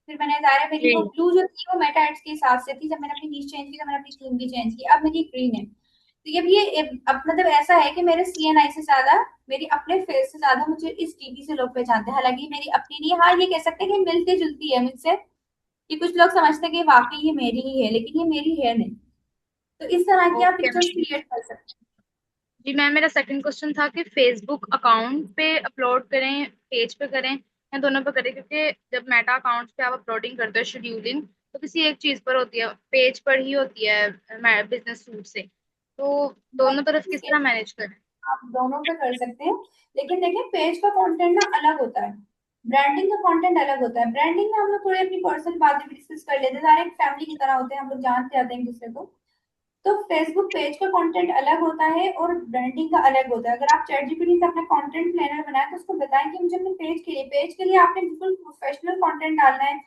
फिर मैंने जाहिर है मेरी वो जी। ब्लू जो थी वो मेटा एड्स के हिसाब से थी, जब मैंने अपनी नीच चेंज की तो मैंने अपनी थीम भी चेंज की, अब मेरी ग्रीन है। तो ये अब मतलब ऐसा है कि मेरे सीएनआई से ज्यादा, मेरी अपने फेस से ज्यादा मुझे इस टीवी से लोग पहचानते हैं। हालांकि ये मेरी अपनी नहीं है, हाँ ये कह सकते हैं कि मिलती जुलती है मुझसे, कि कुछ लोग समझते हैं कि वाकई ये मेरी ही है, लेकिन ये मेरी है नहीं। तो इस तरह की आप ओके पिक्चर्स मैम। क्रिएट कर सकते हैं। जी मैम, मेरा सेकंड क्वेश्चन था कि फेसबुक अकाउंट पे अपलोड करें, पेज पे करें, या दोनों पे करें? क्योंकि जब मेटा अकाउंट्स पे आप अपलोडिंग करते हो शेड्यूलिंग, तो किसी एक चीज पर होती है, पेज पर ही होती है बिजनेस सूट से, तो दोनों तरफ किस तरह मैनेज करें? आप दोनों पे कर सकते हैं, लेकिन देखिए पेज का कंटेंट ना अलग होता है, ब्रांडिंग का कंटेंट अलग होता है। ब्रांडिंग में हम लोग थोड़ी अपनी पर्सनल बातें भी डिस्कस कर लेते हैं, सारे एक फैमिली की तरह होते हैं, हम लोग जानते आते हैं एक दूसरे को। तो फेसबुक पेज का कंटेंट अलग होता है और ब्रांडिंग का अलग होता है। अगर आप चैट जीपीटी से अपना कंटेंट प्लानर बनाए तो उसको बताएं कि मुझे अपने पेज के लिए आपने बिल्कुल प्रोफेशनल कंटेंट डालना है,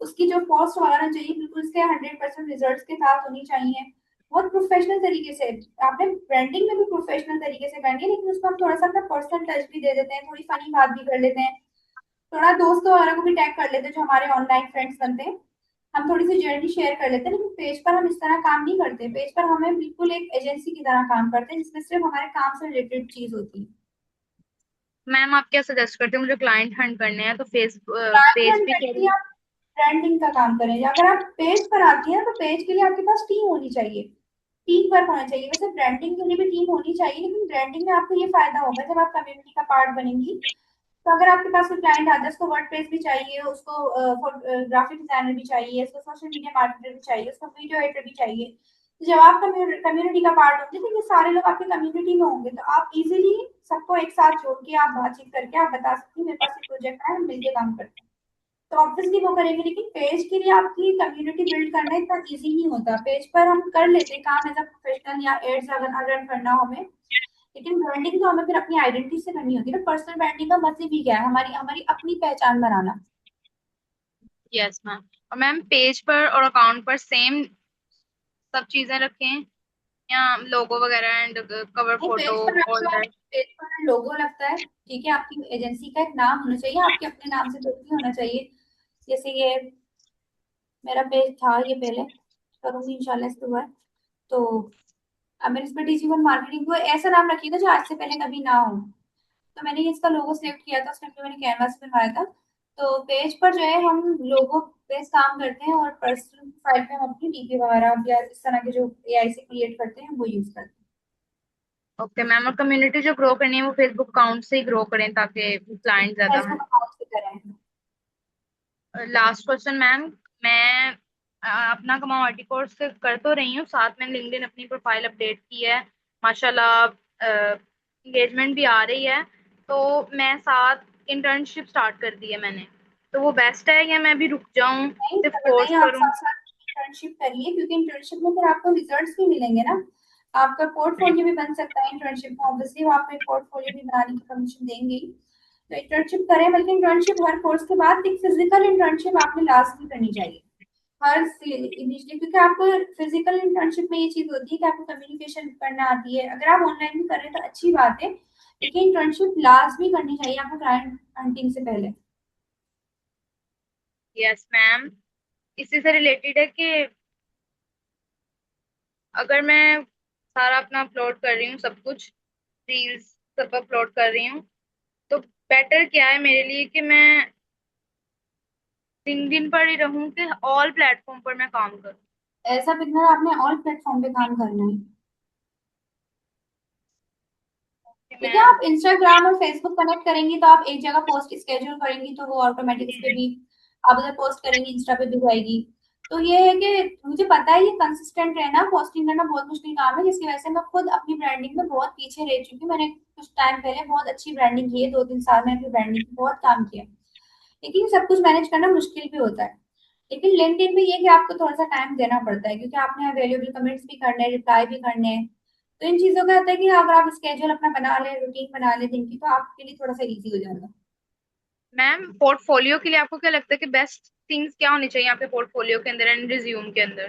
उसकी जो पोस्ट वगैरह चाहिए बिल्कुल उसके 100% रिजल्ट्स के साथ होनी चाहिए, बहुत प्रोफेशनल तरीके से। आपने ब्रांडिंग में भी प्रोफेशनल तरीके से करनी है, लेकिन उसको हम थोड़ा सा अपना पर्सनल टच भी दे देते हैं, थोड़ी फनी बात भी कर लेते हैं, थोड़ा दोस्तों वगैरह को भी टैग कर लेते हैं जो हमारे ऑनलाइन फ्रेंड्स बनते हैं, हम थोड़ी सी जर्नी शेयर कर लेते हैं। लेकिन पेज पर हम इस तरह काम नहीं करते, पेज पर हमें बिल्कुल एक एजेंसी की तरह काम करते हैं, जिसमें सिर्फ हमारे काम से रिलेटेड चीज होती है। मैम आप क्या सजेस्ट करते हैं? मुझे क्लाइंट हंट करने हैं तो पेज ब्रांड भी के लिए करूँ? आप ब्रांडिंग का काम करें, अगर आप पेज पर आती हैं तो पेज के लिए आपके पास टीम होनी चाहिए, टीम वर्क होना चाहिए। वैसे ब्रांडिंग के लिए भी टीम होनी चाहिए, लेकिन ब्रांडिंग में आपको ये फायदा होगा जब आप कम्युनिटी का पार्ट बनेंगी। तो अगर आपके पास कोई क्लाइंट आता है, उसको वर्डप्रेस भी चाहिए, उसको ग्राफिक डिजाइनर भी चाहिए, उसको सोशल मीडिया मार्केटर भी चाहिए, उसको वीडियो एडिटर भी चाहिए। तो जब आप कम्युनिटी का पार्ट होंगे तो ये सारे लोग आपकी कम्युनिटी में होंगे, तो आप इजीली सबको एक साथ जोड़ के आप बातचीत करके आप बता सकती हैं मेरे पास ये प्रोजेक्ट है, हम मिलकर काम करते हैं। तो ऑब्वियसली वो करेंगे, लेकिन पेज के लिए आपकी कम्युनिटी बिल्ड करना इतना इजी नहीं होता। पेज पर हम कर लेते हैं काम एज अ प्रोफेशनल या एड्स अगर रन करना हो हमें, लेकिन ब्रांडिंग तो हमें फिर अपनी आइडेंटिटी से करनी होती है ना। पर्सनल ब्रांडिंग का मतलब ही क्या है, हमारी हमारी अपनी पहचान बनाना। Yes ma'am. और मैम पेज पर और अकाउंट पर सेम सब चीजें रखें या लोगो वगैरह एंड कवर नहीं, फोटो ऑल दैट? पेज पर लोगो लगता है, ठीक है, आपकी एजेंसी का एक नाम होना चाहिए, आपके अपने नाम से कुछ भी होना चाहिए। जैसे ये मेरा पेज था, ये पहले करूंगी इंशाल्लाह इसके बाद। तो अब मैंने इस पर डिजिटल मार्केटिंग को ऐसा नाम रखिएगा जो आज से पहले कभी ना हो। तो मैंने इसका लोगो सिलेक्ट किया था, उस टाइम पे मैंने कैनवास पे बनवाया था। तो पेज पर जो है हम लोगो बेस काम करते हैं, और पर्सनल फाइल पे हम अपनी डीपी वगैरह या इस तरह के जो एआई से क्रिएट करते हैं वो यूज करते हैं। ओके मैम, और कम्युनिटी जो ग्रो करनी है वो फेसबुक अकाउंट से ही ग्रो करें ताकि क्लाइंट ज्यादा फेसबुक हो। अकाउंट से करें। लास्ट क्वेश्चन मैम, मैं अपना कमाओ आईटी कोर्स कर तो रही हूँ, साथ में लिंक्डइन अपनी प्रोफाइल अपडेट की है, माशाल्लाह एंगेजमेंट भी आ रही है, तो मैं साथ इंटर्नशिप स्टार्ट कर दी है मैंने, तो वो बेस्ट है या मैं भी रुक जाऊं नहीं, सिर्फ तो कोर्स बताइए, आप करूं? साथ साथ इंटर्नशिप करिए, क्योंकि इंटर्नशिप में फिर आपको रिजल्ट्स भी मिलेंगे ना। आपका पोर्टफोलियो भी बन सकता है इंटर्नशिप में, ऑब्वियसली वो आपको एक पोर्टफोलियो भी बनाने की परमिशन देंगे ही। तो इंटर्नशिप करें, बल्कि इंटर्नशिप हर कोर्स के बाद एक फिजिकल इंटर्नशिप आपने लास्ट में करनी चाहिए हर इनिशियली, क्योंकि आपको फिजिकल इंटर्नशिप में ये चीज होती है कि आपको कम्युनिकेशन करना आती है। अगर आप ऑनलाइन भी कर रहे हैं तो अच्छी बात है, लेकिन इंटर्नशिप लास्ट भी करनी चाहिए आपको क्लाइंट हंटिंग से पहले। यस मैम, इसी से रिलेटेड है कि अगर मैं सारा अपना अपलोड कर रही हूँ, सब कुछ रील्स सब अपलोड कर रही हूँ, तो बेटर क्या है मेरे लिए कि मैं लिंक्डइन पर ही रहूं कि ऑल प्लेटफॉर्म पर मैं काम करूं? ऐसा बिगनर आपने ऑल प्लेटफॉर्म पे काम करना है। कि देखिए, मैं आप इंस्टाग्राम और फेसबुक कनेक्ट करेंगी तो आप एक जगह पोस्ट स्केड्यूल करेंगी तो वो ऑटोमेटिक इस पे भी, आप उधर पोस्ट करेंगी इंस्टा पे भी जाएगी। तो ये है कि मुझे पता है ये कंसिस्टेंट रहना, पोस्टिंग करना बहुत मुश्किल काम है, जिसकी वजह से मैं खुद अपनी ब्रांडिंग में बहुत पीछे रह चुकी हूँ। मैंने कुछ टाइम पहले बहुत अच्छी ब्रांडिंग की है, 2-3 साल में अपनी ब्रांडिंग की बहुत काम किया, लेकिन सब कुछ मैनेज करना मुश्किल भी होता है। लेकिन लिंक्डइन में ये कि आपको थोड़ा सा टाइम देना पड़ता है, क्योंकि आपने वैल्यूएबल कमेंट्स भी करने हैं, रिप्लाई भी करने हैं। तो इन चीजों का होता है कि अगर आप स्केड्यूल अपना बना ले, रूटीन बना ले दिन की, तो आपके लिए थोड़ा सा इजी हो जाएगा। मैम पोर्टफोलियो के लिए आपको क्या लगता है कि बेस्ट थिंग्स क्या होनी चाहिए आपके पोर्टफोलियो के अंदर एंड रिज्यूम के अंदर?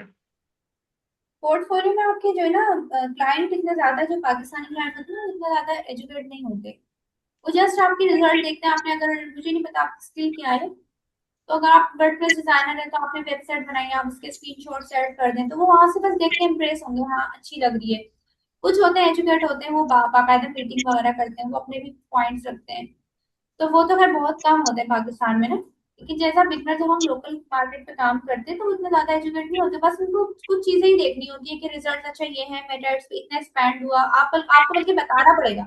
पोर्टफोलियो में आपके जो है ना क्लाइंट इतने ज्यादा, जो पाकिस्तानी क्लाइंट होते हैं ना, इतने ज्यादा एजुकेट नहीं होते। वो जस्ट आपकी रिजल्ट देखते हैं। आपने, अगर मुझे नहीं पता आपकी स्किल क्या है, तो अगर आप वर्डप्रेस डिजाइनर है तो आपने वेबसाइट बनाई, आप उसके स्क्रीनशॉट ऐड कर दें, तो वो वहां से बस देख के इम्प्रेस होंगे, हाँ अच्छी लग रही है। कुछ होते हैं एजुकेट होते हैं, वो बाकायदा मीटिंग वगैरह करते हैं, वो अपने भी पॉइंट्स रखते हैं। तो वो तो खैर बहुत कम होते हैं पाकिस्तान में ना। लेकिन जैसा बिगनर जब हम लोकल मार्केट पे काम करते हैं तो उतने ज्यादा एजुकेट नहीं होते, बस उनको कुछ चीजें ही देखनी होती है कि रिजल्ट अच्छा ये है, मेटा पे इतना स्पेंड हुआ, आपको बल्कि बताना पड़ेगा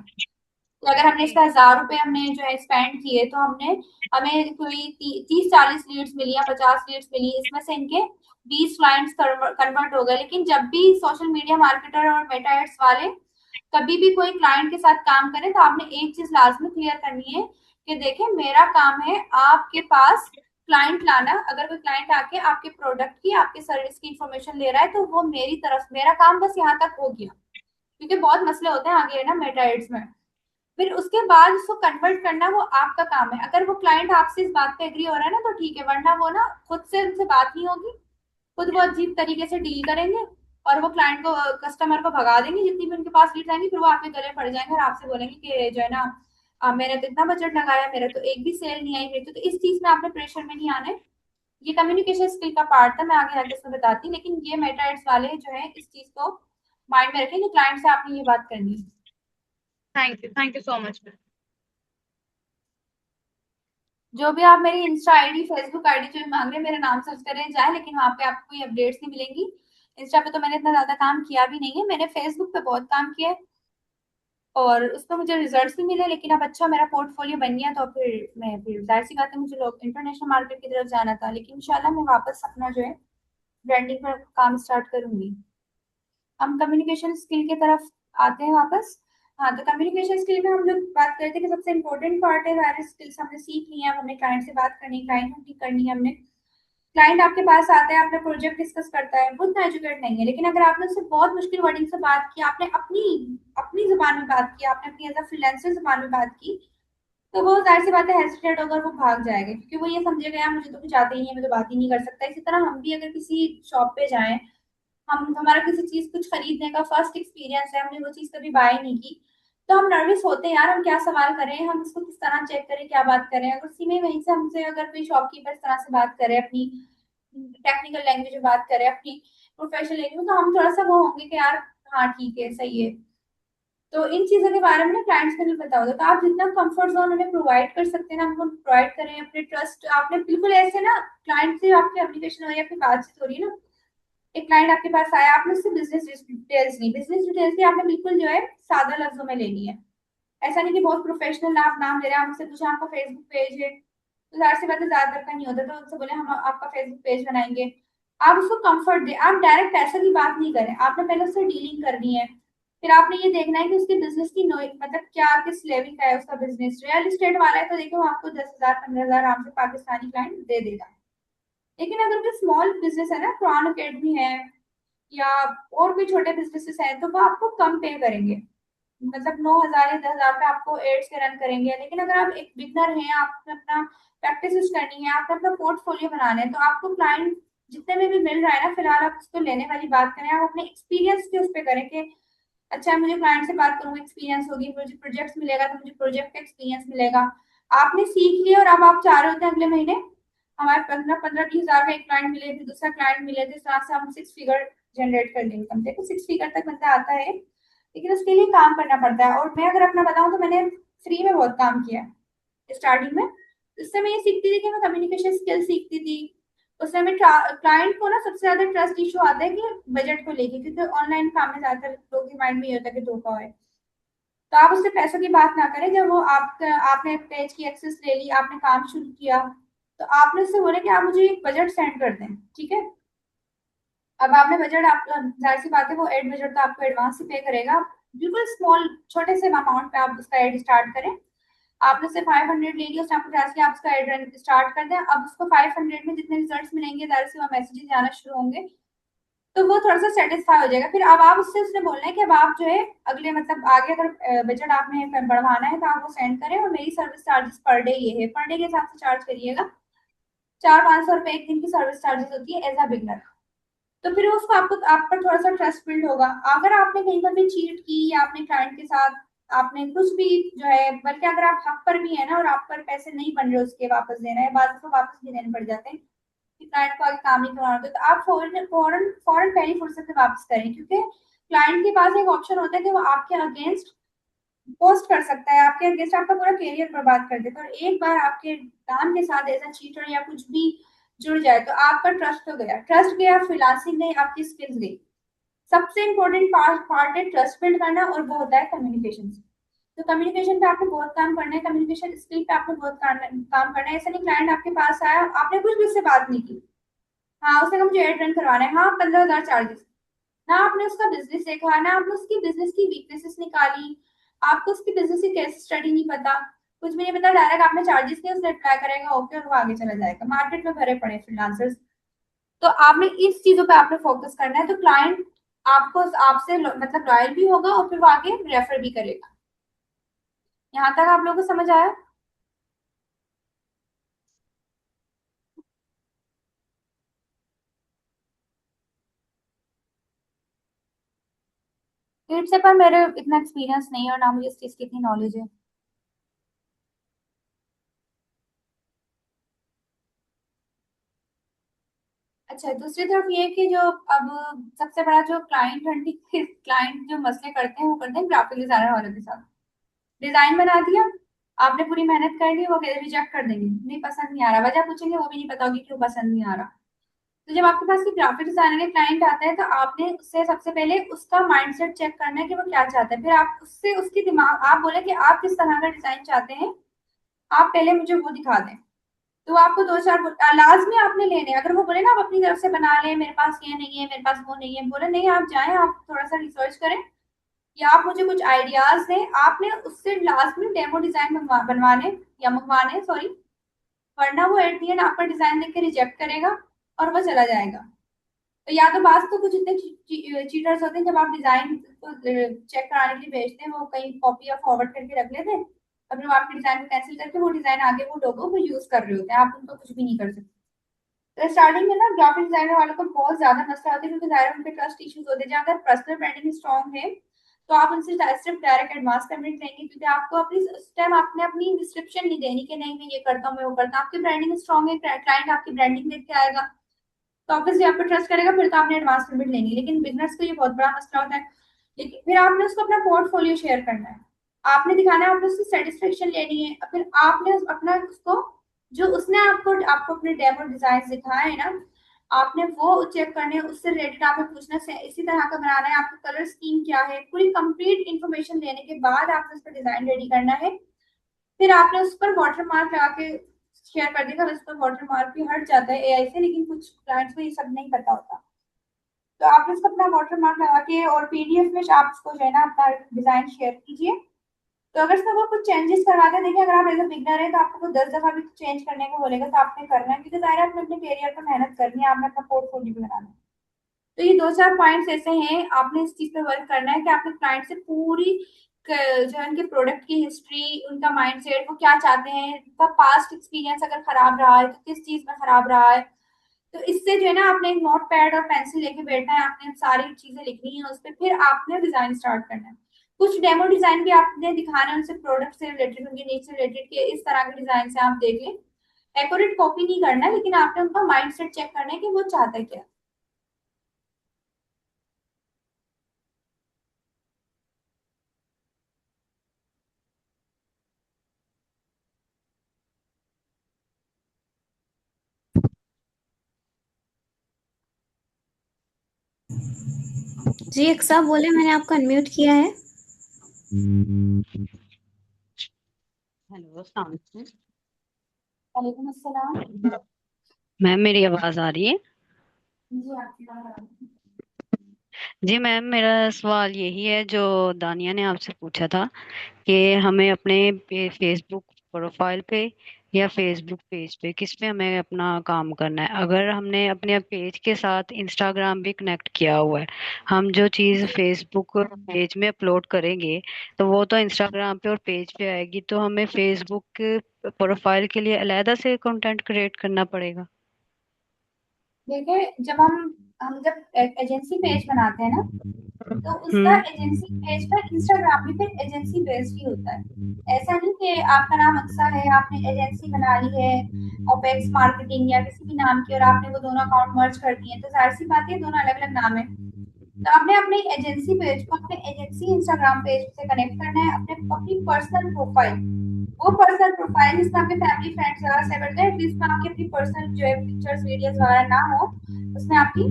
कि अगर हमने इसका 1,000 रुपए हमने जो है स्पेंड किए, तो हमें कोई 30-40 लीड्स मिली या 50 लीड्स मिली, इसमें से इनके 20 क्लाइंट्स कन्वर्ट हो गए। लेकिन जब भी सोशल मीडिया मार्केटर और मेटा एड्स वाले कभी भी कोई क्लाइंट के साथ काम करें, तो आपने एक चीज लाजमी क्लियर करनी है कि देखिए, मेरा काम है आपके पास क्लाइंट लाना। अगर कोई क्लाइंट आके आपके प्रोडक्ट की, आपके सर्विस की इंफॉर्मेशन ले रहा है, तो वो मेरी तरफ, मेरा काम बस यहाँ तक हो गया, क्योंकि बहुत मसले होते हैं आगे है ना मेटा एड्स में। फिर उसके बाद उसको कन्वर्ट करना वो आपका काम है। अगर वो क्लाइंट आपसे इस बात पे एग्री हो रहा है ना, तो ठीक है, वरना वो ना खुद से उनसे बात नहीं होगी, खुद वो अजीब तरीके से डील करेंगे, और वो क्लाइंट को, कस्टमर को भगा देंगे। जितनी भी उनके पास लीड्स आएंगी, फिर वो आपके गले पड़ जाएंगे और आपसे बोलेंगे कि जो है ना, मैंने तो इतना बजट लगाया, मेरा तो एक भी सेल नहीं आई मेरी तो इस चीज में आपने प्रेशर में नहीं आना है। ये कम्युनिकेशन स्किल का पार्ट था, मैं आगे आगे इसमें बताती, लेकिन ये मेटा एड्स वाले जो है इस चीज को माइंड में रखें कि क्लाइंट से आपने ये बात करनी है। Thank you so much ma'am. जो भी आप मेरी इंस्टा आईडी, फेसबुक आईडी जो भी मांग रहे हैं, मेरा नाम सर्च करें जाए, लेकिन वहां पे आपको कोई अपडेट्स नहीं मिलेंगी। इंस्टा पे तो मैंने इतना ज्यादा काम किया भी नहीं है, मैंने फेसबुक पे बहुत काम किया है, और उस पर मुझे रिजल्ट्स भी मिले। लेकिन अब अच्छा मेरा पोर्टफोलियो बन गया, तो फिर जाहिर सी बात है, मुझे लोग इंटरनेशनल मार्केट की तरफ जाना था, लेकिन इंशाल्लाह मैं वापस अपना जो है ब्रांडिंग पर काम स्टार्ट करूंगी। हम कम्युनिकेशन स्किल की तरफ आते हैं वापस। हाँ, तो कम्युनिकेशन स्किल में हम लोग बात करते हैं कि सबसे इम्पोर्टेंट पार्ट है, सारे स्किल्स हमने सीख ली हैं। अब हमने क्लाइंट से बात करनी, क्लाइंट हंटिंग करनी है हमने। क्लाइंट आपके पास आता है, आपने प्रोजेक्ट डिस्कस करता है, वो उतना एजुकेट नहीं है, लेकिन अगर आपने उससे बहुत मुश्किल वर्डिंग से बात की, आपने अपनी अपनी जुबान में बात की, आपने अपनी एज अ फ्रीलांसर जुबान में बात की, तो वो जाहिर सी बात है हेजिटेट होकर वो भाग जाएगा, क्योंकि वो ये समझेगा यार मुझे तो कुछ आता ही नहीं है, मैं तो बात ही नहीं कर सकता। इसी तरह हम भी अगर किसी शॉप पे जाएं, हमारा किसी चीज कुछ खरीदने का फर्स्ट एक्सपीरियंस है, हमने वो चीज कभी बाय नहीं की, तो हम नर्वस होते हैं यार, हम क्या सवाल करें, हम इसको किस तरह चेक करें, क्या बात करें। अगर उसी में वहीं से हमसे अगर कोई शॉपकीपर इस तरह से बात करे, अपनी टेक्निकल लैंग्वेज में बात करे, अपनी प्रोफेशनल लैंग्वेज में, तो हम थोड़ा सा वो होंगे कि यार हाँ ठीक है, सही है। तो इन चीजों के बारे में ना क्लाइंट्स को भी पता होता है, तो आप जितना कंफर्ट जोन उन्हें प्रोवाइड कर सकते हैं ना, हमको प्रोवाइड करें। अपने ट्रस्ट आपने बिल्कुल ऐसे ना, क्लाइंट से आपकी कम्युनिकेशन हो रही है, आपकी बातचीत हो रही है ना, एक क्लाइंट आपके पास आया, आपने उससे बिजनेस डिटेल्स नहीं, बिजनेस डिटेल्स भी आपने बिल्कुल जो है सादा लफ्जों में लेनी है। ऐसा नहीं कि बहुत प्रोफेशनल ना आप नाम ले रहे हैं, आपसे पूछा आपका फेसबुक पेज है, तो जाहिर सी बात है ज्यादातर का नहीं होता, तो उनसे बोले हम आपका फेसबुक पेज बनाएंगे। आप उसको कंफर्ट दे, आप डायरेक्ट पैसे की बात नहीं करें, आपने पहले उससे डीलिंग करनी है। फिर आपने ये देखना है कि उसके बिजनेस की मतलब क्या किस लेवल का है उसका बिजनेस। रियल एस्टेट वाला है तो देखो आपको 10,000 15,000 आराम से पाकिस्तानी क्लाइंट दे देगा। लेकिन अगर कोई स्मॉल बिजनेस है ना, कुरान अकेडमी है या और भी छोटे बिजनेसेस हैं, तो वो आपको कम पे करेंगे, मतलब 9,000 या 10,000 पे आपको एड्स के रन करेंगे। लेकिन अगर आप एक बिगनर हैं, आपने अपना प्रैक्टिस करनी है, आपने अपना पोर्टफोलियो बनाना है, तो आपको क्लाइंट जितने में भी मिल रहा है ना फिलहाल, आप उसको लेने वाली बात करें, आप अपने एक्सपीरियंस के उस पर करें कि अच्छा मुझे क्लाइंट से बात करूंगा, एक्सपीरियंस होगी, मुझे प्रोजेक्ट्स मिलेगा तो मुझे प्रोजेक्ट का एक्सपीरियंस मिलेगा। आपने सीख लिया और अब आप चाह रहे होते हैं अगले महीने हमारे 15-20 हजार का एक क्लाइंट मिले, फिर दूसरा क्लाइंट मिले, तो इस तरह से हम 6 फिगर जनरेट कर लेंगे। कम से कम 6 फिगर तक बंदा आता है, लेकिन उसके लिए काम करना पड़ता है। और मैं अगर अपना बताऊं तो मैंने फ्री में बहुत काम किया है स्टार्टिंग में। इससे मैं ये सीखती थी कि मैं कम्युनिकेशन स्किल सीखती थी। उस समय क्लाइंट को ना सबसे ज्यादा ट्रस्ट इशू आता है कि बजट को लेके, क्योंकि ऑनलाइन काम में ज्यादातर लोगों के माइंड में ये होता है कि धोखा है। तो आप उससे पैसों की बात ना करें, जब वो आपने पेज की एक्सेस ले ली, आपने काम शुरू किया, तो आपने उससे बोले कि आप मुझे एक बजट सेंड कर दें, ठीक है। अब आपने बजट, आप जाहिर सी बात है वो एड बजट तो आपको एडवांस ही पे करेगा, बिल्कुल स्मॉल छोटे से अमाउंट पे आप उसका एड स्टार्ट करें। आपने उससे 500 ले लिया, उसने आपको चार्ज किया, आप उसका एड रन स्टार्ट कर दें। अब उसको 500 में जितने रिजल्ट्स मिलेंगे, जाहिर सी वहाँ मैसेजेस आना शुरू होंगे, तो वो थोड़ा सा सेटिस्फाई हो जाएगा। फिर अब आप उससे उसने बोलना है कि अब आप जो है अगले मतलब आगे अगर बजट आपने बढ़वाना है तो आप वो सेंड करें, और मेरी सर्विस चार्जेस पर डे ये है, पर डे के हिसाब से चार्ज करिएगा। 400-500 रुपए एक दिन की सर्विस चार्जेस होती है एज अ बिगनर। तो फिर उसको आपको आप पर थोड़ा सा ट्रस्ट बिल्ड होगा। अगर आपने कहीं पर भी चीट की या अपने क्लाइंट के साथ आपने कुछ भी जो है, बल्कि अगर आप हक पर भी है ना और आप पर पैसे नहीं बन रहे उसके वापस देना है, बाद में वापस भी देने पड़ जाते हैं कि क्लाइंट को आगे काम नहीं करवाना होता, तो आप फौरन फौरन फौरन पहली फुर्सत में वापस करें, क्योंकि क्लाइंट के पास एक ऑप्शन होता है कि वो आपके अगेंस्ट पोस्ट कर सकता है, आपके अगेंस्ट आपका पूरा करियर बर्बाद कर देता है। और एक बार आपके नाम के साथ ऐसा चीटर या कुछ भी जुड़ जाए तो आपका ट्रस्ट तो गया, ट्रस्ट गया, फ्रीलांसिंग गई, आपकी स्किल्स गई। सबसे इंपॉर्टेंट पार्ट है ट्रस्ट बिल्ड करना, और वो होता है कम्युनिकेशन। तो कम्युनिकेशन पे आपने बहुत काम करना है, कम्युनिकेशन स्किल पे आपने बहुत काम करना है। ऐसा नहीं क्लाइंट आपके पास आया, आपने कुछ भी उससे बात नहीं की, हाँ उसने कहा मुझे एड रन करवाना है, हाँ 15,000 चार्जेस, ना आपने उसका बिजनेस देखा, ना आपने उसकी बिजनेस की वीकनेसेस निकाली, आपको उसकी बिजनेस की केस स्टडी नहीं पता, कुछ भी नहीं पता, डायरेक्ट आपने चार्जेस दिए, उसने अप्लाई करेगा ओके और वो आगे चला जाएगा। मार्केट में भरे पड़े फ्रीलांसर्स। तो आपने इस चीजों पे आपने फोकस करना है, तो क्लाइंट आपको आपसे मतलब लॉयल भी होगा और फिर वो आगे रेफर भी करेगा। यहाँ तक आप लोगों को समझ आया? कीट से पर मेरे इतना एक्सपीरियंस नहीं है और ना मुझे इस चीज की इतनी नॉलेज है। अच्छा, दूसरी तरफ ये है कि जो अब सबसे बड़ा जो क्लाइंट हंटिंग क्लाइंट जो मसले करते हैं वो करते हैं ग्राफिक डिजाइनर वालों के साथ। डिजाइन बना दिया, आपने पूरी मेहनत कर ली, वो रिजेक्ट कर देंगे, नहीं पसंद नहीं आ रहा, वजह पूछेंगे वो भी नहीं पता होगी क्यों पसंद नहीं आ रहा। तो जब आपके पास ग्राफिक डिजाइनर का क्लाइंट आता है तो आपने उससे सबसे पहले उसका माइंडसेट चेक करना है कि वो क्या चाहता है। फिर आप उससे उसकी दिमाग आप बोले कि आप किस तरह का डिजाइन चाहते हैं, आप पहले मुझे वो दिखा दें। तो आपको 2-4 लाजमी आपने लेने, अगर वो बोले ना आप अपनी तरफ से बना लें, मेरे पास ये नहीं है, मेरे पास वो नहीं है, बोले नहीं आप जाएं, आप थोड़ा सा रिसर्च करें या आप मुझे कुछ आइडियाज दें, आपने उससे लाजमी डेमो डिजाइन बनवाने या मंगवाने, सॉरी, वरना वो एट दी एंड आपका डिजाइन देख के रिजेक्ट करेगा और वो चला जाएगा। तो या तो बात तो कुछ इतने चीटर्स होते हैं, जब आप डिजाइन को चेक कराने के लिए भेजते हैं वो कहीं कॉपी या फॉरवर्ड करके रख लेते हैं, और फिर वो आपके डिजाइन को कैंसिल करके वो डिजाइन आगे वो लोगों को यूज कर रहे होते हैं, आप उनको कुछ भी नहीं कर सकते। तो स्टार्टिंग में ना ग्राफिक डिजाइनर वालों को बहुत ज्यादा मसला होता है, क्योंकि जाहिर है उनके ट्रस्ट इश्यूज होते हैं। जहाँ अगर पर्सनल ब्रांडिंग स्ट्रॉन्ग है तो आप उनसे सिर्फ डायरेक्ट एडवांस पेमेंट लेंगे, क्योंकि आपको अपनी उस टाइम आपने अपनी डिस्क्रिप्शन नहीं देनी कि नहीं मैं ये करता हूँ मैं वो करता हूँ। आपकी ब्रांडिंग स्ट्रॉन्ग है, क्लाइंट आपकी ब्रांडिंग देख के आएगा तो ऑब्वियसली आप पे ट्रस्ट करेगा, फिर तो आपने एडवांस पेमेंट लेनी है। लेकिन बिजनेस को ये बहुत बड़ा मसला होता है। लेकिन फिर आपने उसको अपना पोर्टफोलियो शेयर करना है, आपने दिखाना है, आपने उसकी सेटिस्फेक्शन लेनी है। फिर आपने अपना उसको जो उसने आपको अपने डेमो डिजाइन दिखाए हैं ना, आपने वो चेक करने हैं, उससे रिलेटेड आपने पूछना है, इसी तरह का बनाना है, आपका कलर स्कीम क्या है, पूरी कंप्लीट इन्फॉर्मेशन देने के बाद आपने उस पर डिजाइन रेडी करना है। फिर आपने उस पर वाटर मार्क लगा के शेयर कर दिया। उस पर वाटर मार्क भी हट जाता है एआई से, लेकिन कुछ क्लाइंट्स को ये सब नहीं पता होता। तो आपने उसको अपना वाटर मार्क लगा के और पीडीएफ में आप उसको जो है ना अपना डिजाइन शेयर कीजिए। तो अगर इसमें वो कुछ चेंजेस करवाते हैं, देखिए अगर आप एज अ बिगनर है तो आपको वो 10 दफा भी चेंज करने को बोलेगा तो आपने करना है, क्योंकि जाहिर है आपने अपने करियर पर मेहनत करनी है, आपने अपना पोर्टफोलियो बनाना है। तो ये दो चार पॉइंट्स ऐसे हैं, आपने इस चीज पे वर्क करना है कि आपने क्लाइंट से पूरी जो है उनके प्रोडक्ट की हिस्ट्री, उनका माइंडसेट, वो क्या चाहते हैं, उनका पास्ट एक्सपीरियंस अगर खराब रहा है तो किस चीज में खराब रहा है। तो इससे जो है ना आपने एक नोट पैड और पेंसिल लेके बैठना है, आपने सारी चीजें लिखनी है उस पर, फिर आपने डिजाइन स्टार्ट करना है। कुछ डेमो डिजाइन भी आपने दिखाना है उनसे, प्रोडक्ट से रिलेटेड, उनके नीड से रिलेटेड के इस तरह के डिजाइन से आप देख लें। एक्यूरेट कॉपी नहीं करना, लेकिन आपने उनका माइंडसेट चेक करना है कि वो चाहता है क्या। जी अक्सा बोले, मैंने आपको अनम्यूट किया है। हेलो, अस्सलाम वालेकुम। वालेकुम अस्सलाम। मैम मेरी आवाज आ रही है? जी आपकी बात आ रही है। जी मैम, मेरा सवाल यही है जो दानिया ने आपसे पूछा था कि हमें अपने फेसबुक प्रोफाइल पे या फेसबुक पेज पे किस पे हमें अपना काम करना है। अगर हमने अपने पेज के साथ इंस्टाग्राम भी कनेक्ट किया हुआ है, हम जो चीज़ फेसबुक पेज में अपलोड करेंगे तो वो तो इंस्टाग्राम पे और पेज पे आएगी, तो हमें फेसबुक प्रोफाइल के लिए अलहदा से कंटेंट क्रिएट करना पड़ेगा? देखिए जब हम जब एजेंसी पेज बनाते हैं ना, तो उसका हम्म। एजेंसी पेज पर इंस्टाग्राम भी फिर एजेंसी बेस्ड ही होता है। ऐसा नहीं कि आपका नाम अक्सा है, आपने एजेंसी बना ली है ओपेक्स मार्केटिंग या किसी भी नाम की, और आपने वो दोनों अकाउंट मर्ज कर दिए, तो जाहिर सी बात है दोनों अलग अलग नाम है। तो आपने अपने एजेंसी पेज को अपने एजेंसी इंस्टाग्राम पेज से कनेक्ट करना है, अपने अपनी पर्सनल प्रोफाइल, वो पर्सनल प्रोफाइल जिसमें आपके फैमिली फ्रेंड्स वगैरह सेव करते हैं, एटलीस्ट में आपकी अपनी पर्सनल जो है पिक्चर्स वीडियोस वगैरह ना हो, उसमें आपकी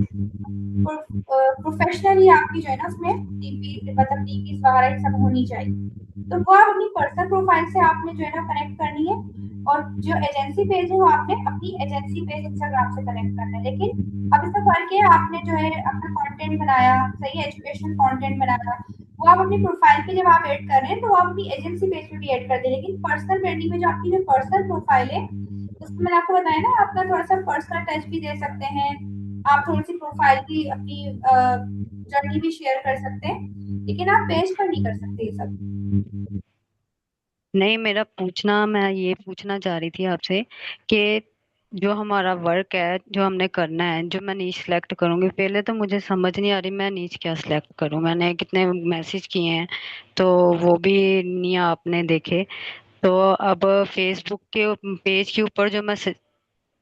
प्रोफेशनली आपकी जो है ना उसमें डीपी मतलब डीपीज वगैरह ये सब होनी चाहिए। तो वो आप अपनी पर्सनल प्रोफाइल से आपने जो है ना कनेक्ट करनी है, और जो एजेंसी पेज है वो आपने अपनी एजेंसी पेज इंस्टाग्राम से कनेक्ट करना है। लेकिन अब इसका फर्क है, आपने जो है अपना कंटेंट बनाया, सही एजुकेशनल कंटेंट बनाया, वो आप अपनी प्रोफाइल पे जब आप ऐड कर रहे हैं तो वो आप अपनी एजेंसी पेज पे भी ऐड कर दें। लेकिन पर्सनल ब्रांडिंग में जो आपकी जो पर्सनल प्रोफाइल है, उसमें मैंने आपको बताया ना, आपका थोड़ा सा पर्सनल टच भी दे सकते हैं, आप थोड़ी सी प्रोफाइल की अपनी जर्नी भी शेयर कर सकते हैं, लेकिन आप पेज पर नहीं कर सकते ये सब। नहीं, मेरा पूछना, मैं ये पूछना चाह रही थी आपसे कि जो हमारा वर्क है, जो हमने करना है, जो मैं नीच सेलेक्ट करूंगी, पहले तो मुझे समझ नहीं आ रही मैं नीच क्या सिलेक्ट करूं। मैंने कितने मैसेज किए हैं तो वो भी नहीं आपने देखे। तो अब फेसबुक के पेज के ऊपर जो मैं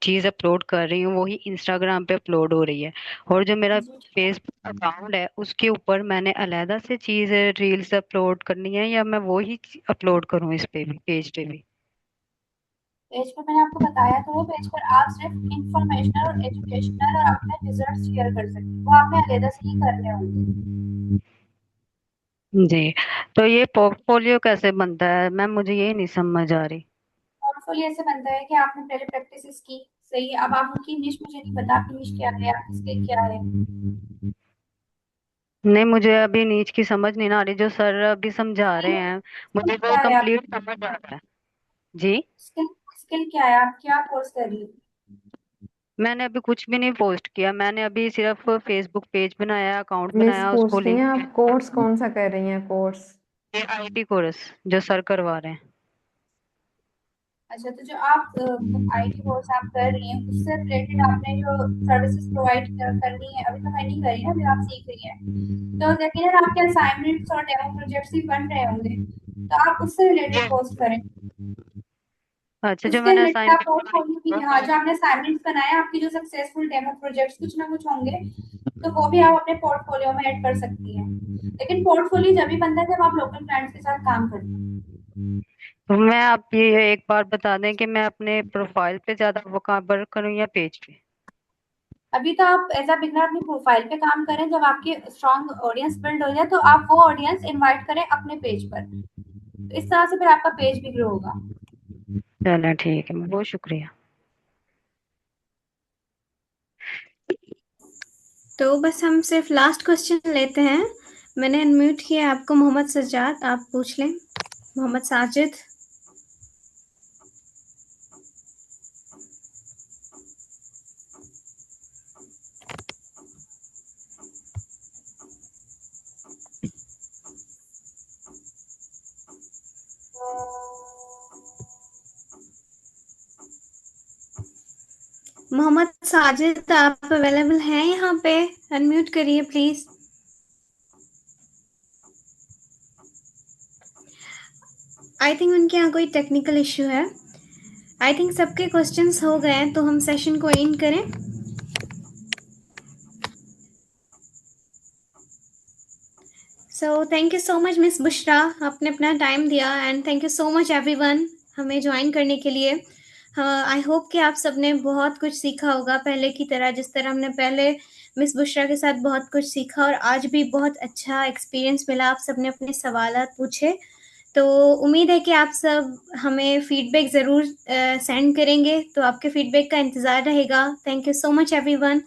चीज अपलोड कर रही हूँ वही इंस्टाग्राम पे अपलोड हो रही है, और जो मेरा फेसबुक अकाउंट है उसके ऊपर मैंने अलहदा से चीज रील्स अपलोड करनी है, या मैं वो ही अपलोड करूँ इस पे भी, पेज पे भी? पेज पर मैंने आपको बताया तो है, पेज पर आप सिर्फ इंफॉर्मेशनल और एजुकेशनल और अपने रिजल्ट शेयर कर सकते हैं, वो आपने अलग से ही करने होंगे। जी। तो ये पोर्टफोलियो कैसे बनता है मैम, मुझे ये नहीं समझ आ रही। पोर्टफोलियो ऐसे बनता है कि आपने पहले प्रैक्टिस की, सही है, अब आप उनकी निश, मुझे नहीं पता आपकी निश क्या है, आपकी स्किल क्या है। नहीं, मुझे अभी नीच की समझ नहीं ना आ रही, जो सर अभी समझा रहे हैं मुझे स्किल वो क्या है कंप्लीट आपकी, समझ आ रहा है। जी। स्किल स्किल क्या है, आप क्या कोर्स कर रही है। मैंने अभी कुछ भी नहीं पोस्ट किया, मैंने अभी सिर्फ फेसबुक पेज बनाया, अकाउंट मिस बनाया, उसको पूछती लिंक। हैं आप कोर्स कौन सा कर रही हैं कोर्स? ये आईटी कोर्स जो सर करवा रहे हैं। अच्छा, तो जो आप आईटी कोर्स आप कर रही हैं उससे रिलेटेड आपने जो सर्विसेज प्रोवाइड करनी है, अभी तो मैं नहीं कर रही, अभी आप सीख रही हैं, तो यकीनन आपके असाइनमेंट्स और डेमो प्रोजेक्ट्स भी बन रहे होंगे, तो आप उससे रिलेटेड पोस्ट करें। अच्छा, जो उसके मैंने रिलेटेड आप असाइनमेंट पोर्टफोलियो भी, हाँ, जो आपने असाइनमेंट्स बनाए आपकी जो सक्सेसफुल डेमो प्रोजेक्ट्स कुछ ना कुछ होंगे, तो वो भी आप अपने पोर्टफोलियो में ऐड कर सकती हैं। लेकिन पोर्टफोलियो जब भी बनता है जब आप लोकल क्लाइंट्स के साथ काम करते हैं। तो मैं आप ये एक बार बता दें कि मैं अपने प्रोफाइल पे ज्यादा वर्क करूं या पेज पे? अभी तो आप एज अ बिगनर अपनी प्रोफाइल पे काम करें, जब आपकी स्ट्रॉन्ग ऑडियंस बिल्ड हो जाए तो आप वो ऑडियंस इनवाइट करें अपने पेज पर, तो इस तरह से फिर आपका पेज भी ग्रो होगा। चलो ठीक है, बहुत शुक्रिया। तो बस हम सिर्फ लास्ट क्वेश्चन लेते हैं। मैंने अनम्यूट किया आपको, मोहम्मद सज्जाद, आप पूछ लें। मोहम्मद साजिद। मोहम्मद साजिद, आप अवेलेबल हैं यहाँ पे? अनम्यूट करिए प्लीज। आई थिंक उनके यहाँ कोई टेक्निकल इश्यू है। आई थिंक सबके क्वेश्चंस हो गए हैं, तो हम सेशन को एंड करें। So thank you so much miss Bushra, आपने अपना टाइम दिया, and thank you so much everyone हमें ज्वाइन करने के लिए। आई होप कि आप सबने बहुत कुछ सीखा होगा, पहले की तरह, जिस तरह हमने पहले मिस बुशरा के साथ बहुत कुछ सीखा, और आज भी बहुत अच्छा एक्सपीरियंस मिला। आप सबने अपने सवालात पूछे, तो उम्मीद है कि आप सब हमें फीडबैक ज़रूर सेंड करेंगे, तो आपके फीडबैक का इंतज़ार रहेगा। Thank you so much everyone.